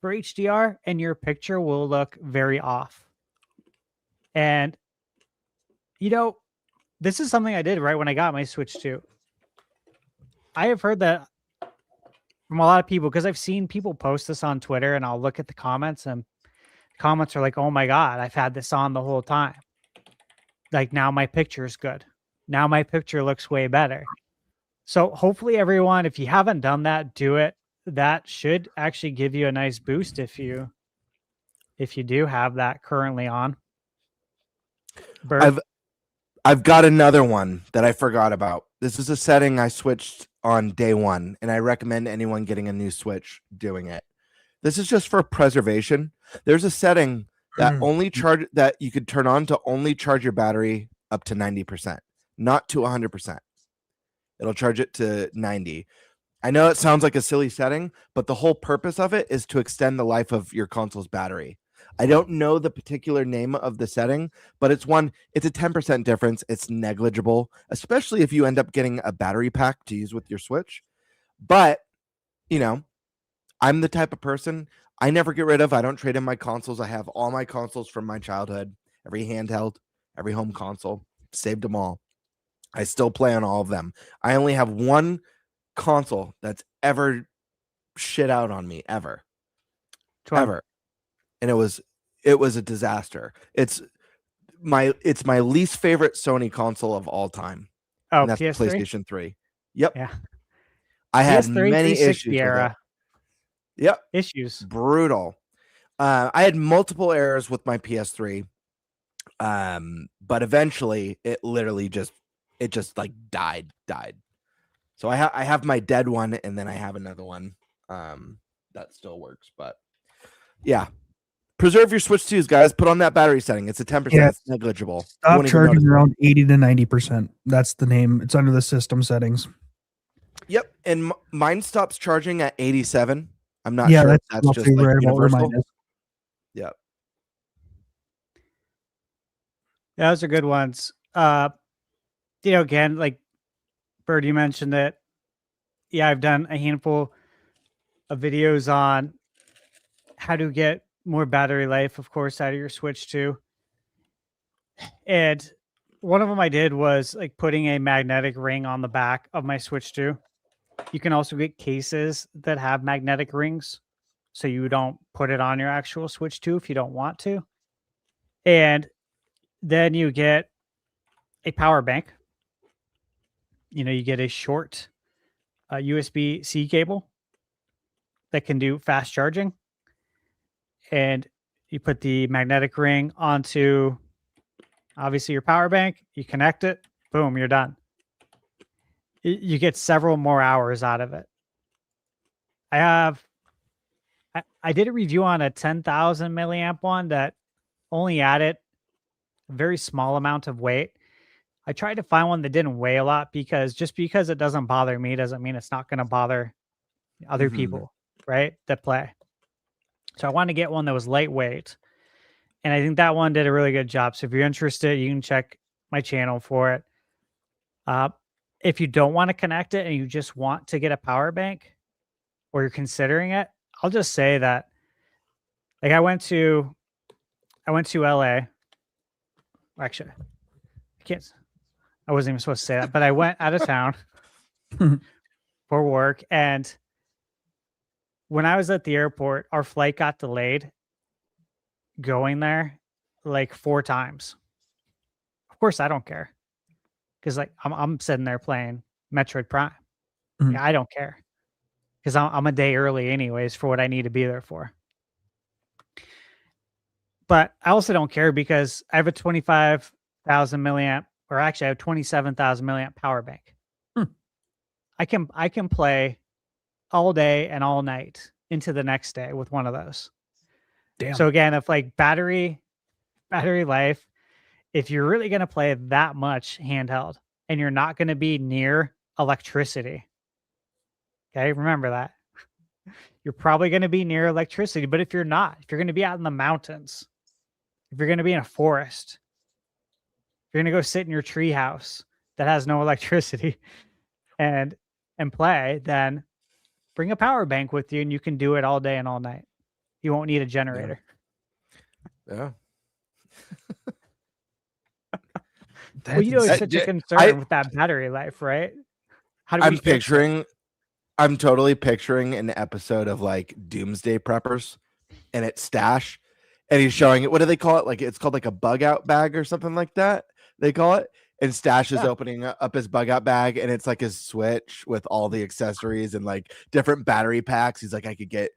for HDR, and your picture will look very off. And, this is something I did right when I got my Switch 2. I have heard that from a lot of people because I've seen people post this on Twitter, and I'll look at the comments, and comments are like, oh my God, I've had this on the whole time. Like, now my picture is good. Now my picture looks way better. So hopefully everyone, if you haven't done that, do it. That should actually give you a nice boost if you do have that currently on. I've got another one that I forgot about. This is a setting I switched on day one, and I recommend anyone getting a new Switch doing it. This is just for preservation. There's a setting that you could turn on to only charge your battery up to 90%, not to 100%. It'll charge it to 90. I know it sounds like a silly setting, but the whole purpose of it is to extend the life of your console's battery. I don't know the particular name of the setting, but it's a 10% difference. It's negligible, especially if you end up getting a battery pack to use with your Switch. But, I'm the type of person I never get rid of. I don't trade in my consoles. I have all my consoles from my childhood, every handheld, every home console, saved them all. I still play on all of them. I only have one console that's ever shit out on me, ever. And it was a disaster. It's my least favorite Sony console of all time. Oh, and that's PS3? PlayStation 3. Yep. Yeah. I had PS3, many 360 issues era. with it. Yep. Issues. Brutal. I had multiple errors with my PS3. But eventually it literally just like died. So I have my dead one, and then I have another one that still works. But yeah, preserve your Switch 2s, guys. Put on that battery setting. It's a 10%. Yeah. It's negligible. Stop charging around 80 to 90%. That's the name. It's under the system settings. Yep, and mine stops charging at 87. I'm not sure if that's just like universal. Yep. Yeah, those are good ones. Again, like Bird, you mentioned that. Yeah, I've done a handful of videos on how to get more battery life, of course, out of your Switch 2. And one of them I did was like putting a magnetic ring on the back of my Switch 2. You can also get cases that have magnetic rings, so you don't put it on your actual Switch 2 if you don't want to. And then you get a power bank. You get a short USB-C cable that can do fast charging. And you put the magnetic ring onto, obviously, your power bank. You connect it. Boom, you're done. You get several more hours out of it. I did a review on a 10,000 milliamp one that only added a very small amount of weight. I tried to find one that didn't weigh a lot, because just because it doesn't bother me doesn't mean it's not going to bother other people, right, that play. So I wanted to get one that was lightweight, and I think that one did a really good job. So if you're interested, you can check my channel for it. If you don't want to connect it and you just want to get a power bank, or you're considering it, I'll just say that, like, I went to LA. Actually, I wasn't even supposed to say that, but I went out of town for work, and when I was at the airport, our flight got delayed going there like 4 times. Of course, I don't care, because like I'm sitting there playing Metroid Prime. Mhm. Yeah, I don't care, because I'm a day early anyways for what I need to be there for. But I also don't care because I have a 25,000 milliamp, or actually I have 27,000 milliamp power bank. I can play all day and all night into the next day with one of those. Damn. So again, if like battery life, if you're really going to play that much handheld and you're not going to be near electricity, okay, remember that. You're probably going to be near electricity, but if you're not, if you're going to be out in the mountains, if you're going to be in a forest, if you're going to go sit in your tree house that has no electricity and play, then bring a power bank with you and you can do it all day and all night. You won't need a generator. Yeah. Well, you know, it's such a concern with that battery life, right? How do we fix it? I'm totally picturing an episode of like Doomsday Preppers, and it's Stash, and he's showing it. What do they call it? Like, it's called like a bug out bag or something like that. They call it. And Stash is opening up his bug out bag, and it's like his Switch with all the accessories and like different battery packs. He's like, I could get.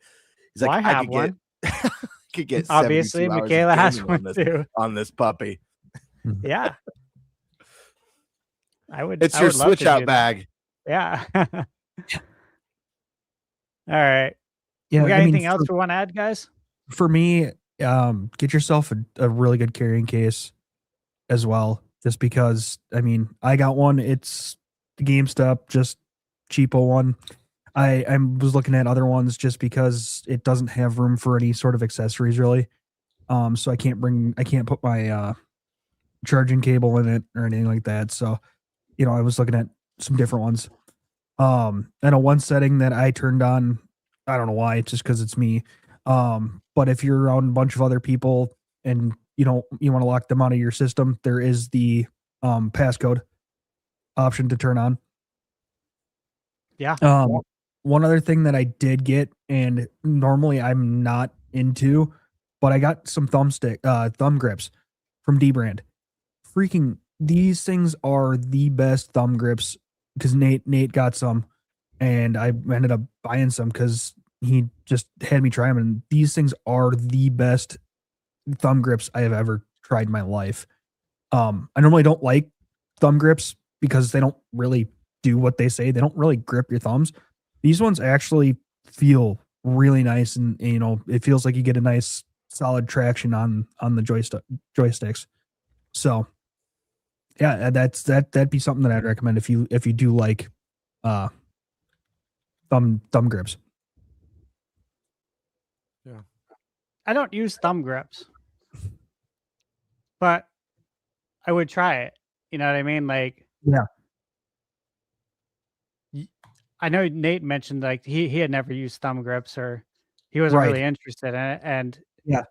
He's like, I have one. Could get Obviously, 72 hours Michaela of has gaming one too. on this puppy. Yeah. It's your switch out bag. Yeah. All right. Yeah. We got anything else we want to add, guys? For me, get yourself a really good carrying case as well. Just because, I mean, I got one. It's the GameStop, just cheapo one. I was looking at other ones just because it doesn't have room for any sort of accessories really. So I can't put my charging cable in it or anything like that. So, I was looking at some different ones. And a one setting that I turned on, I don't know why, it's just because it's me. But if you're around a bunch of other people and you want to lock them out of your system, there is the passcode option to turn on. Yeah. One other thing that I did get, and normally I'm not into, but I got some thumb grips from D-Brand. Freaking, these things are the best thumb grips, because Nate got some, and I ended up buying some because he just had me try them, and these things are the best thumb grips I have ever tried in my life. I normally don't like thumb grips because they don't really do what they say. They don't really grip your thumbs. These ones actually feel really nice, and it feels like you get a nice solid traction on the joysticks. So yeah, that'd be something that I'd recommend if you do like thumb grips. Yeah. I don't use thumb grips, but I would try it. You know what I mean? Like, yeah. I know Nate mentioned like he had never used thumb grips, or He wasn't Right. really interested in it, and Yeah.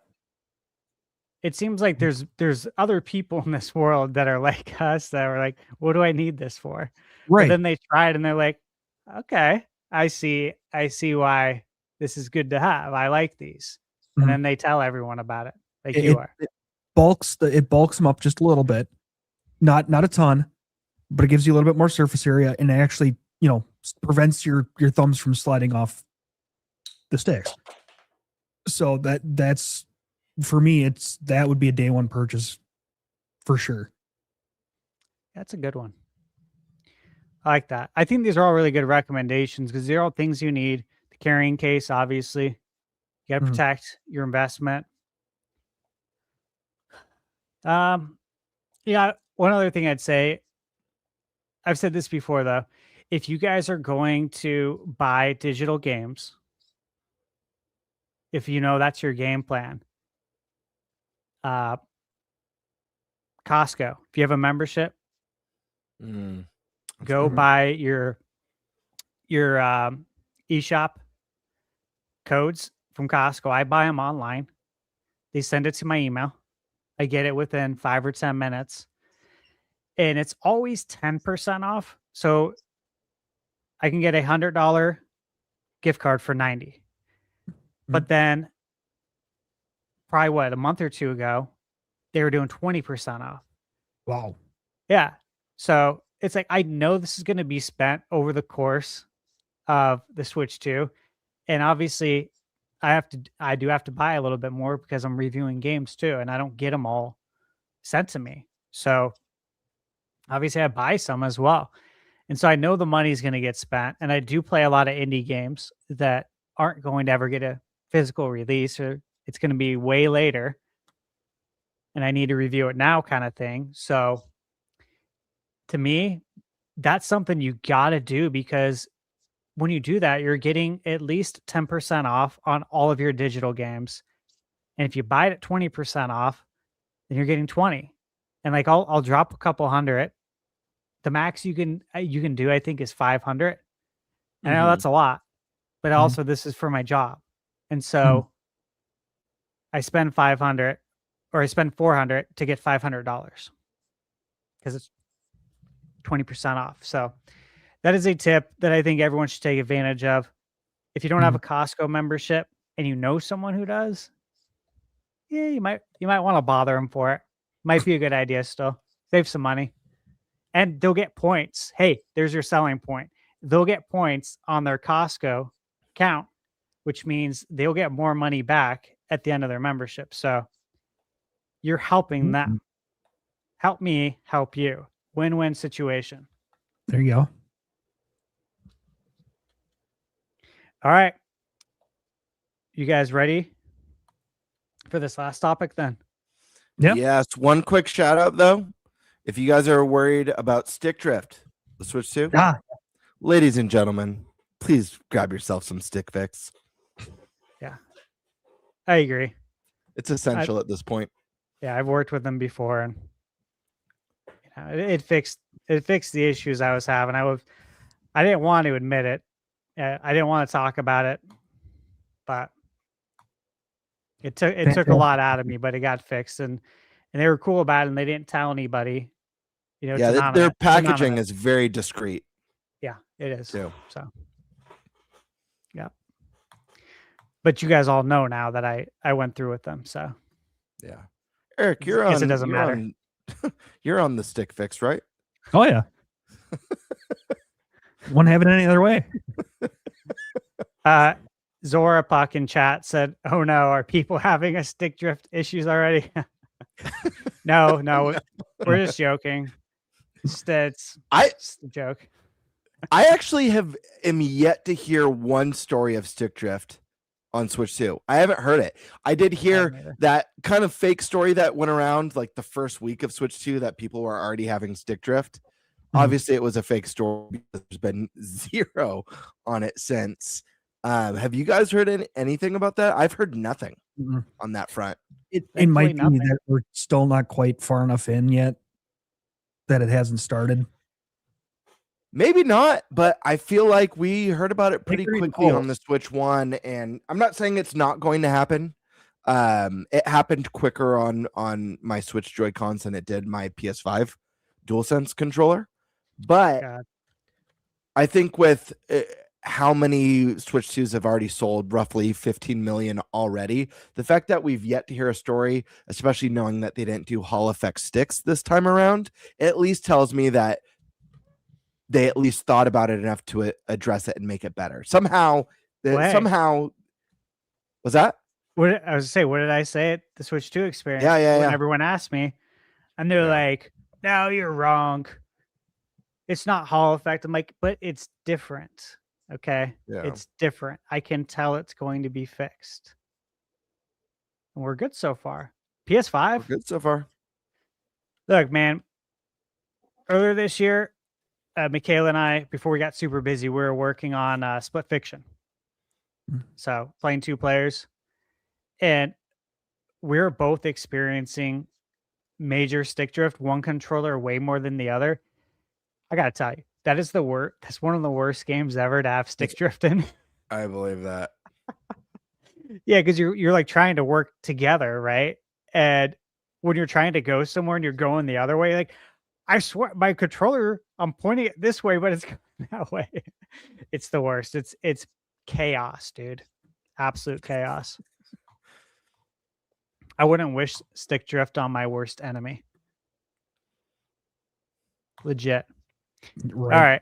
it seems like there's other people in this world that are like us that are like, what do I need this for? But Right. then they try it and they're like, okay, I see why this is good to have. I like these. And Mhm. then they tell everyone about it, like It, you it, are. it bulks them up just a little bit, not a ton, but it gives you a little bit more surface area, and it actually, prevents your thumbs from sliding off the sticks. So that's for me, that would be a day one purchase for sure. That's a good one. I like that. I think these are all really good recommendations because they're all things you need. The carrying case, obviously, you got to Mhm. protect your investment. Yeah. One other thing I'd say, I've said this before though, if you guys are going to buy digital games, if you know that's your game plan, uh, Costco, if you have a membership, Mm. go Mhm. buy your eShop codes from Costco. I buy them online. They send it to my email. I get it within 5 or 10 minutes. And it's always 10% off. So I can get $100 gift card for 90. But then probably a month or two ago, they were doing 20% off. Wow. Yeah. So it's like I know this is going to be spent over the course of the Switch 2. And obviously I do have to buy a little bit more because I'm reviewing games too, and I don't get them all sent to me. So obviously I buy some as well. And so I know the money's going to get spent, and I do play a lot of indie games that aren't going to ever get a physical release, or it's going to be way later and I need to review it now kind of thing. So to me, that's something you got to do because when you do that, you're getting at least 10% off on all of your digital games. And if you buy it at 20% off, then you're getting 20. And like I'll drop a couple hundred. The max you can do, I think, is 500. I know that's a lot, but also this is for my job. And so I spend 500 or I spend 400 to get $500 because it's 20% off. So that is a tip that I think everyone should take advantage of. If you don't have a Costco membership and you know someone who does, yeah, you might want to bother them for it. Might be a good idea still. Save some money. And they'll get points. Hey, there's your selling point. They'll get points on their Costco account, which means they'll get more money back at the end of their membership. So you're helping them. Help me, help you. Win-win situation. There you go. All right. You guys ready for this last topic then? Yeah. Yes. One quick shout out though. If you guys are worried about stick drift, the Switch 2, ladies and gentlemen, please grab yourself some stick fix. Yeah, I agree. It's essential at this point. Yeah, I've worked with them before, and it fixed the issues I was having. I didn't want to admit it. I didn't want to talk about it, but it took a lot out of me. But it got fixed, and they were cool about it, and they didn't tell anybody. Yeah, their packaging is very discreet. Yeah, it is. Too. So, yeah. But you guys all know now that I went through with them. So, yeah. Eric, you're Guess on. it doesn't matter. You're on the stick fix, right? Oh yeah. Wouldn't have it any other way. Zora Puck in chat said, "Oh no, are people having a stick drift issues already?" No, we're just joking. It's a joke. I actually am yet to hear one story of stick drift on Switch 2. I haven't heard it. I did hear that kind of fake story that went around like the first week of Switch 2 that people were already having stick drift. Obviously, it was a fake story because there's been zero on it since. Have you guys heard anything about that? I've heard nothing on that front. It might be that we're still not quite far enough in yet that it hasn't started. Maybe not, but I feel like we heard about it pretty they're reading quickly on polls. the Switch One, and I'm not saying it's not going to happen. It happened quicker on my Switch Joy-Cons than it did my PS5 DualSense controller, but God. I think with how many Switch 2s have already sold, roughly 15 million already, the fact that we've yet to hear a story, especially knowing that they didn't do Hall Effect sticks this time around, it at least tells me that they at least thought about it enough to address it and make it better. Somehow, Well, hey. somehow, was that? What I was say, what did I say at the Switch 2 experience? Yeah. When everyone asked me, and they're Yeah. like, "No, you're wrong. It's not Hall Effect." I'm like, "But it's different. Okay, Yeah. it's different. I can tell it's going to be fixed, and we're good so far." We're PS5, good so far. look, man. Earlier this year, Michaela and I, before we got super busy, we were working on Split Fiction. So playing 2 players, and we're both experiencing major stick drift, one controller way more than the other. I gotta tell you, that is the worst. That's one of the worst games ever to have stick drift in. I believe that. Yeah, because you're like trying to work together, right? And when you're trying to go somewhere and you're going the other way, like I swear my controller, I'm pointing it this way, but it's going that way. It's the worst. It's chaos, dude. Absolute chaos. I wouldn't wish stick drift on my worst enemy. Legit. Right. All right.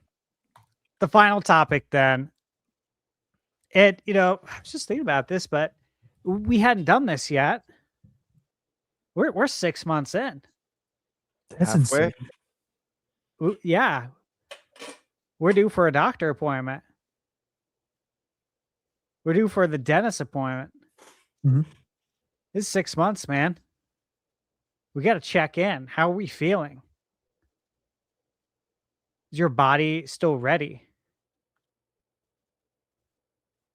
The final topic then. I was just thinking about this, but we hadn't done this yet. We're 6 months in. That's Halfway. insane. Yeah. We're due for a doctor appointment. We're due for the dentist appointment. Mhm. This is 6 months, man. We got to check in. How are we feeling? Is your body still ready?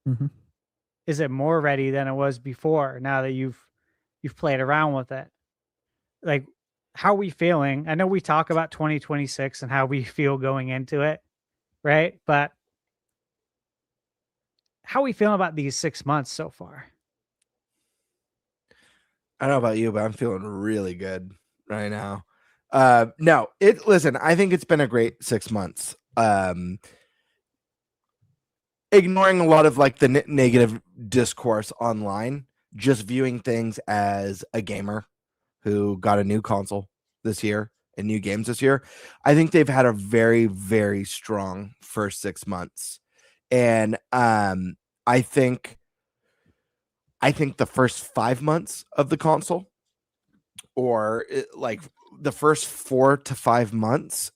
Mhm. Is it more ready than it was before now that you've played around with it? Like, how are we feeling? I know we talk about 2026 and how we feel going into it, right? But how are we feeling about these 6 months so far? I don't know about you, but I'm feeling really good right now. No, listen, I think it's been a great 6 months. Ignoring a lot of like the negative discourse online, just viewing things as a gamer who got a new console this year and new games this year. I think they've had a very, very strong first 6 months. And I think the first 5 months of the console, or like the first 4 to 5 months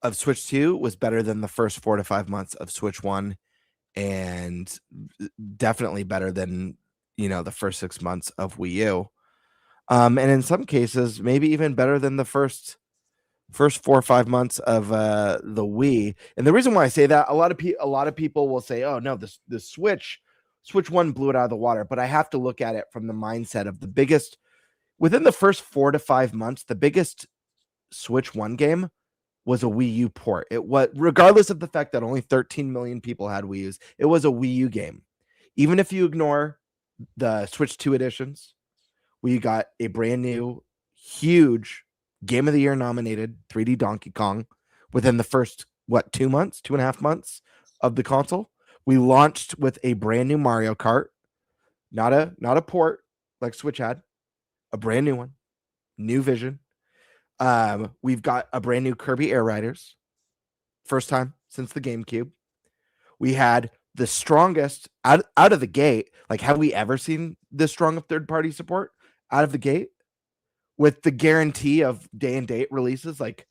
of Switch 2 was better than the first 4 to 5 months of Switch 1, and definitely better than, the first 6 months of Wii U. And in some cases, maybe even better than the first 4 or 5 months of the Wii. And the reason why I say that, a lot of people will say, "Oh no, the Switch 1 blew it out of the water." But I have to look at it from the mindset of the biggest within the first 4 to 5 months, the biggest Switch 1 game was a Wii U port. It was, regardless of the fact that only 13 million people had Wii U's, it was a Wii U game. Even if you ignore the Switch 2 editions, we got a brand new, huge Game of the Year nominated 3D Donkey Kong within the first, 2.5 months of the console. We launched with a brand new Mario Kart, not a port like Switch had, a brand new one, new vision. We've got a brand new Kirby Air Riders, first time since the GameCube. We had the strongest out of the gate. Like, have we ever seen this strong of third-party support out of the gate with the guarantee of day and date releases, like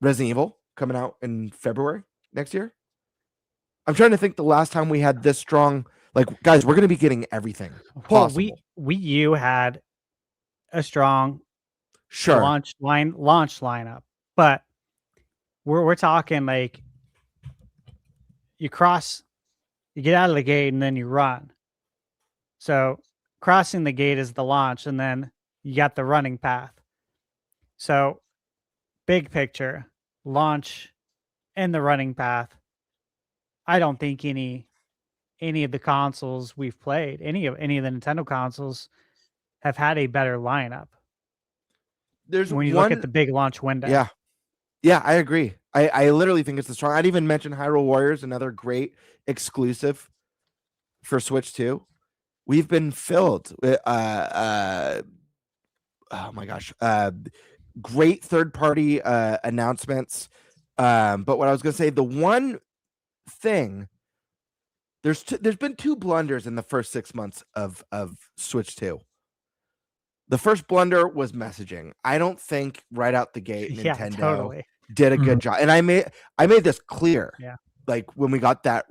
Resident Evil coming out in February next year? I'm trying to think the last time we had this strong. Like, guys, we're going to be getting everything possible. Well, Wii U had a strong launch lineup, but we're talking like you get out of the gate and then you run. So crossing the gate is the launch, and then you got the running path. So big picture, launch in the running path, I don't think any of the consoles we've played, any of the Nintendo consoles, have had a better lineup. There's When you look one, at the big launch window. yeah, yeah, I agree. I literally think it's the strong. I'd even mention Hyrule Warriors, another great exclusive for Switch 2. We've been filled with oh my gosh, great third party announcements. But what I was gonna say, the one thing, there's been two blunders in the first 6 months of Switch 2. The first blunder was messaging. I don't think right out the gate Yeah, Nintendo totally. did a good job. And I made this clear. Yeah. Like when we got that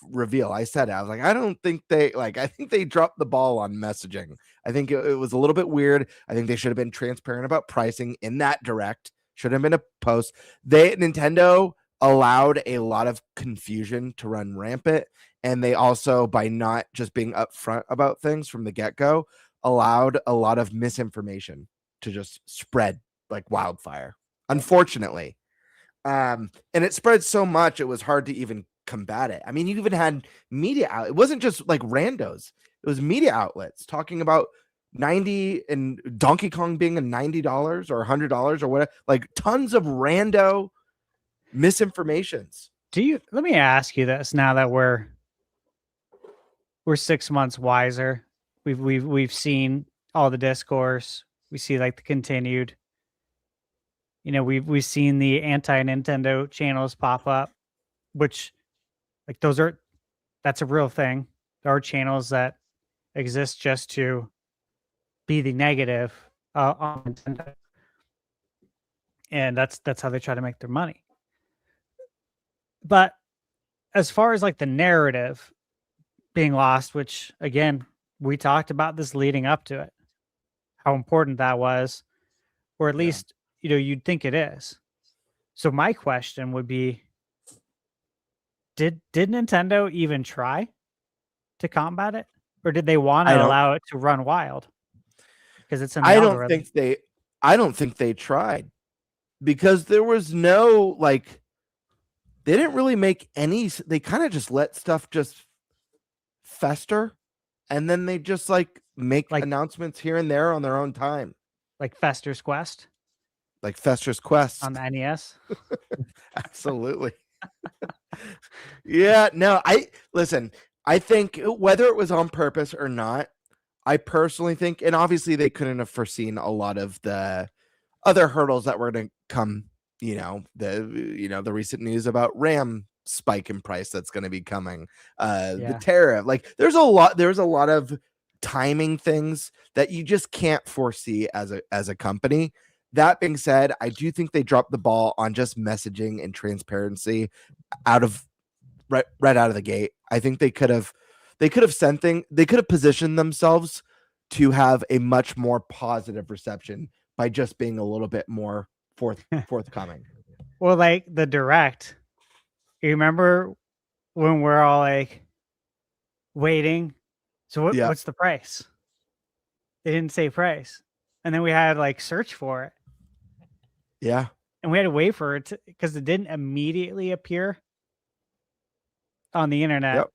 reveal, I said it. I was like, I don't think I think they dropped the ball on messaging. I think it was a little bit weird. I think they should have been transparent about pricing in that direct. Should have been a post. Nintendo allowed a lot of confusion to run rampant. And they also, by not just being upfront about things from the get-go, allowed a lot of misinformation to just spread like wildfire, unfortunately. And it spread so much, it was hard to even combat it. I mean, you even had media out. It wasn't just like randos. It was media outlets talking about 90 and Donkey Kong being a $90 or $100 or whatever, like tons of rando misinformations. Let me ask you this now that we're 6 months wiser. We've seen all the discourse. We see like the continued. We've seen the anti-Nintendo channels pop up, which like that's a real thing. There are channels that exist just to be the negative on Nintendo, and that's how they try to make their money. But as far as like the narrative being lost, which again, we talked about this leading up to it, how important that was, or at least, you'd think it is. So my question would be, did Nintendo even try to combat it? Or did they want to allow it to run wild? Because it's in the algorithm. I don't think they tried, because there was no, like, they didn't really make any, they kind of just let stuff just fester. And then they just like make announcements here and there on their own time. Like Fester's Quest? Like Fester's Quest. On the NES? Absolutely. Yeah, no, I think whether it was on purpose or not, I personally think, and obviously they couldn't have foreseen a lot of the other hurdles that were going to come, the recent news about RAM spike in price that's going to be coming, the tariff, like there's a lot of timing things that you just can't foresee as a company. That being said, I do think they dropped the ball on just messaging and transparency right out of the gate. I think they could have positioned themselves to have a much more positive reception by just being a little bit more forthcoming. Well, like the direct, you remember when we're all like waiting? So what's the price? They didn't say price. And then we had to like search for it. Yeah. And we had to wait for it because it didn't immediately appear on the internet. Yep.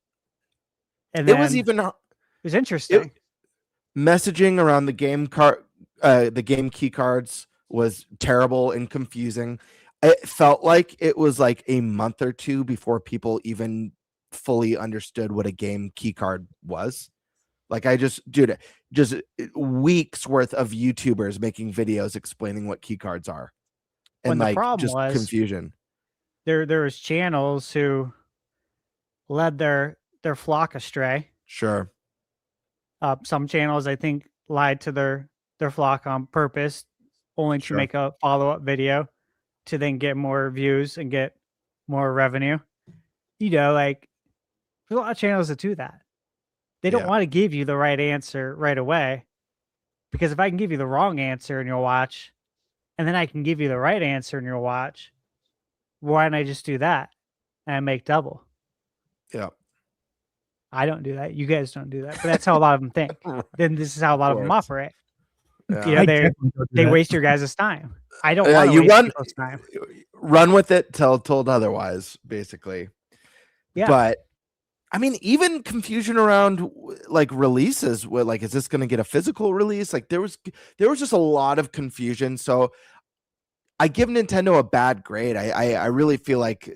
And it was interesting. Messaging around the game key cards was terrible and confusing. It felt like it was like a month or two before people even fully understood what a game key card was. Like just weeks worth of YouTubers making videos explaining what key cards are. And the problem was confusion. There was channels who led their flock astray. Sure. Some channels, I think, lied to their flock on purpose, only to make a follow-up video to then get more views and get more revenue. Like there's a lot of channels that do that. They don't want to give you the right answer right away, because if I can give you the wrong answer and you'll watch, and then I can give you the right answer and you'll watch, why don't I just do that and make double? Yeah. I don't do that. You guys don't do that. But that's how a lot of them think. Then this is how a lot of them operate. You know, I they definitely don't do they that. waste your guys' time. I don't Yeah, want to you waste run people's time. run with it till told otherwise, basically. Yeah. But I mean, even confusion around like releases, with like, is this going to get a physical release? Like there was just a lot of confusion. So I give Nintendo a bad grade. I really feel like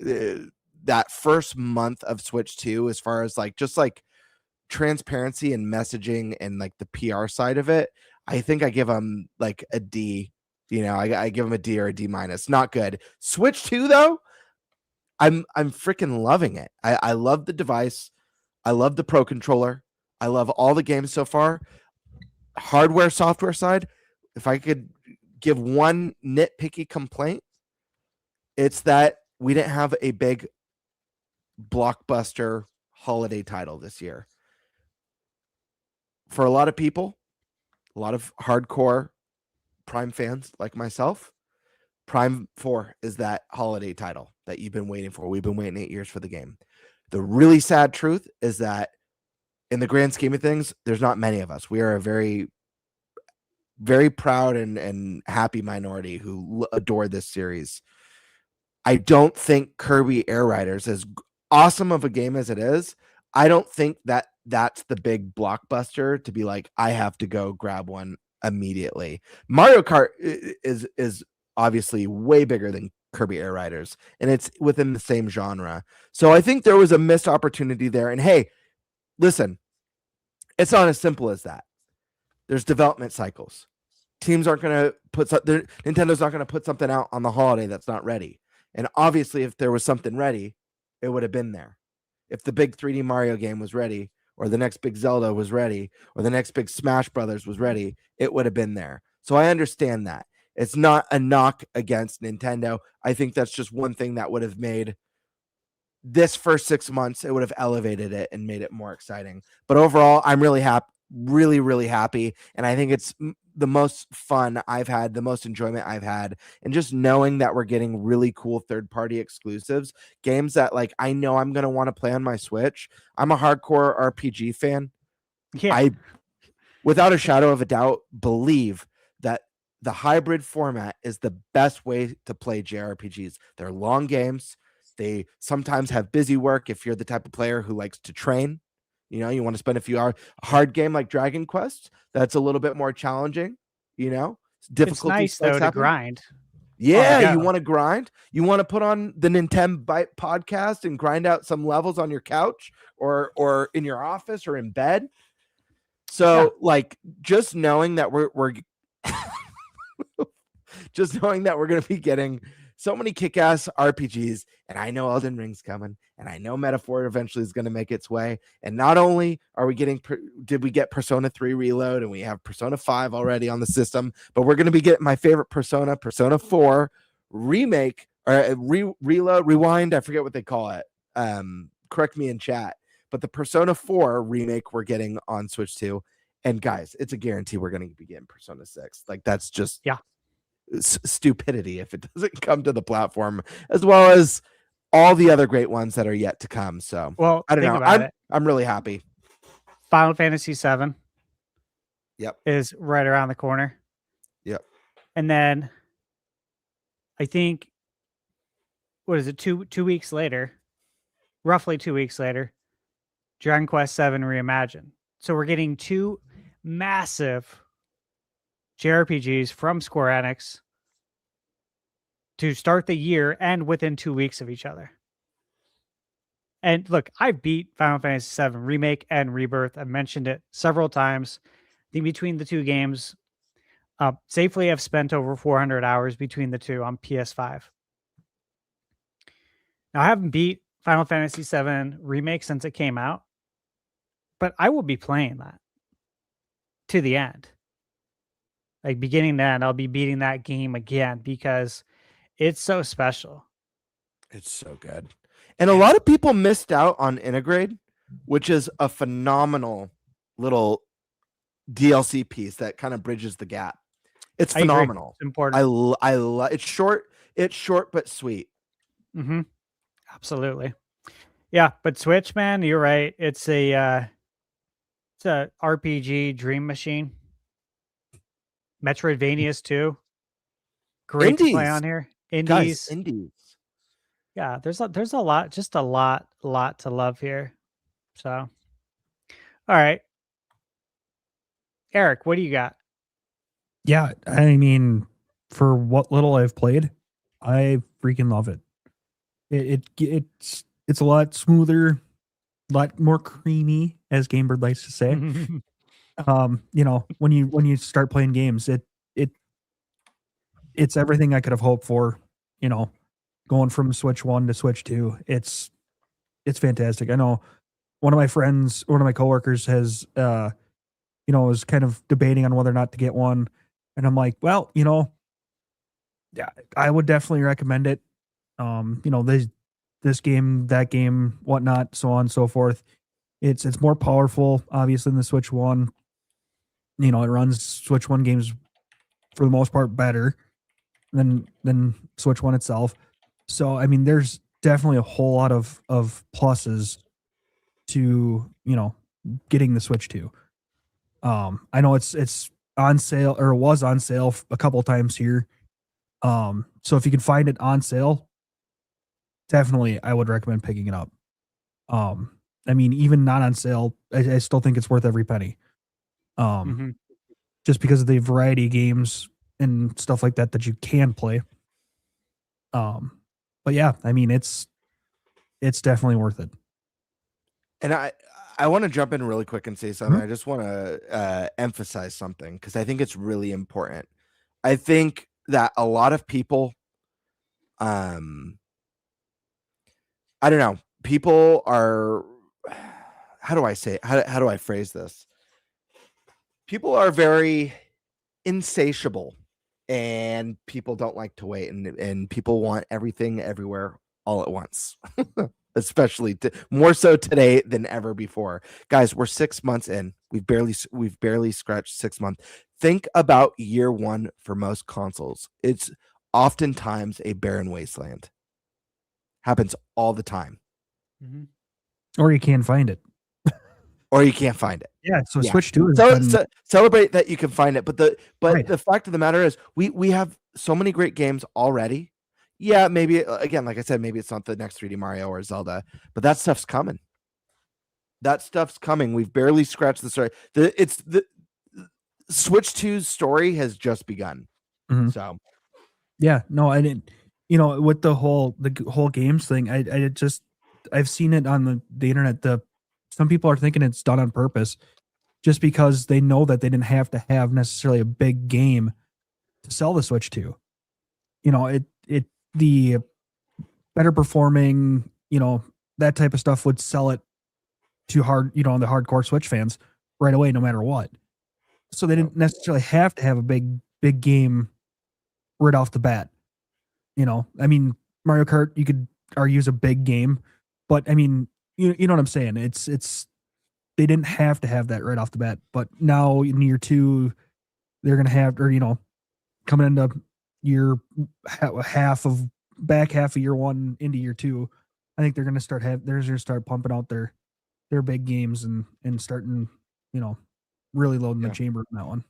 that first month of Switch 2, as far as like just like transparency and messaging and like the PR side of it, I think I give them like a D. You know, I give them a D or a D minus. Not good. Switch 2 though, I'm freaking loving it. I love the device. I love the Pro controller. I love all the games so far. Hardware, software side, if I could give one nitpicky complaint, it's that we didn't have a big blockbuster holiday title this year. For a lot of people, a lot of hardcore Prime fans like myself, Prime 4 is that holiday title that you've been waiting for. We've been waiting 8 years for the game. The really sad truth is that in the grand scheme of things, there's not many of us. We are a very, very proud and happy minority who adore this series. I don't think Kirby Air Riders, as awesome of a game as it is, I don't think that that's the big blockbuster to be like, I have to go grab one immediately. Mario Kart is obviously way bigger than Kirby Air Riders, and it's within the same genre. So I think there was a missed opportunity there. And hey, listen, it's not as simple as that. There's development cycles. Teams aren't going to put Nintendo's not going to put something out on the holiday that's not ready. And obviously, if there was something ready, it would have been there. If the big 3D Mario game was ready, or the next big Zelda was ready, or the next big Smash Brothers was ready, it would have been there. So I understand that. It's not a knock against Nintendo. I think that's just one thing that would have made this first 6 months, it would have elevated it and made it more exciting. But overall, I'm really happy, really happy. And I think it's the most fun I've had, the most enjoyment I've had. And just knowing that we're getting really cool third-party exclusives, games that like I know I'm going to want to play on my Switch. I'm a hardcore RPG fan. Yeah. I, without a shadow of a doubt, believe that the hybrid format is the best way to play JRPGs. They're long games. They sometimes have busy work if you're the type of player who likes to train. You know, you want to spend a few hours. A hard game like Dragon Quest, that's a little bit more challenging. You know, It's nice though to grind. Yeah, you want to grind. You want to put on the Nintenbyte podcast and grind out some levels on your couch or in your office or in bed. So, like, just knowing that we're just knowing that we're going to be getting so many kick-ass RPGs, and I know Elden Ring's coming, and I know Metaphor eventually is going to make its way. And not only are we did we get Persona 3 Reload, and we have Persona 5 already on the system, but we're going to be getting my favorite Persona 4 remake, or Reload, Rewind, I forget what they call it. Correct me in chat. But the Persona 4 remake we're getting on Switch 2, and guys, it's a guarantee we're going to be getting Persona 6. Like, that's just stupidity if it doesn't come to the platform, as well as all the other great ones that are yet to come. So, well, I don't know. I'm really happy. Final Fantasy 7 Yep. is right around the corner. Yep. And then I think, what is it, two weeks later, roughly 2 weeks later, Dragon Quest 7 Reimagined. So we're getting two massive JRPGs from Square Enix to start the year and within 2 weeks of each other. And look, I beat Final Fantasy VII Remake and Rebirth. I've mentioned it several times. I think between the two games, safely I've spent over 400 hours between the two on PS5. Now, I haven't beat Final Fantasy VII Remake since it came out, but I will be playing that to the end. Like, beginning to end, I'll be beating that game again because it's so special. It's so good. And a lot of people missed out on Integrate, which is a phenomenal little DLC piece that kind of bridges the gap. It's phenomenal. It's important. I love it's short. It's short but sweet. Mm-hmm. Absolutely. Yeah, but Switch, man, you're right. It's a RPG dream machine. Metroidvanias too. Great to play Indies. on here. Guys, Indies. indies. Yeah, there's a lot, just a lot to love here. So, all right, Eric, what do you got? Yeah, I mean, for what little I've played, I freaking love it. It's a lot smoother, a lot more creamy, as Gamebird likes to say. You know, when you start playing games, it's everything I could have hoped for. You know, going from Switch 1 to Switch 2, it's fantastic. I know one of my coworkers has was kind of debating on whether or not to get one, and I'm like, well, yeah, I would definitely recommend it. This game, that game, whatnot, so on and so forth. It's more powerful, obviously, than the Switch 1. It runs Switch 1 games for the most part better than Switch 1 itself. So I mean, there's definitely a whole lot of pluses to getting the Switch 2. I know it's on sale, or was on sale a couple times here. So if you can find it on sale, definitely I would recommend picking it up. I mean, even not on sale, I still think it's worth every penny. Just because of the variety of games and stuff like that you can play. But yeah, I mean, it's definitely worth it. And I want to jump in really quick and say something. I just want to emphasize something because I think it's really important. I think that a lot of people, I don't know, people are, how do I say it? How do I phrase this? People are very insatiable, and people don't like to wait, and people want everything everywhere all at once. Especially more so today than ever before. Guys, we're 6 months in. We've barely scratched 6 months. Think about year one for most consoles. It's oftentimes a barren wasteland. Happens all the time. Or you can't find it. Or you can't find it. Yeah, so Switch 2 is so celebrate that you can find it. But Right. the fact of the matter is we have so many great games already. Yeah, maybe again, like I said, maybe it's not the next 3D Mario or Zelda, but that stuff's coming. That stuff's coming. We've barely scratched the story. The Switch 2's story has just begun. Mhm. So yeah, no, I didn't. With the whole games thing, I've seen it on the internet. Some people are thinking it's done on purpose, just because they know that they didn't have to have necessarily a big game to sell the Switch 2. The better performing, that type of stuff would sell it to the hardcore Switch fans right away, no matter what. So they didn't necessarily have to have a big game right off the bat. I mean, Mario Kart, you could argue is a big game, but I mean, you know what I'm saying? It's they didn't have to have that right off the bat, but now in year 2, they're gonna have, or coming into back half of year 1 into year 2, I think they're gonna start pumping out their big games and starting, really loading the chamber on that one.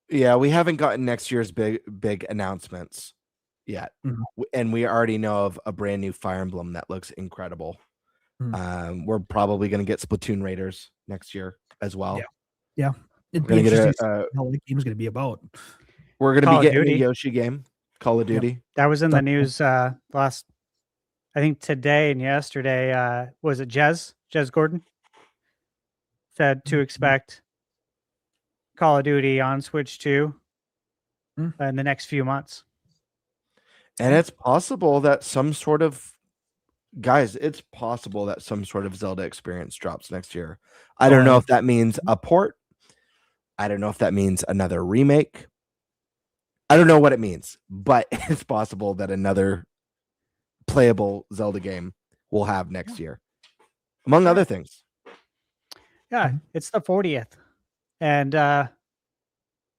yeah, we haven't gotten next year's big announcements yet. And we already know of a brand new Fire Emblem that looks incredible. We're probably going to get Splatoon Raiders next year as well. Yeah. It'd We're be gonna get interesting to see how the game's going to be about. We're going to Call be of getting Duty. a Yoshi game, Call of Duty. That was in the news last, I think today and yesterday. Was it Jez Gordon said to expect Call of Duty on Switch 2 in the next few months. And it's possible that some sort of Zelda experience drops next year. I don't know if that means a port. I don't know if that means another remake. I don't know what it means, but it's possible that another playable Zelda game we'll have next year, among other things. Yeah, it's the 40th. And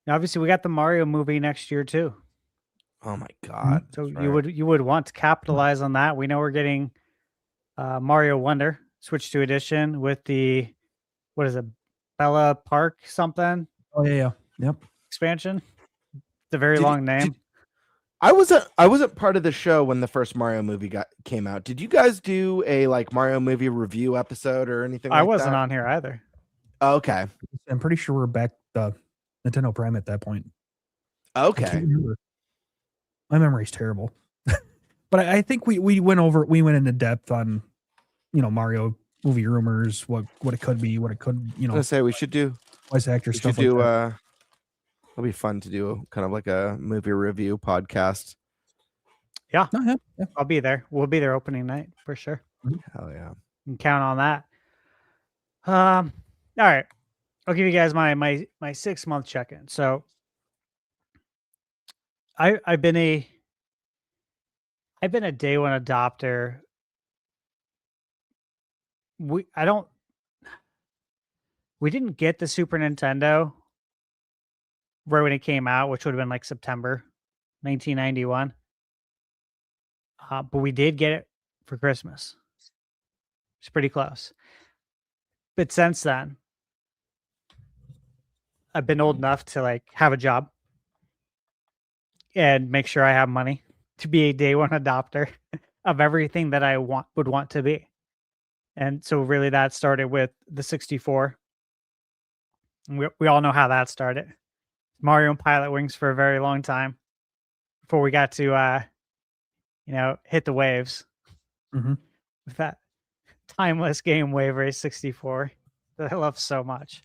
obviously we got the Mario movie next year too. Oh my God. So you would want to capitalize on that. We know we're getting Mario Wonder Switch 2 edition with the, what is it, Bella Park something? Oh yeah. Yep. expansion. The very Did you- long name. I wasn't part of the show when the first Mario movie came out. Did you guys do a like Mario movie review episode or anything I like wasn't that? on here either. Oh, okay. I'm pretty sure we're back the Nintendo Prime at that point. I Okay. can't remember. My memory's terrible. But I think we went into depth on, Mario movie rumors, what it could be, what it could, I was gonna say we should do voice actor we stuff should do like that. it'll be fun to do kind of like a movie review podcast. Yeah, No, yeah. I'll be there. We'll be there opening night for sure. Hell yeah. You can count on that. All right. I'll give you guys my 6 month check-in. So I've been a day one adopter. We didn't get the Super Nintendo right when it came out, which would have been like September 1991. But we did get it for Christmas. It's pretty close. But since then, I've been old enough to like have a job and make sure I have money to be a day one adopter of everything that I would want to be. And so really that started with the 64. We all know how that started. Mario and Pilot Wings for a very long time before we got to hit the waves Mhm. with that timeless game Wave Race 64 that I love so much.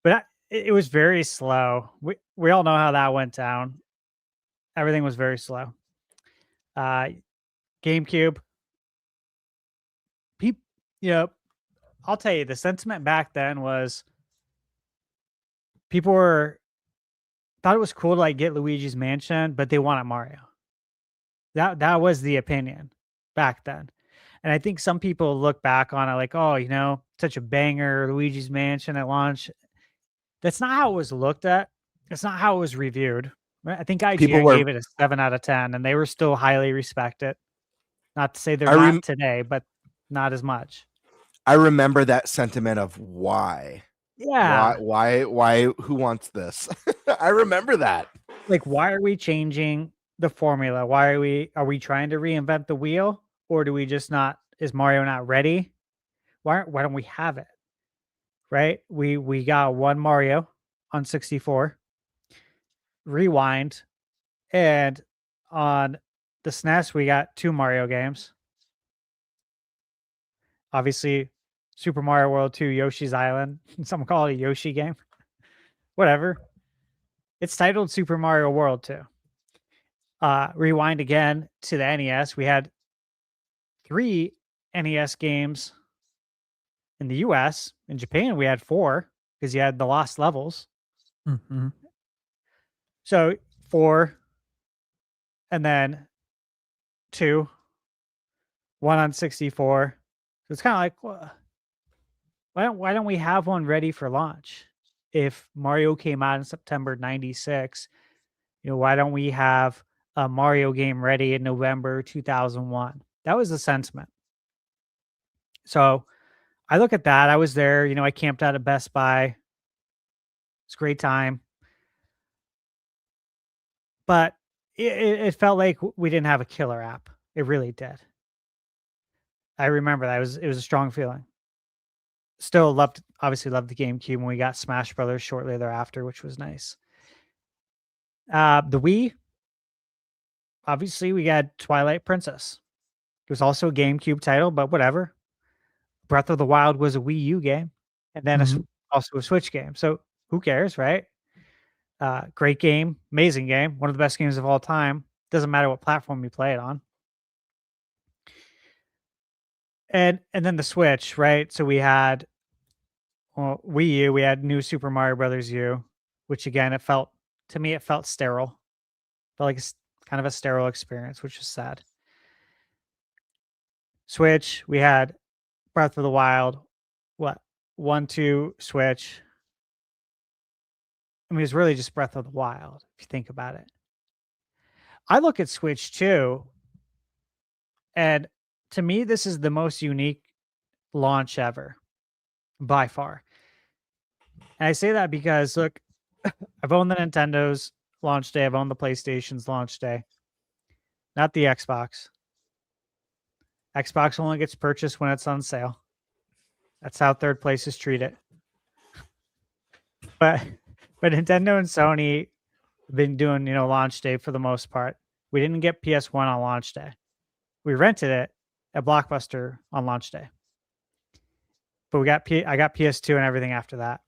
But it was very slow. We all know how that went down. Everything was very slow. GameCube. I'll tell you, the sentiment back then was people thought it was cool to like get Luigi's Mansion, but they wanted Mario. That was the opinion back then. And I think some people look back on it like, oh, such a banger, Luigi's Mansion at launch. That's not how it was looked at. That's not how it was reviewed. I think IGN gave it a 7 out of 10, and they were still highly respected. Not to say they're not today, but not as much. I remember that sentiment of why. Yeah. Why who wants this? I remember that. Like, why are we changing the formula? Why are we trying to reinvent the wheel? Or do we just is Mario not ready? Why don't we have it? Right? We got one Mario on 64. Rewind. And on the SNES, we got 2 Mario games. Obviously, Super Mario World 2, Yoshi's Island. Some call it a Yoshi game. Whatever. It's titled Super Mario World 2. Rewind again to the NES. We had 3 NES games in the US. In Japan, we had 4 because you had the Lost Levels. Mm-hmm. So 4, and then 2, 1 on 64. So it's kind of like, well, why don't we have one ready for launch? If Mario came out in September 96, why don't we have a Mario game ready in November 2001? That was the sentiment. So I look at that. I was there, I camped out at Best Buy. It's a great time. But it felt like we didn't have a killer app. It really did. I remember that. It was a strong feeling. Still obviously loved the GameCube when we got Smash Brothers shortly thereafter, which was nice. The Wii, obviously we got Twilight Princess. It was also a GameCube title, but whatever. Breath of the Wild was a Wii U game, and then also a Switch game. So who cares, right? Great game, amazing game, one of the best games of all time. Doesn't matter what platform you play it on. And then the Switch, right? So we had Wii U, we had New Super Mario Brothers U, which again, to me it felt sterile. Felt like it's kind of a sterile experience, which is sad. Switch, we had Breath of the Wild, 1, 2, Switch. I mean, it was really just Breath of the Wild, if you think about it. I look at Switch 2, and to me, this is the most unique launch ever, by far. And I say that because, look, I've owned the Nintendo's launch day. I've owned the PlayStation's launch day. Not the Xbox. Xbox only gets purchased when it's on sale. That's how third places treat it. But Nintendo and Sony have been doing, launch day for the most part. We didn't get PS1 on launch day. We rented it at Blockbuster on launch day. But I got PS2 and everything after that.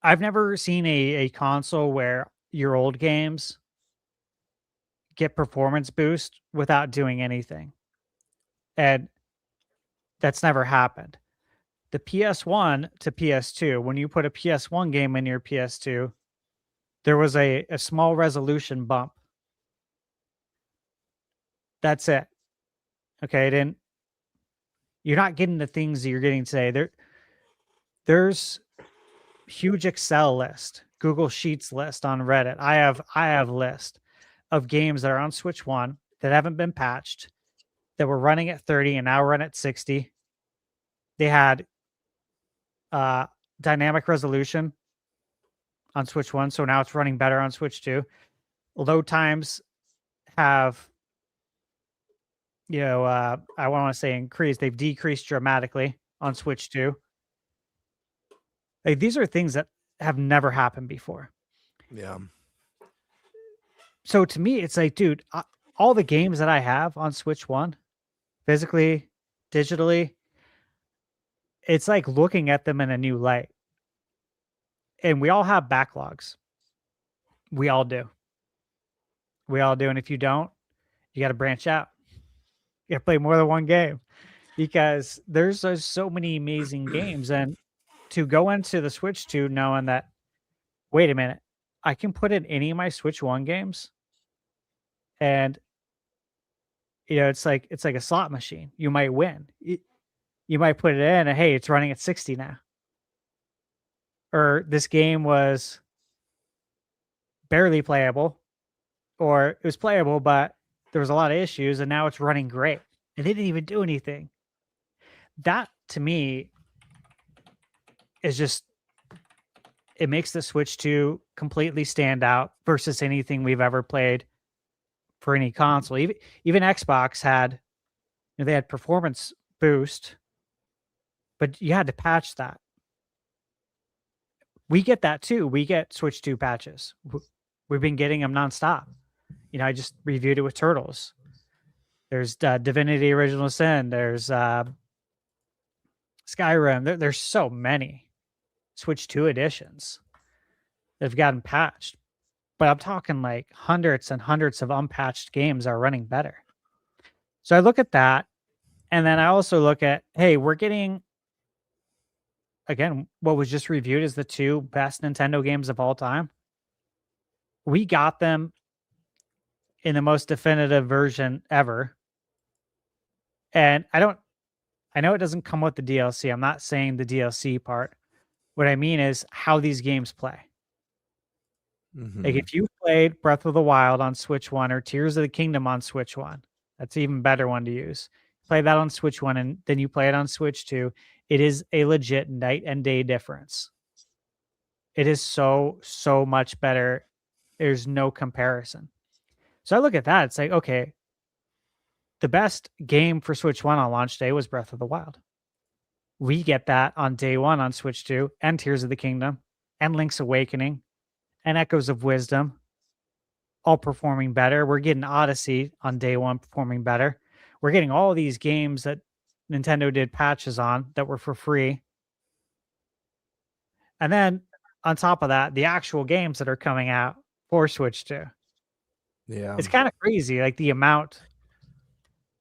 I've never seen a console where your old games get performance boost without doing anything. And that's never happened. The PS1 to PS2, when you put a PS1 game in your PS2, there was a small resolution bump. That's it. Okay, you're not getting the things that you're getting today. There's huge Excel list, Google Sheets list on Reddit. I have list of games that are on Switch 1 that haven't been patched, that were running at 30 and now run at 60. They had dynamic resolution on Switch 1, so now it's running better on Switch 2. Load times have, I want to say increased. They've decreased dramatically on Switch 2. Like, these are things that have never happened before. Yeah. So to me, it's like, dude, all the games that I have on Switch 1, physically, digitally, it's like looking at them in a new light. And we all have backlogs. We all do. And if you don't, you got to branch out. You got to play more than one game, because there's so many amazing games. And to go into the Switch 2 knowing that, wait a minute, I can put in any of my Switch 1 games, and it's like a slot machine. You might win. You might put it in, and hey, it's running at 60 now. Or this game was barely playable, or it was playable, but there was a lot of issues, and now it's running great. And they didn't even do anything. That, to me, is just, it makes the Switch 2 completely stand out versus anything we've ever played for any console. Even Xbox had, they had performance boost, but you had to patch that. We get that too. We get Switch 2 patches. We've been getting them nonstop. I just reviewed it with Turtles. There's Divinity Original Sin. There's Skyrim. There's so many Switch 2 editions that have gotten patched. But I'm talking like hundreds and hundreds of unpatched games are running better. So I look at that, and then I also look at, hey, we're getting, again, what was just reviewed as the 2 best Nintendo games of all time. We got them in the most definitive version ever. And I know it doesn't come with the DLC. I'm not saying the DLC part. What I mean is how these games play. Mm-hmm. Like, if you played Breath of the Wild on Switch 1 or Tears of the Kingdom on Switch 1, that's an even better one to use. Play that on Switch 1 and then you play it on Switch 2. It is a legit night and day difference. It is so much better. There's no comparison. So I look at that. It's like, okay, the best game for Switch 1 on launch day was Breath of the Wild. We get that on day 1 on Switch 2, and Tears of the Kingdom, and Link's Awakening, and Echoes of Wisdom, all performing better. We're getting Odyssey on day 1 performing better. We're getting all of these games that Nintendo did patches on that were for free. And then on top of that, the actual games that are coming out for Switch 2. Yeah. It's kind of crazy, like the amount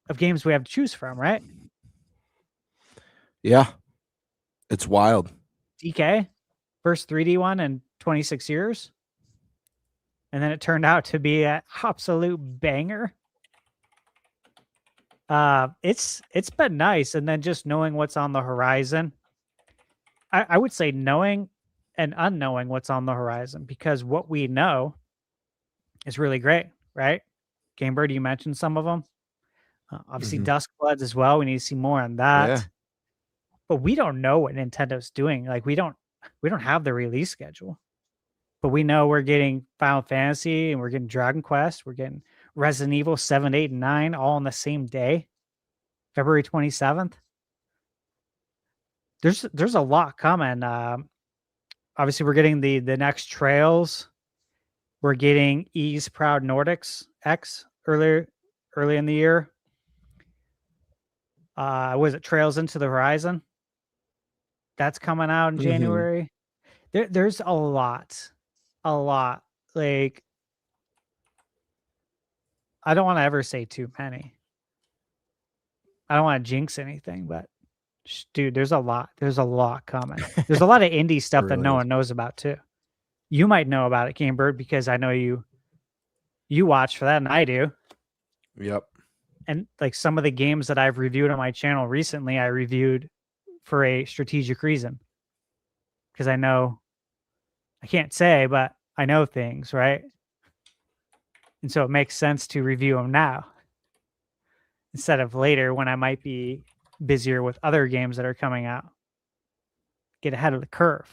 of games we have to choose from, right? Yeah. It's wild. DK, first 3D one in 26 years. And then it turned out to be an absolute banger. It's been nice. And then just knowing what's on the horizon. I would say knowing and unknowing what's on the horizon, because what we know is really great, right? Gamebird, you mentioned some of them. Obviously, Duskbloods as well. We need to see more on that. Yeah. But we don't know what Nintendo's doing. Like, we don't have the release schedule, but we know we're getting Final Fantasy and we're getting Dragon Quest, we're getting Resident Evil 7, 8, and 9 all on the same day, February 27th. There's a lot coming. Obviously, we're getting the next Trails. We're getting Ease Proud Nordics X early in the year. Was it Trails into the Horizon? That's coming out in January. There's a lot. Like, I don't want to ever say too many. I don't want to jinx anything, but dude, there's a lot. There's a lot coming. There's a lot of indie stuff that no one knows about too. You might know about it, Gamebird, because I know you watch for that, and I do. Yep. And like some of the games that I've reviewed on my channel recently, I reviewed for a strategic reason. Because I know, I can't say, but I know things, right? And so it makes sense to review them now instead of later when I might be busier with other games that are coming out. Get ahead of the curve.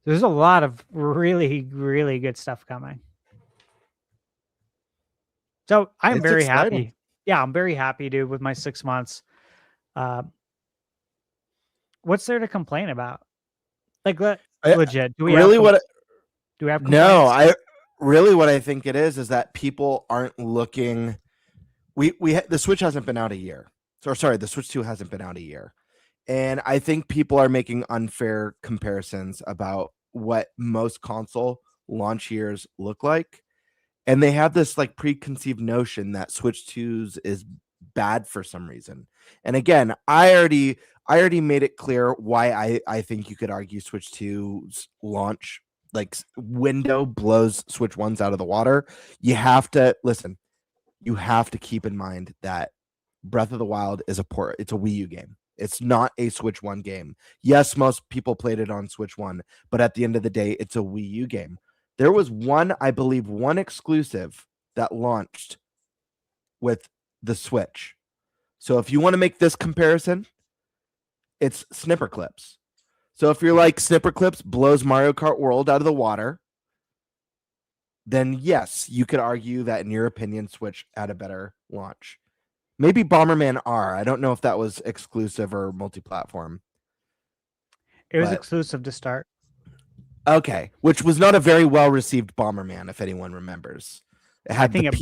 There's a lot of really, really good stuff coming. So I'm very happy. Yeah, I'm very happy, dude, with my 6 months. What's there to complain about? Like, legit. Do we really have do we have complaints? No, what I think it is that people aren't looking. The Switch hasn't been out a year. The Switch 2 hasn't been out a year. And I think people are making unfair comparisons about what most console launch years look like. And they have this like preconceived notion that Switch 2's is bad for some reason. And again, I already made it clear why I think you could argue Switch 2's launch like window blows Switch 1's out of the water. You have to listen. You have to keep in mind that Breath of the Wild is it's a Wii U game. It's not a Switch 1 game. Yes, most people played it on Switch 1, but at the end of the day, it's a Wii U game. There was I believe one exclusive that launched with the Switch. So if you want to make this comparison, it's Snipper Clips. So if you're like Snipper Clips blows Mario Kart World out of the water, then yes, you could argue that in your opinion, Switch had a better launch. Maybe Bomberman R. I don't know if that was exclusive or multi-platform. It was exclusive to start. Okay, which was not a very well received Bomberman, if anyone remembers. It had I think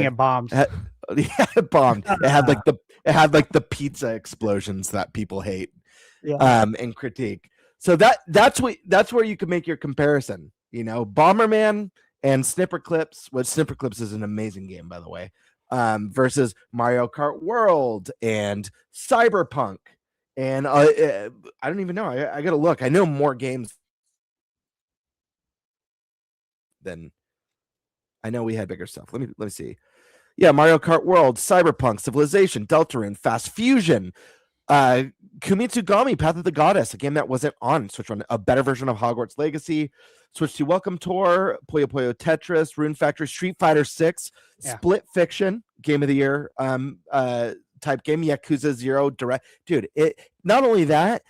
it bombed. It bombed. It had like the pizza explosions that people hate, and critique. So that's where you could make your comparison. You know, Bomberman and Snipper Clips. Which Snipper Clips is an amazing game, by the way. Versus Mario Kart World and Cyberpunk, and I don't even know. I gotta look. I know more games than I know. We had bigger stuff. Let me see. Yeah, Mario Kart World, Cyberpunk, Civilization, Deltarune, Fast Fusion, Kumitsugami, Path of the Goddess, a game that wasn't on Switch 1, a better version of Hogwarts Legacy, Switch 2 Welcome Tour, Puyo Puyo Tetris, Rune Factory, Street Fighter 6, Split Fiction, Game of the Year type game, Yakuza 0 Direct. Dude, it not only that,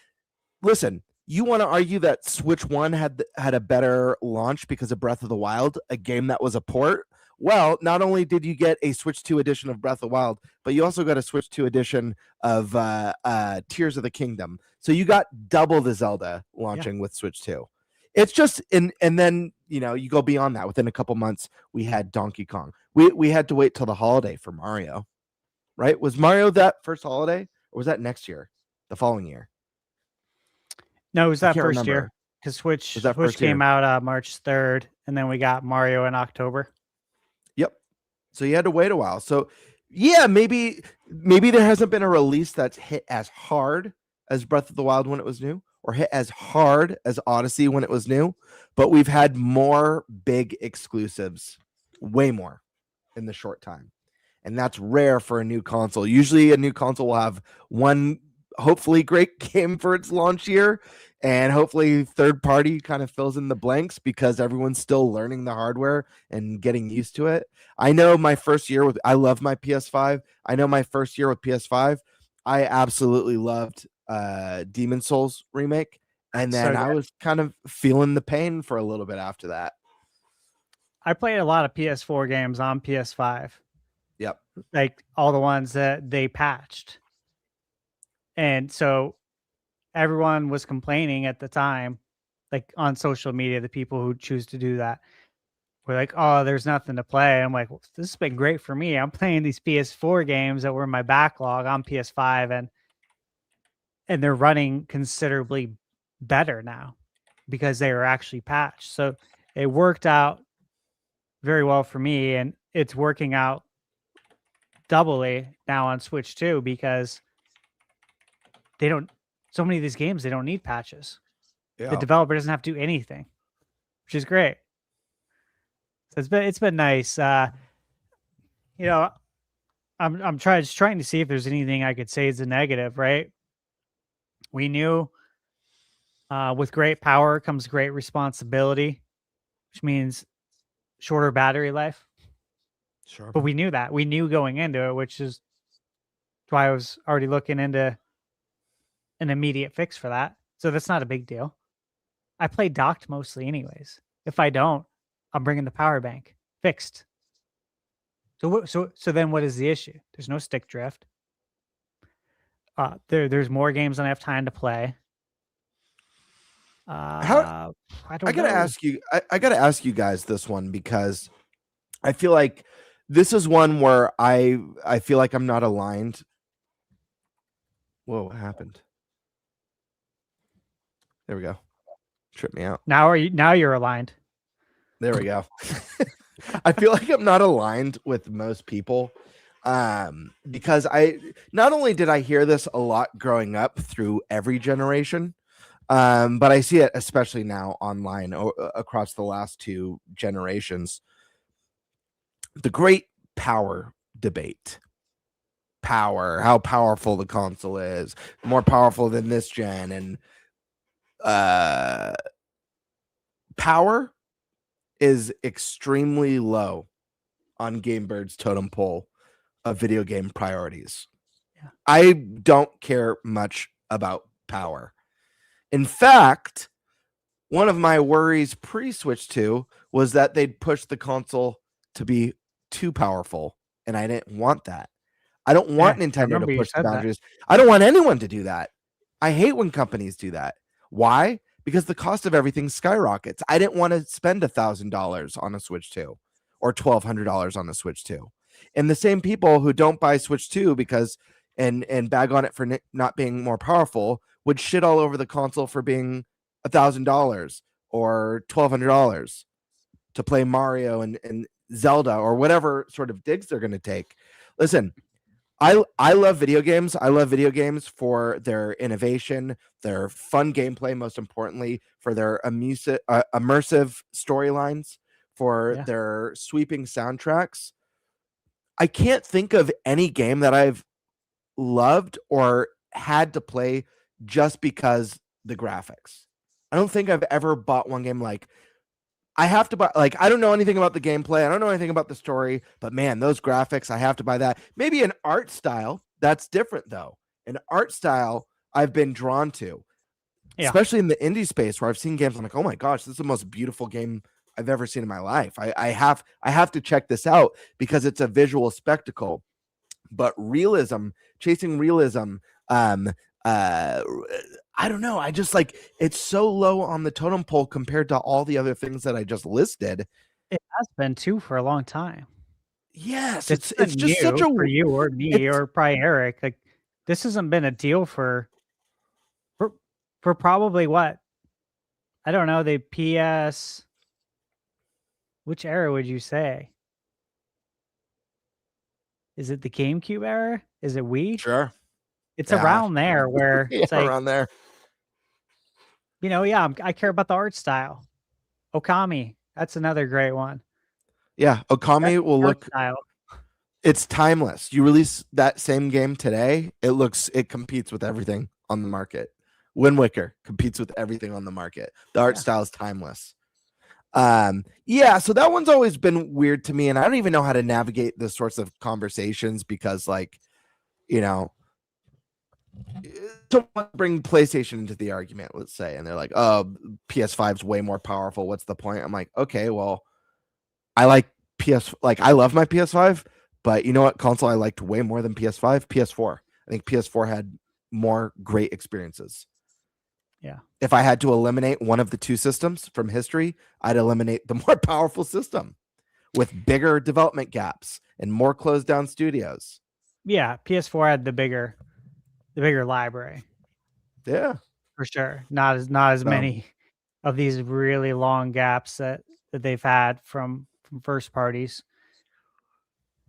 listen, you want to argue that Switch 1 had a better launch because of Breath of the Wild, a game that was a port. Well, not only did you get a Switch 2 edition of Breath of the Wild, but you also got a Switch 2 edition of Tears of the Kingdom. So you got double the Zelda launching with Switch 2. It's just and then you go beyond that. Within a couple months, we had Donkey Kong. We had to wait till the holiday for Mario, right? Was Mario that first holiday, or was that next year, the following year? No, it was that first year because Switch came out March 3rd, and then we got Mario in October. Yep. So you had to wait a while. So yeah, maybe there hasn't been a release that's hit as hard as Breath of the Wild when it was new, or hit as hard as Odyssey when it was new, but we've had more big exclusives, way more in the short time. And that's rare for a new console. Usually a new console will have one hopefully great game for its launch year, and hopefully third party kind of fills in the blanks because everyone's still learning the hardware and getting used to it. I know my first year I love my PS5. I know my first year with PS5, I absolutely loved Demon Souls remake, And So then I good. was kind of feeling the pain for a little bit after that. I played a lot of PS4 games on PS5, Yep. like all the ones that they patched. And so everyone was complaining at the time, like on social media, the people who choose to do that were like, oh, there's nothing to play. I'm like, well, this has been great for me. I'm playing these PS4 games that were in my backlog on PS5 and they're running considerably better now because they were actually patched. So it worked out very well for me, and it's working out doubly now on Switch too because they don't so many of these games they don't need patches. Yeah. The developer doesn't have to do anything, which is great. So it's been nice. You know, I'm trying to see if there's anything I could say is a negative, right? We knew with great power comes great responsibility, which means shorter battery life. Sure. But we knew that. We knew going into it, which is why I was already looking into an immediate fix for that. So that's not a big deal. I play docked mostly anyways. If I don't, I'm bringing the power bank. Fixed. So then what is the issue? There's no stick drift. There's more games than I have time to play. I don't I gotta know. ask you. I gotta ask you guys this one because I feel like this is one where I feel like I'm not aligned. Whoa, what happened? There we go. Trip me out. Now you're aligned. There we go. I feel like I'm not aligned with most people because I not only did I hear this a lot growing up through every generation, but I see it especially now online across the last two generations. The great power debate. Power, how powerful the console is, more powerful than this gen, and power is extremely low on GameBird's totem pole of video game priorities. Yeah. I don't care much about power. In fact, one of my worries pre-Switch 2 was that they'd push the console to be too powerful, and I didn't want that. I don't want Nintendo to push the boundaries. I don't want anyone to do that. I hate when companies do that. Why? Because the cost of everything skyrockets. I didn't want to spend $1,000 on a Switch 2 or $1,200 on a Switch 2. And the same people who don't buy Switch 2 because and bag on it for not being more powerful would shit all over the console for being $1,000 or $1,200 to play Mario and Zelda or whatever sort of digs they're going to take. Listen, I love video games. I love video games for their innovation, their fun gameplay, most importantly, for their immersive storylines, for their sweeping soundtracks. I can't think of any game that I've loved or had to play just because the graphics. I don't think I've ever bought one game like I have to buy, like, I don't know anything about the gameplay. I don't know anything about the story, but man, those graphics, I have to buy that. Maybe an art style that's different though. An art style I've been drawn to, especially in the indie space where I've seen games. I'm like, oh my gosh, this is the most beautiful game I've ever seen in my life. I have to check this out because it's a visual spectacle. But realism, chasing realism, I don't know. I just like it's so low on the totem pole compared to all the other things that I just listed. It has been too for a long time. Yes, it's just such a for you or me or probably Eric. Like this hasn't been a deal for probably what? I don't know. The PS. Which era would you say? Is it the GameCube era? Is it Wii? Sure. It's around there where it's like around there. You know, I care about the art style. Okami, that's another great one. Yeah, Okami will look style. It's timeless. You release that same game today, it competes with everything on the market. Wind Waker competes with everything on the market. The art style is timeless. So that one's always been weird to me, and I don't even know how to navigate this sorts of conversations because, like, you know, someone bring PlayStation into the argument, let's say, and they're like, "Oh, PS5's way more powerful. What's the point?" I'm like, "Okay, well, I like I love my PS5, but you know what console I liked way more than PS5? PS4. I think PS4 had more great experiences. Yeah. If I had to eliminate one of the two systems from history, I'd eliminate the more powerful system with bigger development gaps and more closed down studios. Yeah, PS4 had the bigger library Yeah. for sure. Not as many of these really long gaps that they've had from first parties.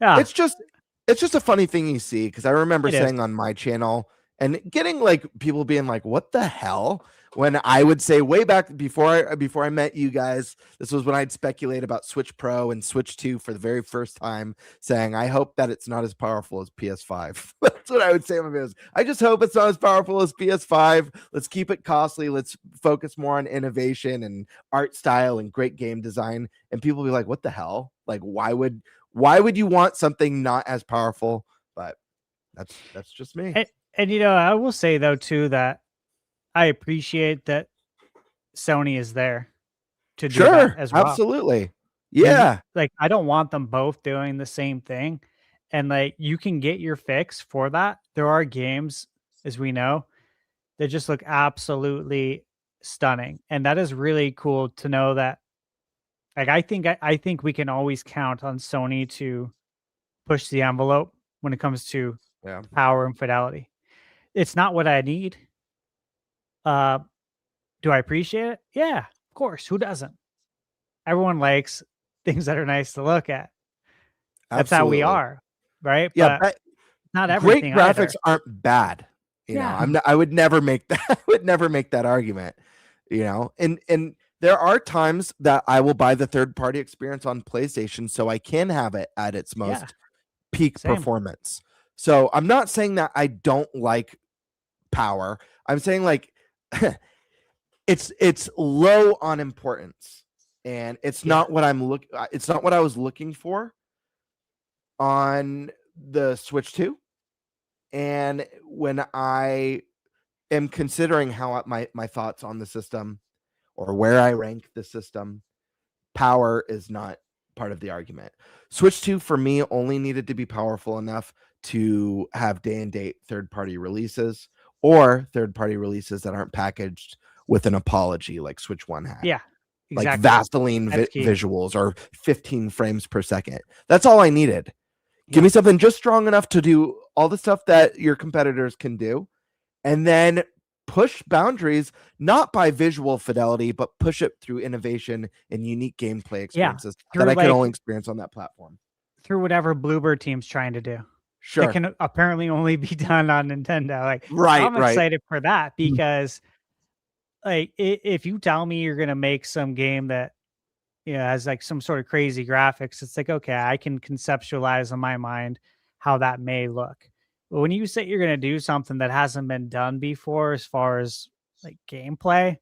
Yeah, It's just a funny thing you see, because I remember it is. saying on my channel and getting like people being like, "What the hell?" When I would say way back before I met you guys, this was when I'd speculate about Switch Pro and Switch 2 for the very first time, saying, "I hope that it's not as powerful as PS5." That's what I would say in my videos. I just hope it's not as powerful as PS5. Let's keep it costly. Let's focus more on innovation and art style and great game design. And people be like, "What the hell? Like, why would you want something not as powerful?" But that's just me. And I will say though too that I appreciate that Sony is there to do that as well. Absolutely. Yeah. Like I don't want them both doing the same thing. And like you can get your fix for that. There are games, as we know, that just look absolutely stunning. And that is really cool to know that like I think we can always count on Sony to push the envelope when it comes to Yeah. power and fidelity. It's not what I need. Do I appreciate it? Yeah, of course. Who doesn't? Everyone likes things that are nice to look at. That's how we Absolutely. are, right? Yeah, But not great everything graphics either. aren't bad. Yeah. I would never make that. I would never make that argument. And there are times that I will buy the third party experience on PlayStation so I can have it at its most Yeah. peak Same. performance. So I'm not saying that I don't like power. I'm saying like it's low on importance, and it's not what it's not what I was looking for on the Switch 2. And when I am considering how my thoughts on the system or where I rank the system, power is not part of the argument. Switch 2 for me only needed to be powerful enough to have day and date third party releases, or third party releases that aren't packaged with an apology like Switch 1 had. Yeah. Like Exactly. Vaseline That's key. visuals or 15 frames per second. That's all I needed. Give Yeah. me something just strong enough to do all the stuff that your competitors can do, and then push boundaries, not by visual fidelity, but push it through innovation and unique gameplay experiences that I can only experience on that platform. Through whatever Bluebird team's trying to do. Sure. It can apparently only be done on Nintendo. Like, Right, I'm right. excited for that because, like, if you tell me you're gonna make some game that has like some sort of crazy graphics, it's like, okay, I can conceptualize in my mind how that may look. But when you say you're gonna do something that hasn't been done before, as far as like gameplay,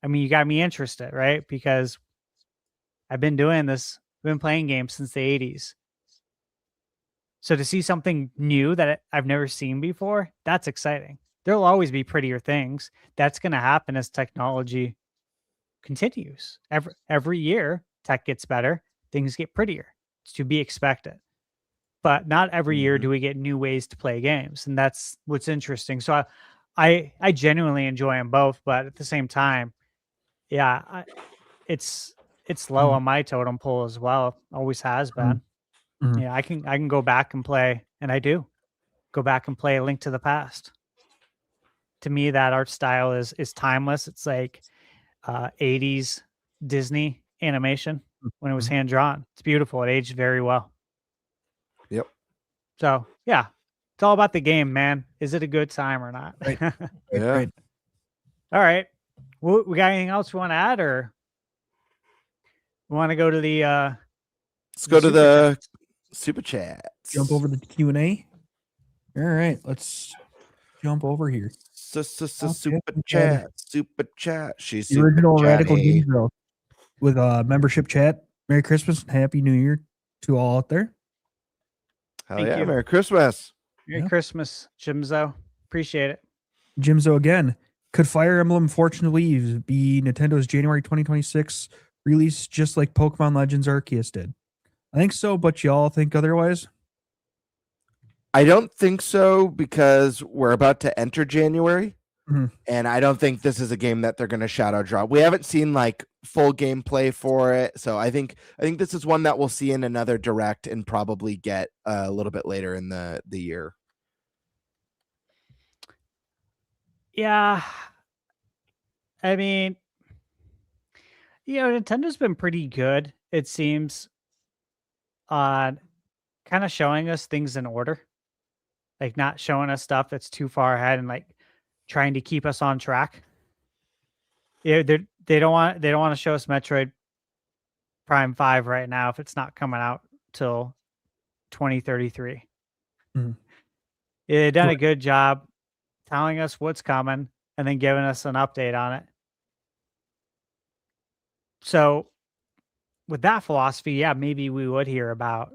I mean, you got me interested, right? Because I've been doing this, I've been playing games since the 80s. So to see something new that I've never seen before, that's exciting. There'll always be prettier things. That's going to happen as technology continues. Every year, tech gets better, things get prettier. It's to be expected. But not every year do we get new ways to play games, and that's what's interesting. So I genuinely enjoy them both, but at the same time, yeah, it's low on my totem pole as well. Always has been. Yeah, I can go back and play, and I do go back and play A Link to the Past. To me, that art style is timeless. It's like 80s Disney animation when it was hand drawn. It's beautiful. It aged very well. Yep. So yeah, it's all about the game, man. Is it a good time or not? Right. Yeah. Right. All right. We got anything else we want to add, or we want to go to the Let's go to the super chats. Jump over to the Q&A. All right, let's jump over here. Super chat. Super chat. She's The original super Radical chatty. Games Girl with membership chat. Merry Christmas and Happy New Year to all out there. Hell Thank yeah. you. Merry Christmas. Merry Yeah. Christmas, Jimzo. Appreciate it. Jimzo again. Could Fire Emblem Fortune of Leaves be Nintendo's January 2026 release, just like Pokemon Legends Arceus did? I think so, but y'all think otherwise? I don't think so because we're about to enter January, and I don't think this is a game that they're going to shadow drop. We haven't seen like full gameplay for it, so I think this is one that we'll see in another direct and probably get a little bit later in the year. Yeah. I mean, Nintendo's been pretty good, it seems, on kind of showing us things in order. Like not showing us stuff that's too far ahead and like trying to keep us on track. Yeah, they don't want to show us Metroid Prime 5 right now if it's not coming out till 2033. Mhm. Yeah, they've done a good job telling us what's coming and then giving us an update on it. So with that philosophy, yeah, maybe we would hear about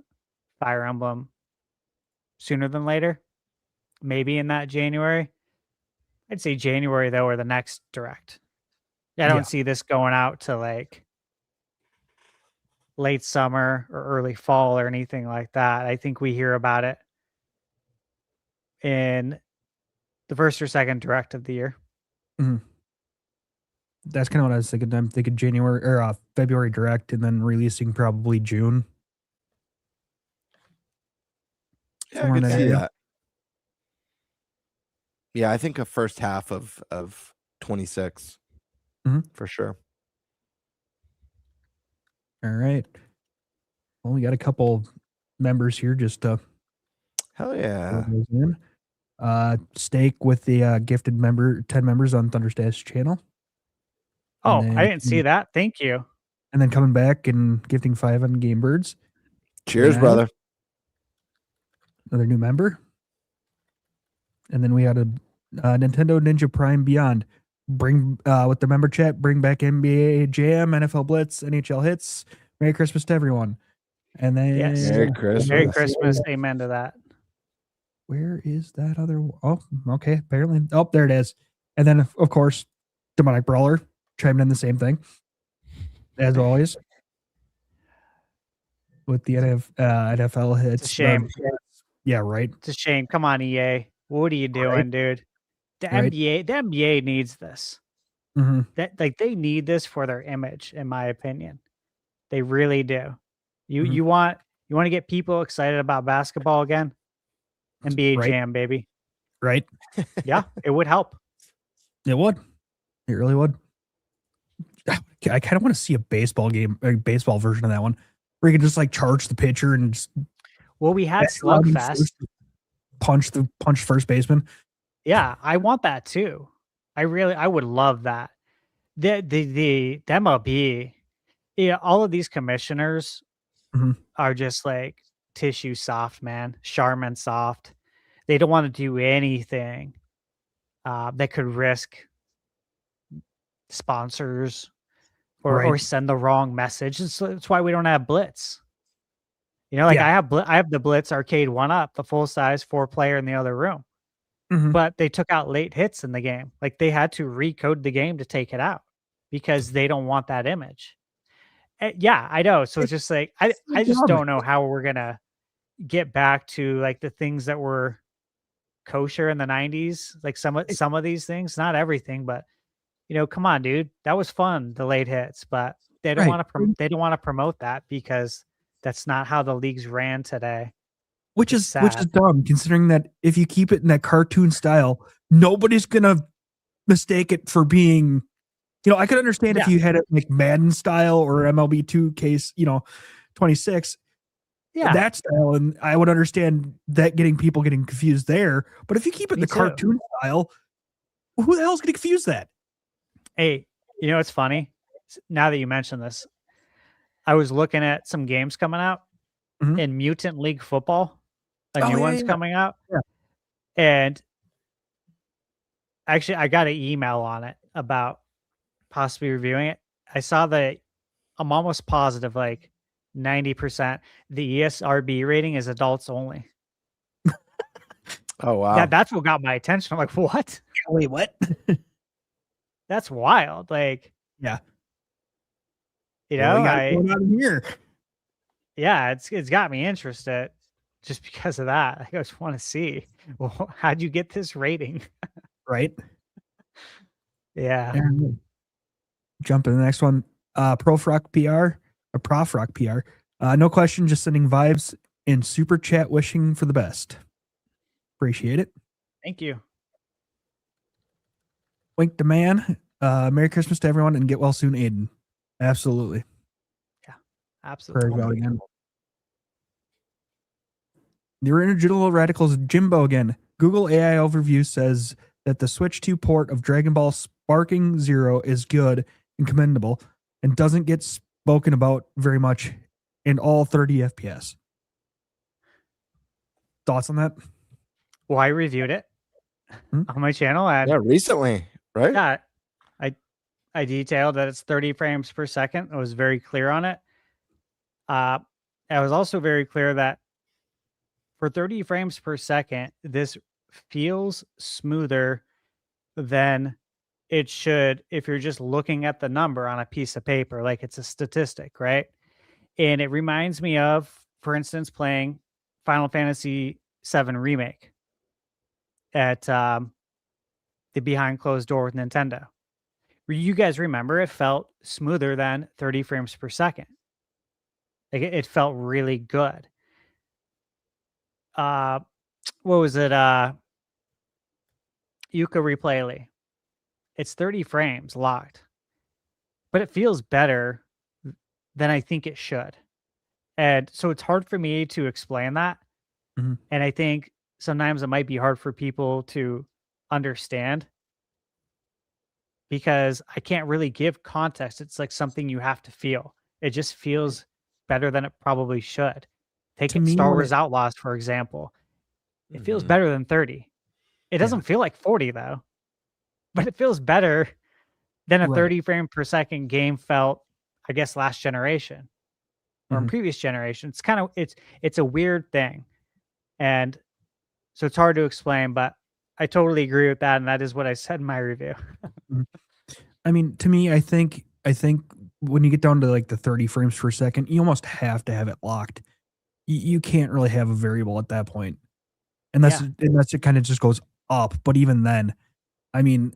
Fire Emblem sooner than later. Maybe in that January. I'd say January though, or the next direct. I don't see this going out to like late summer or early fall or anything like that. I think we hear about it in the first or second direct of the year. That's kind of what I was thinking. I'm thinking January or February direct, and then releasing probably June. Yeah, I could see that. Yeah, I think a first half of 26 for sure. All right. Well, we got a couple members here just to hell yeah. Steak with the gifted 10 members on Thunderstash channel. Oh, I didn't see that. Thank you. And then coming back and gifting 5 on Game Birds. Cheers, brother. Another new member. And then we had a Nintendo Ninja Prime Beyond. Bring with the member chat, bring back NBA Jam, NFL Blitz, NHL Hits. Merry Christmas to everyone. And then Merry Christmas. Merry Christmas. Amen to that. Where is that other one? Oh, okay. Apparently. Oh, there it is. And then of course, Demonic Brawler chimed in the same thing. As always. With the NFL hits. It's a shame. Yeah, right. It's a shame. Come on, EA. What are you doing, dude? The NBA needs this. That they need this for their image, in my opinion. They really do. You want to get people excited about basketball again? NBA Jam, baby. Right? Yeah, it would help. It would. It really would. I kind of want to see a baseball version of that one, where you can just like charge the pitcher and just. Well, we had Slugfest. Punch first baseman. Yeah, I want that too. I would love that. The MLB, all of these commissioners are just like tissue soft, man. Charmin soft. They don't want to do anything that could risk sponsors or send the wrong message. That's why we don't have Blitz. I have the Blitz Arcade 1-Up, the full size 4-player in the other room. But they took out late hits in the game. Like they had to recode the game to take it out because they don't want that image. Yeah, I know. So it's just like I just don't know how we're gonna get back to like the things that were kosher in the 90s. Like some of these things, not everything, but come on, dude. That was fun, the late hits, but they don't want to promote that because that's not how the leagues ran today. Which is dumb, considering that if you keep it in that cartoon style, nobody's gonna mistake it for being. I could understand if you had it like Madden style or MLB 2K, 26. Yeah, that style, and I would understand that people getting confused there. But if you keep it in the cartoon style, who the hell's gonna confuse that? Hey, it's funny. Now that you mention this, I was looking at some games coming out in Mutant League Football. A new one's coming out. Yeah. And actually, I got an email on it about possibly reviewing it. I saw that I'm almost positive, like 90%, the ESRB rating is adults only. Oh wow. That's what got my attention. I'm like, what? Wait, what? That's wild. Like, Yeah. you Well, know, we got it going on here. it's got me interested just because of that. Like, I just want to see, well, how'd you get this rating? Right. Yeah. And jump to the next one. Prof Rock PR. No question, just sending vibes in super chat wishing for the best. Appreciate it. Thank you. Wink to man. Merry Christmas to everyone and get well soon, Aiden. Absolutely. Absolutely. Prayers out again. The original radicals Jimbo again. Google AI overview says that the Switch 2 port of Dragon Ball Sparking Zero is good and commendable and doesn't get spoken about very much in all 30 FPS. Thoughts on that? Well, I reviewed it Hmm? on my channel, and Yeah, recently, right? yeah, I detailed that it's 30 frames per second. I was very clear on it. I was also very clear that for 30 frames per second, this feels smoother than it should if you're just looking at the number on a piece of paper, like it's a statistic, right? And it reminds me of, for instance, playing Final Fantasy VII Remake at the behind closed door with Nintendo. You guys remember it felt smoother than 30 frames per second. Like it felt really good. What was it? Yooka-Laylee. It's 30 frames locked, but it feels better than I think it should. And so it's hard for me to explain that. Mhm. And I think sometimes it might be hard for people to understand because I can't really give context. It's like something you have to feel. It just feels better than it probably should. Take To it me, Star when Wars it- Outlaws, for example. It feels Mhm. better than 30. It doesn't feel like 40 though, but it feels better than a Right. 30 frame per second game felt, I guess, last generation or in Mhm. previous generation. It's kind of it's a weird thing. And so it's hard to explain, but I totally agree with that. And that is what I said in my review. I mean, to me, I think when you get down to like the 30 frames per second, you almost have to have it locked. You can't really have a variable at that point. Unless it kind of just goes up. But even then, I mean,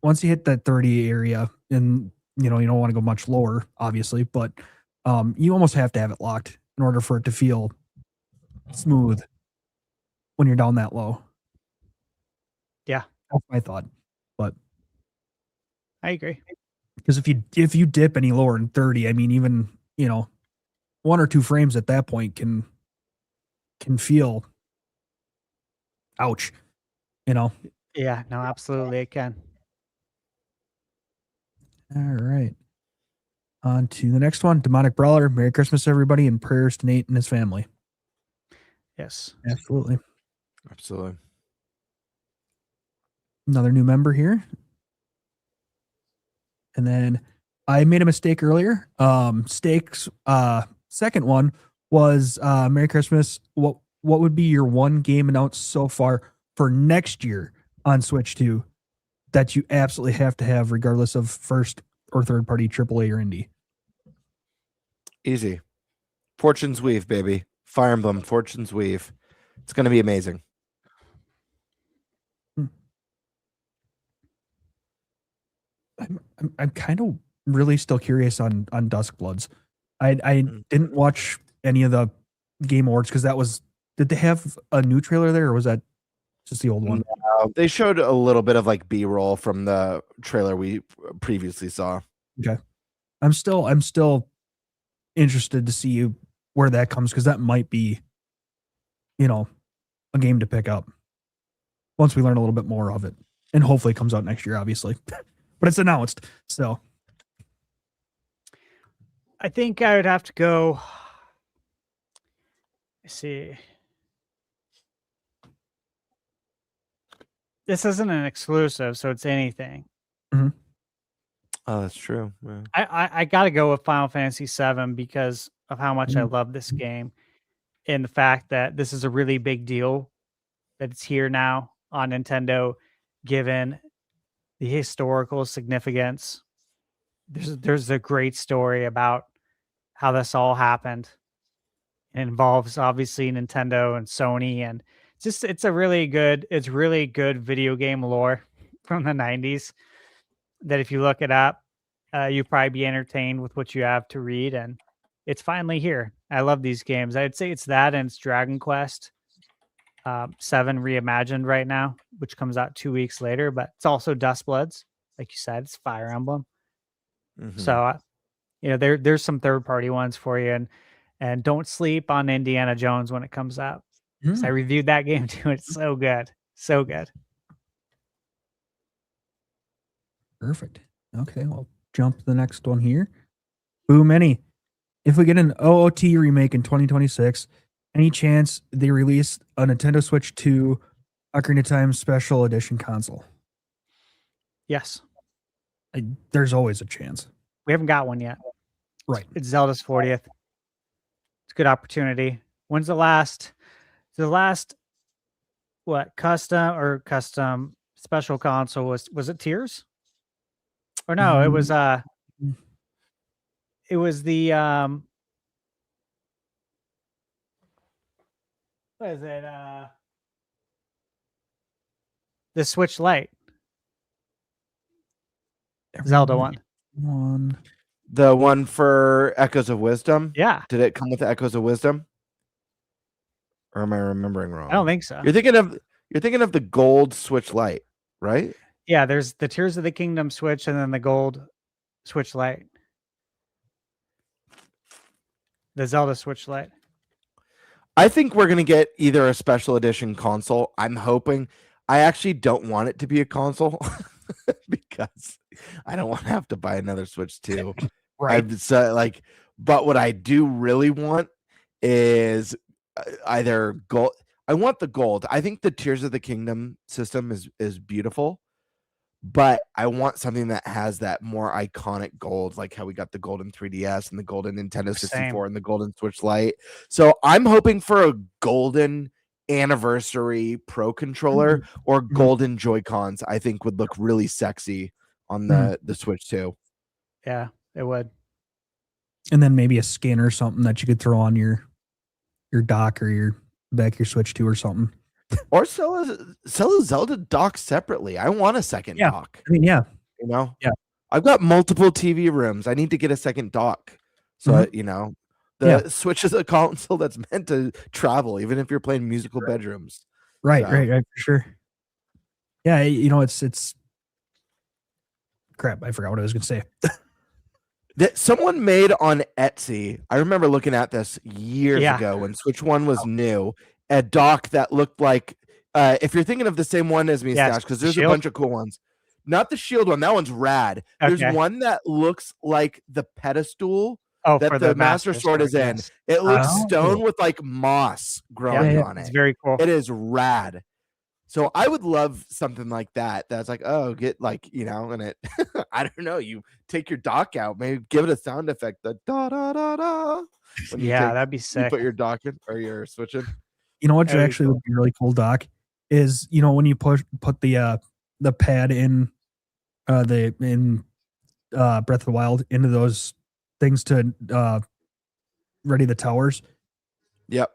once you hit that 30 area and you don't want to go much lower, obviously, but you almost have to have it locked in order for it to feel smooth when you're down that low. Yeah. That's my thought. But I agree. because if you dip any lower than 30, I mean, even 1 or 2 frames at that point can feel ouch. Yeah, no, absolutely. It can. All right. On to the next one. Demonic Brawler. Merry Christmas, everybody, and prayers to Nate and his family. Yes. Absolutely. Absolutely. Another new member here. And then I made a mistake earlier. Steak's second one was Merry Christmas. What would be your one game announced so far for next year on Switch 2 that you absolutely have to have regardless of first or third party AAA or indie? Easy. Fortune's Weave, baby. Fire Emblem, Fortune's Weave. It's going to be amazing. I'm kind of really still curious on Duskbloods. I didn't watch any of the Game Awards because did they have a new trailer there or was that just the old one? They showed a little bit of like B-roll from the trailer we previously saw. Okay. I'm still interested to see where that comes because that might be, a game to pick up once we learn a little bit more of it. And hopefully it comes out next year, obviously. But it's announced, so. I think I would have to go. Let's see. This isn't an exclusive, so it's anything. Mhm. Oh, that's true. Yeah. I got to go with Final Fantasy VII because of how much I love this game and the fact that this is a really big deal that it's here now on Nintendo, given the historical significance. There's a great story about how this all happened. It involves obviously Nintendo and Sony, and it's really good video game lore from the 90s that if you look it up, you'll probably be entertained with what you have to read, and it's finally here. I love these games. I'd say it's that and it's Dragon Quest 7 reimagined right now, which comes out 2 weeks later, but it's also Dustbloods. Like you said, it's Fire Emblem. Mhm. So, there's some third-party ones for you, and don't sleep on Indiana Jones when it comes out. 'Cause I reviewed that game too. It's so good. So good. Perfect. Okay, I'll jump to the next one here. Boo Many. If we get an OOT remake in 2026, any chance they release a Nintendo Switch 2 Ocarina of Time Special Edition console? Yes. There's always a chance. We haven't got one yet. Right. It's Zelda's 40th. It's a good opportunity. When's the last what custom special console was it Tears? Or no, it was the what is it? The Switch Lite. Zelda one. The one for Echoes of Wisdom? Yeah. Did it come with Echoes of Wisdom? Or am I remembering wrong? I don't think so. You're thinking of the gold Switch Lite, right? Yeah, there's the Tears of the Kingdom Switch and then the gold Switch Lite. The Zelda Switch Lite. I think we're gonna get either a special edition console. I'm hoping. I actually don't want it to be a console because I don't want to have to buy another Switch 2. Right. But what I do really want is either gold. I want the gold. I think the Tears of the Kingdom system is beautiful, but I want something that has that more iconic gold, like how we got the golden 3DS and the golden Nintendo 64 and the golden Switch Lite. So I'm hoping for a golden anniversary Pro controller or golden Joy-Cons. I think would look really sexy on the Switch 2. Yeah, it would. And then maybe a skin or something that you could throw on your dock or your back of your Switch 2 or something. Or sell a Zelda dock separately. I want a second dock. I mean, yeah. Yeah. I've got multiple TV rooms. I need to get a second dock. So, the Switch is a console that's meant to travel, even if you're playing musical bedrooms. Right, for sure. Yeah, it's crap. I forgot what I was going to say. That someone made on Etsy. I remember looking at this years ago when Switch 1 was new. A dock that looked like, if you're thinking of the same one as me, Stash, because there's a bunch of cool ones. Not the Shield one. That one's rad. Okay. There's one that looks like the pedestal that for the Master Sword is in. Yes. It looks stone with like moss growing on it. It's very cool. It is rad. So I would love something like that. That's like, get and it. I don't know. You take your dock out, maybe give it a sound effect. The da da da da. That'd be sick. You put your dock in or your Switch in. You know what actually would be really cool, Doc, is when you put the pad in Breath of the Wild into those things to ready the towers. Yep.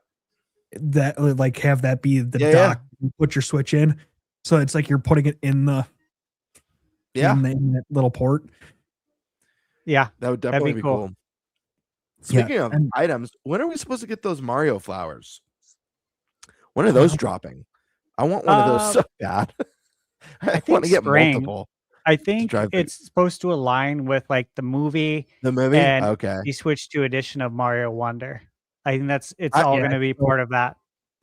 That have that be the dock. You put your Switch in, so it's like you're putting it in the in that little port. Yeah, that would definitely be cool. Speaking of items, when are we supposed to get those Mario flowers? When are those dropping? I want one of those so bad. I want to get multiple. I think it's supposed to align with like the movie. The movie? And okay. the Switch 2 edition of Mario Wonder. I think it's all going to be part of that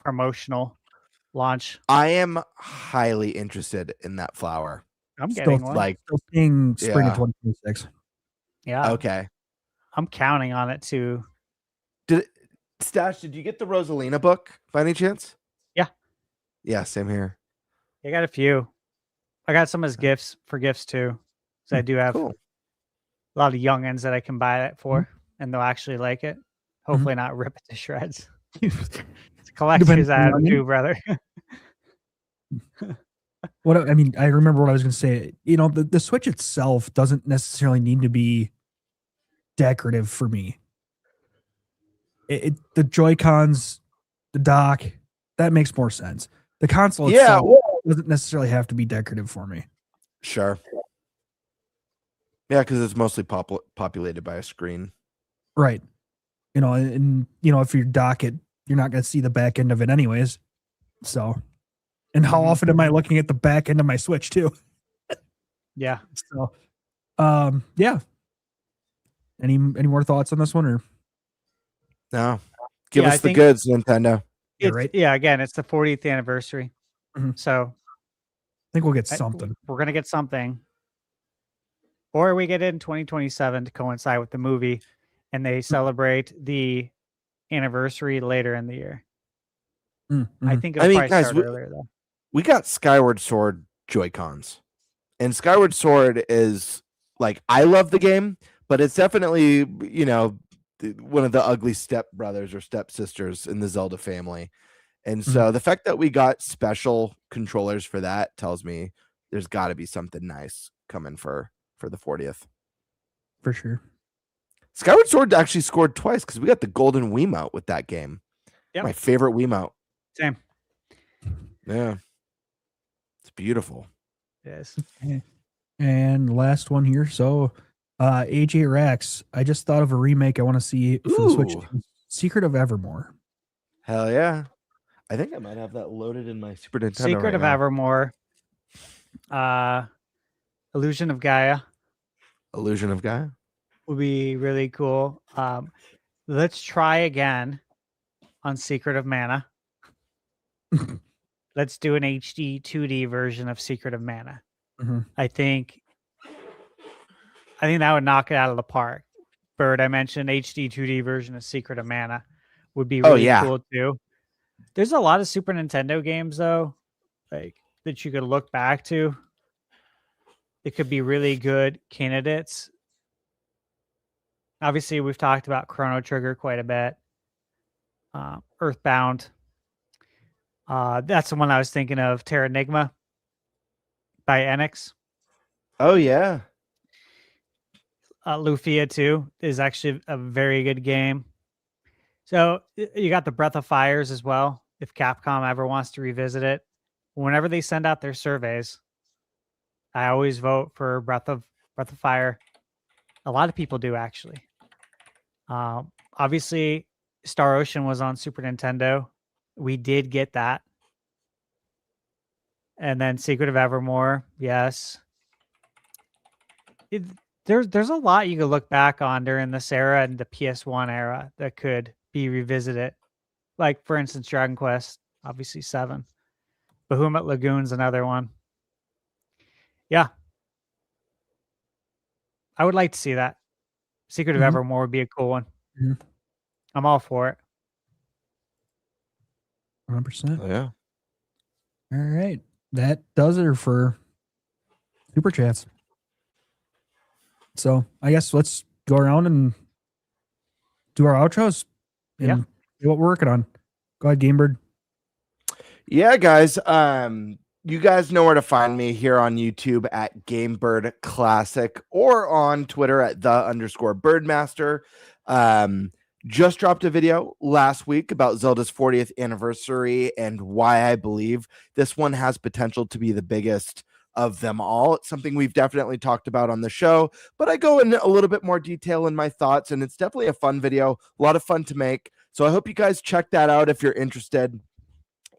promotional launch. I am highly interested in that flower. I'm getting one. Still seeing spring of 2026. Yeah. Okay. I'm counting on it too. Stash, did you get the Rosalina book by any chance? Yeah. Yeah, same here. I got a few. I got some as gifts too. So I do have a lot of youngins that I can buy it for, and they'll actually like it. Hopefully not rip it to shreds. It's a collector's item too, brother. I remember what I was going to say. The Switch itself doesn't necessarily need to be decorative for me. The Joy-Cons, the dock, that makes more sense. The console itself doesn't necessarily have to be decorative for me. Sure. Yeah, because it's mostly populated by a screen. Right. And if you dock it, you're not going to see the back end of it anyways. So, and how often am I looking at the back end of my Switch too? Yeah. So, yeah. Any more thoughts on this one, or? No. Give us the goods, Nintendo. Right. Yeah, again, it's the 40th anniversary. So I think we'll get something. We're going to get something. Or we get it in 2027 to coincide with the movie, and they celebrate the anniversary later in the year. I think it'll probably guys, start earlier, though. We got Skyward Sword Joy-Cons. And Skyward Sword is, like, I love the game, but it's definitely, one of the ugly stepbrothers or stepsisters in the Zelda family. And so the fact that we got special controllers for that tells me there's got to be something nice coming for the 40th. For sure. Skyward Sword actually scored twice because we got the golden Wiimote with that game. Yep. My favorite Wiimote. Same. Yeah. It's beautiful. Yes. And last one here. So, AJ Rax, I just thought of a remake I want to see for the Switch. Secret of Evermore. Hell yeah. I think I might have that loaded in my Super Nintendo. Secret of Evermore. Illusion of Gaia. Illusion of Gaia would be really cool. Let's try again on Secret of Mana. Let's do an HD 2D version of Secret of Mana. I think that would knock it out of the park. Bird, I mentioned HD 2D version of Secret of Mana would be really cool too. There's a lot of Super Nintendo games though, like that you could look back to. It could be really good candidates. Obviously, we've talked about Chrono Trigger quite a bit. Earthbound. That's the one I was thinking of. Terranigma by Enix. Oh, yeah. Lufia 2 is actually a very good game. So you got the Breath of Fires as well. If Capcom ever wants to revisit it, whenever they send out their surveys, I always vote for Breath of Fire. A lot of people do, actually. Obviously, Star Ocean was on Super Nintendo. We did get that. And then Secret of Evermore, yes. There's a lot you could look back on during this era and the PS1 era that could be revisited. Like, for instance, Dragon Quest, obviously 7. Bahamut Lagoon's another one. Yeah. I would like to see that. Secret of Evermore would be a cool one. I'm all for it. 100%. Oh, yeah. All right. That does it for Super Chats. So I guess let's go around and do our outros and see what we're working on. Go ahead, Gamebird. Yeah, guys. You guys know where to find me here on YouTube at Gamebird Classic or on Twitter at _Birdmaster. Just dropped a video last week about Zelda's 40th anniversary and why I believe this one has potential to be the biggest of them all. It's something we've definitely talked about on the show, but I go in a little bit more detail in my thoughts, and it's definitely a fun video, a lot of fun to make. So I hope you guys check that out if you're interested.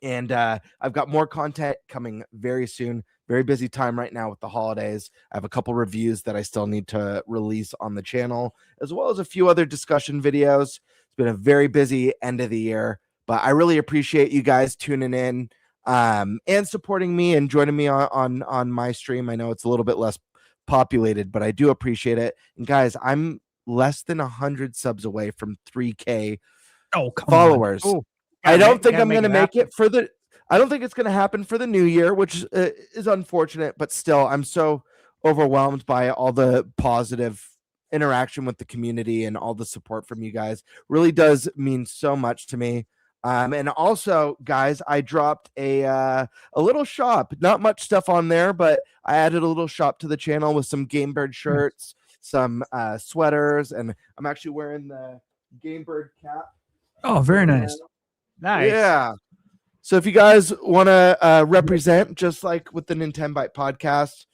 And I've got more content coming very soon. Very busy time right now with the holidays. I have a couple reviews that I still need to release on the channel, as well as a few other discussion videos. It's been a very busy end of the year, but I really appreciate you guys tuning in and supporting me and joining me on my stream. I know it's a little bit less populated, but I do appreciate it. And guys, I'm less than 100 subs away from 3K followers. I don't think I'm going to make it for the. I don't think it's going to happen for the new year, which is unfortunate, but still, I'm so overwhelmed by all the positive interaction with the community and all the support from you guys. Really does mean so much to me. And also, guys, I dropped a little shop. Not much stuff on there, but I added a little shop to the channel with some Gamebird shirts, some sweaters, and I'm actually wearing the Gamebird cap. Oh, very nice. Nice. Yeah. So if you guys want to represent, just like with the Nintenbyte podcast,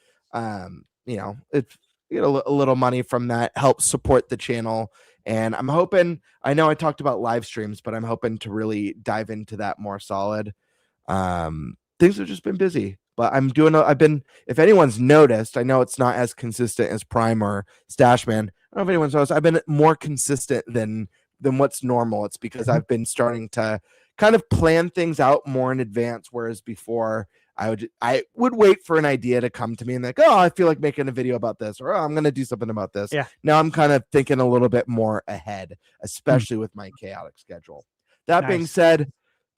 it's you get a little money from that, helps support the channel. And I'm hoping, I know I talked about live streams, but I'm hoping to really dive into that more solid. Things have just been busy, but I've been, if anyone's noticed, I know it's not as consistent as Prime or Stashman. I don't know if anyone's noticed, I've been more consistent than what's normal. It's because I've been starting to kind of plan things out more in advance, whereas before I would wait for an idea to come to me and like, oh, I feel like making a video about this, or oh, I'm going to do something about this. Yeah. Now I'm kind of thinking a little bit more ahead, especially with my chaotic schedule. That being said,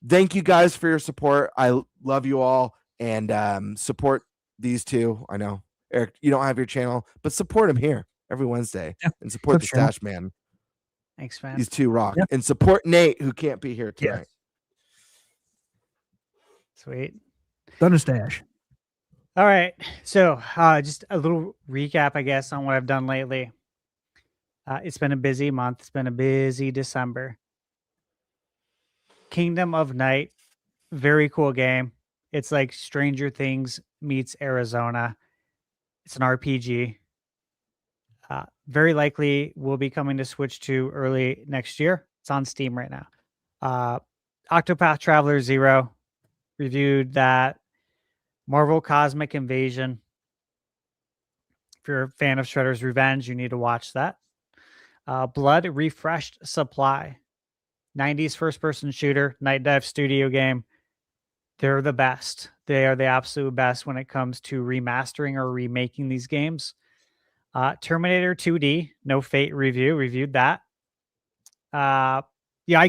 thank you guys for your support. I love you all, and support these two. I know, Eric, you don't have your channel, but support him here every Wednesday and support the Stash Man. Thanks, man. These two rock. And support Nate, who can't be here tonight. Sweet. Thunderstash. All right. So just a little recap, I guess, on what I've done lately. It's been a busy month. It's been a busy December. Kingdom of Night. Very cool game. It's like Stranger Things meets Arizona. It's an RPG. Very likely will be coming to Switch 2 early next year. It's on Steam right now. Octopath Traveler 0. Reviewed that. Marvel Cosmic Invasion. If you're a fan of Shredder's Revenge, you need to watch that. Blood Refreshed Supply. 90s first-person shooter, Night Dive studio game. They're the best. They are the absolute best when it comes to remastering or remaking these games. Terminator 2D, No Fate review. Reviewed that. I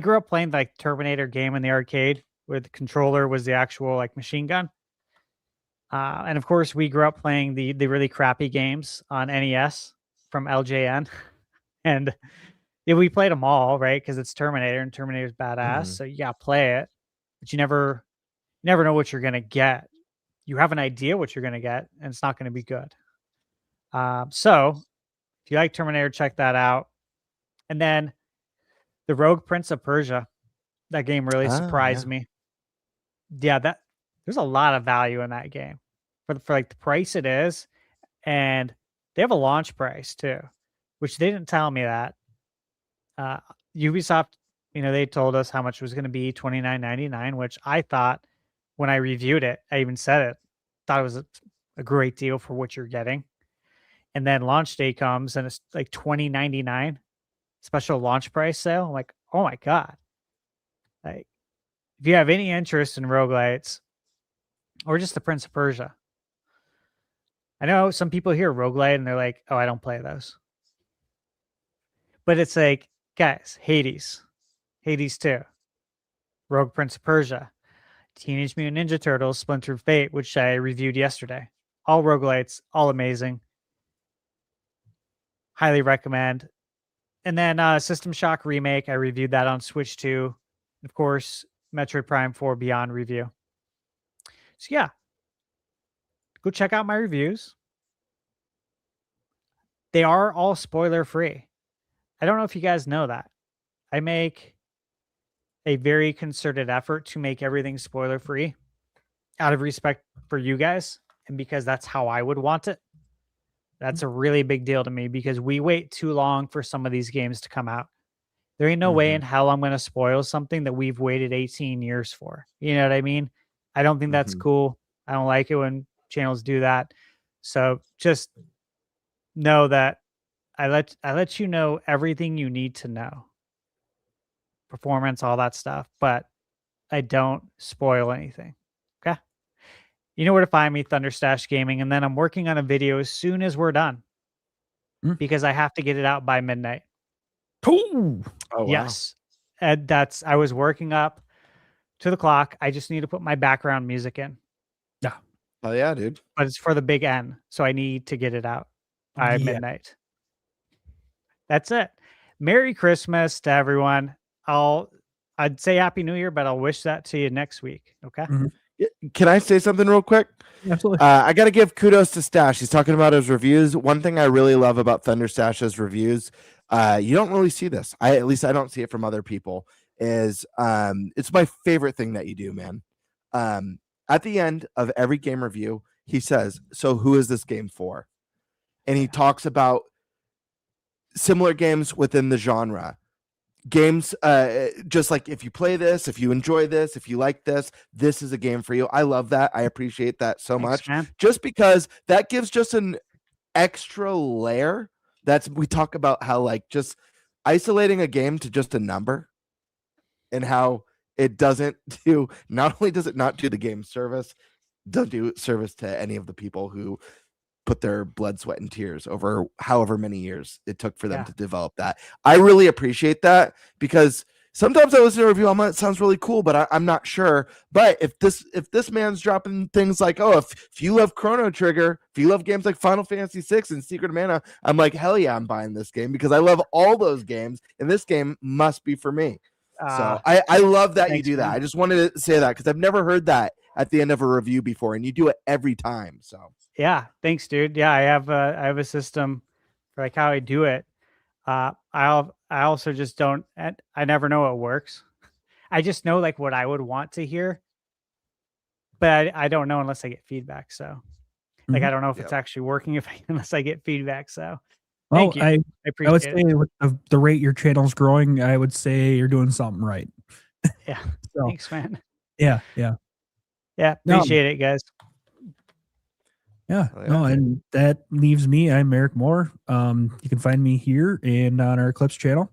grew up playing like Terminator game in the arcade where the controller was the actual like machine gun. And of course, we grew up playing the really crappy games on NES from LJN. And we played them all, right? Because it's Terminator and Terminator's badass. So you got to play it. But you never know what you're going to get. You have an idea what you're going to get, and it's not going to be good. So if you like Terminator, check that out. And then the Rogue Prince of Persia. That game really surprised me. Yeah, there's a lot of value in that game for like the price it is, and they have a launch price too, which they didn't tell me that. Ubisoft, they told us how much it was going to be, $29.99, which I thought when I reviewed it, I even said it, thought it was a great deal for what you're getting. And then launch day comes and it's like $20.99 special launch price sale. I'm like, oh my God. Like, if you have any interest in roguelites or just the Prince of Persia, I know some people hear roguelite and they're like, oh, I don't play those. But it's like, guys, Hades 2, Rogue Prince of Persia, Teenage Mutant Ninja Turtles, Splintered Fate, which I reviewed yesterday. All roguelites, all amazing. Highly recommend. And then System Shock Remake, I reviewed that on Switch 2. Of course, Metroid Prime 4 Beyond review. So yeah, go check out my reviews. They are all spoiler free. I don't know if you guys know that. I make a very concerted effort to make everything spoiler free out of respect for you guys and because that's how I would want it. That's a really big deal to me because we wait too long for some of these games to come out. There ain't no way in hell I'm going to spoil something that we've waited 18 years for. You know what I mean? I don't think that's cool. I don't like it when channels do that. So just know that I let you know everything you need to know. Performance, all that stuff, but I don't spoil anything. Okay? You know where to find me, Thunderstash Gaming, and then I'm working on a video as soon as we're done because I have to get it out by midnight. Oh, wow. Yes. And I was working up to the clock. I just need to put my background music in. Yeah. Oh yeah, dude. But it's for the big N, so I need to get it out by midnight. That's it. Merry Christmas to everyone. I I'd say Happy New Year, but I'll wish that to you next week. Okay. Can I say something real quick? Absolutely. I got to give kudos to Stash. He's talking about his reviews. One thing I really love about Thunder Stash's reviews, you don't really see this. At least I don't see it from other people. Is it's my favorite thing that you do, man. At the end of every game review, he says, "So who is this game for?" And he talks about similar games within the genre. Games, just like if you play this, if you enjoy this, if you like this, this is a game for you. I love that. I appreciate that so much. Man. Just because that gives just an extra layer. We talk about how like just isolating a game to just a number and how it doesn't do, not only does it not do the game service, don't do service to any of the people who put their blood, sweat, and tears over however many years it took for them to develop that. I really appreciate that, because sometimes I listen to a review, it sounds really cool, but I'm not sure. But if this man's dropping things like, oh, if you love Chrono Trigger, if you love games like Final Fantasy VI and Secret of Mana, I'm like, hell yeah, I'm buying this game because I love all those games, and this game must be for me. So I love that you do that. Man. I just wanted to say that because I've never heard that at the end of a review before, and you do it every time. So yeah, thanks, dude. Yeah, I have a system for like how I do it. I also just don't. I never know what works. I just know like what I would want to hear, but I don't know unless I get feedback. So like I don't know if it's actually working unless I get feedback. So. Well, I would say with the rate your channel's growing, I would say you're doing something right. Yeah. So, thanks, man. Yeah. Appreciate it, guys. Yeah. No, and that leaves me. I'm Eric Moore. You can find me here and on our Eclipse channel.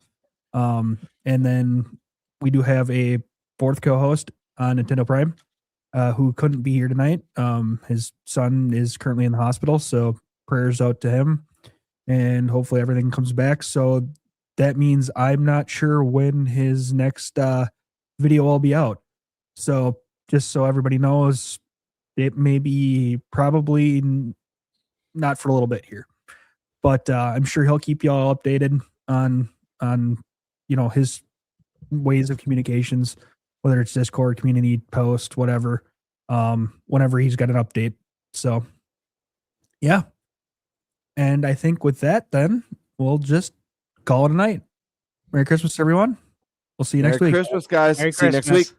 And then we do have a fourth co-host on Nintendo Prime, who couldn't be here tonight. His son is currently in the hospital, so prayers out to him. And hopefully everything comes back. So that means I'm not sure when his next video will be out. So just so everybody knows, it may be probably not for a little bit here. But I'm sure he'll keep you all updated on his ways of communications, whether it's Discord, community post, whatever, whenever he's got an update. So yeah. And I think with that, then we'll just call it a night. Merry Christmas, everyone. We'll see you next week. Merry Christmas, guys. Merry See you next Christmas. week.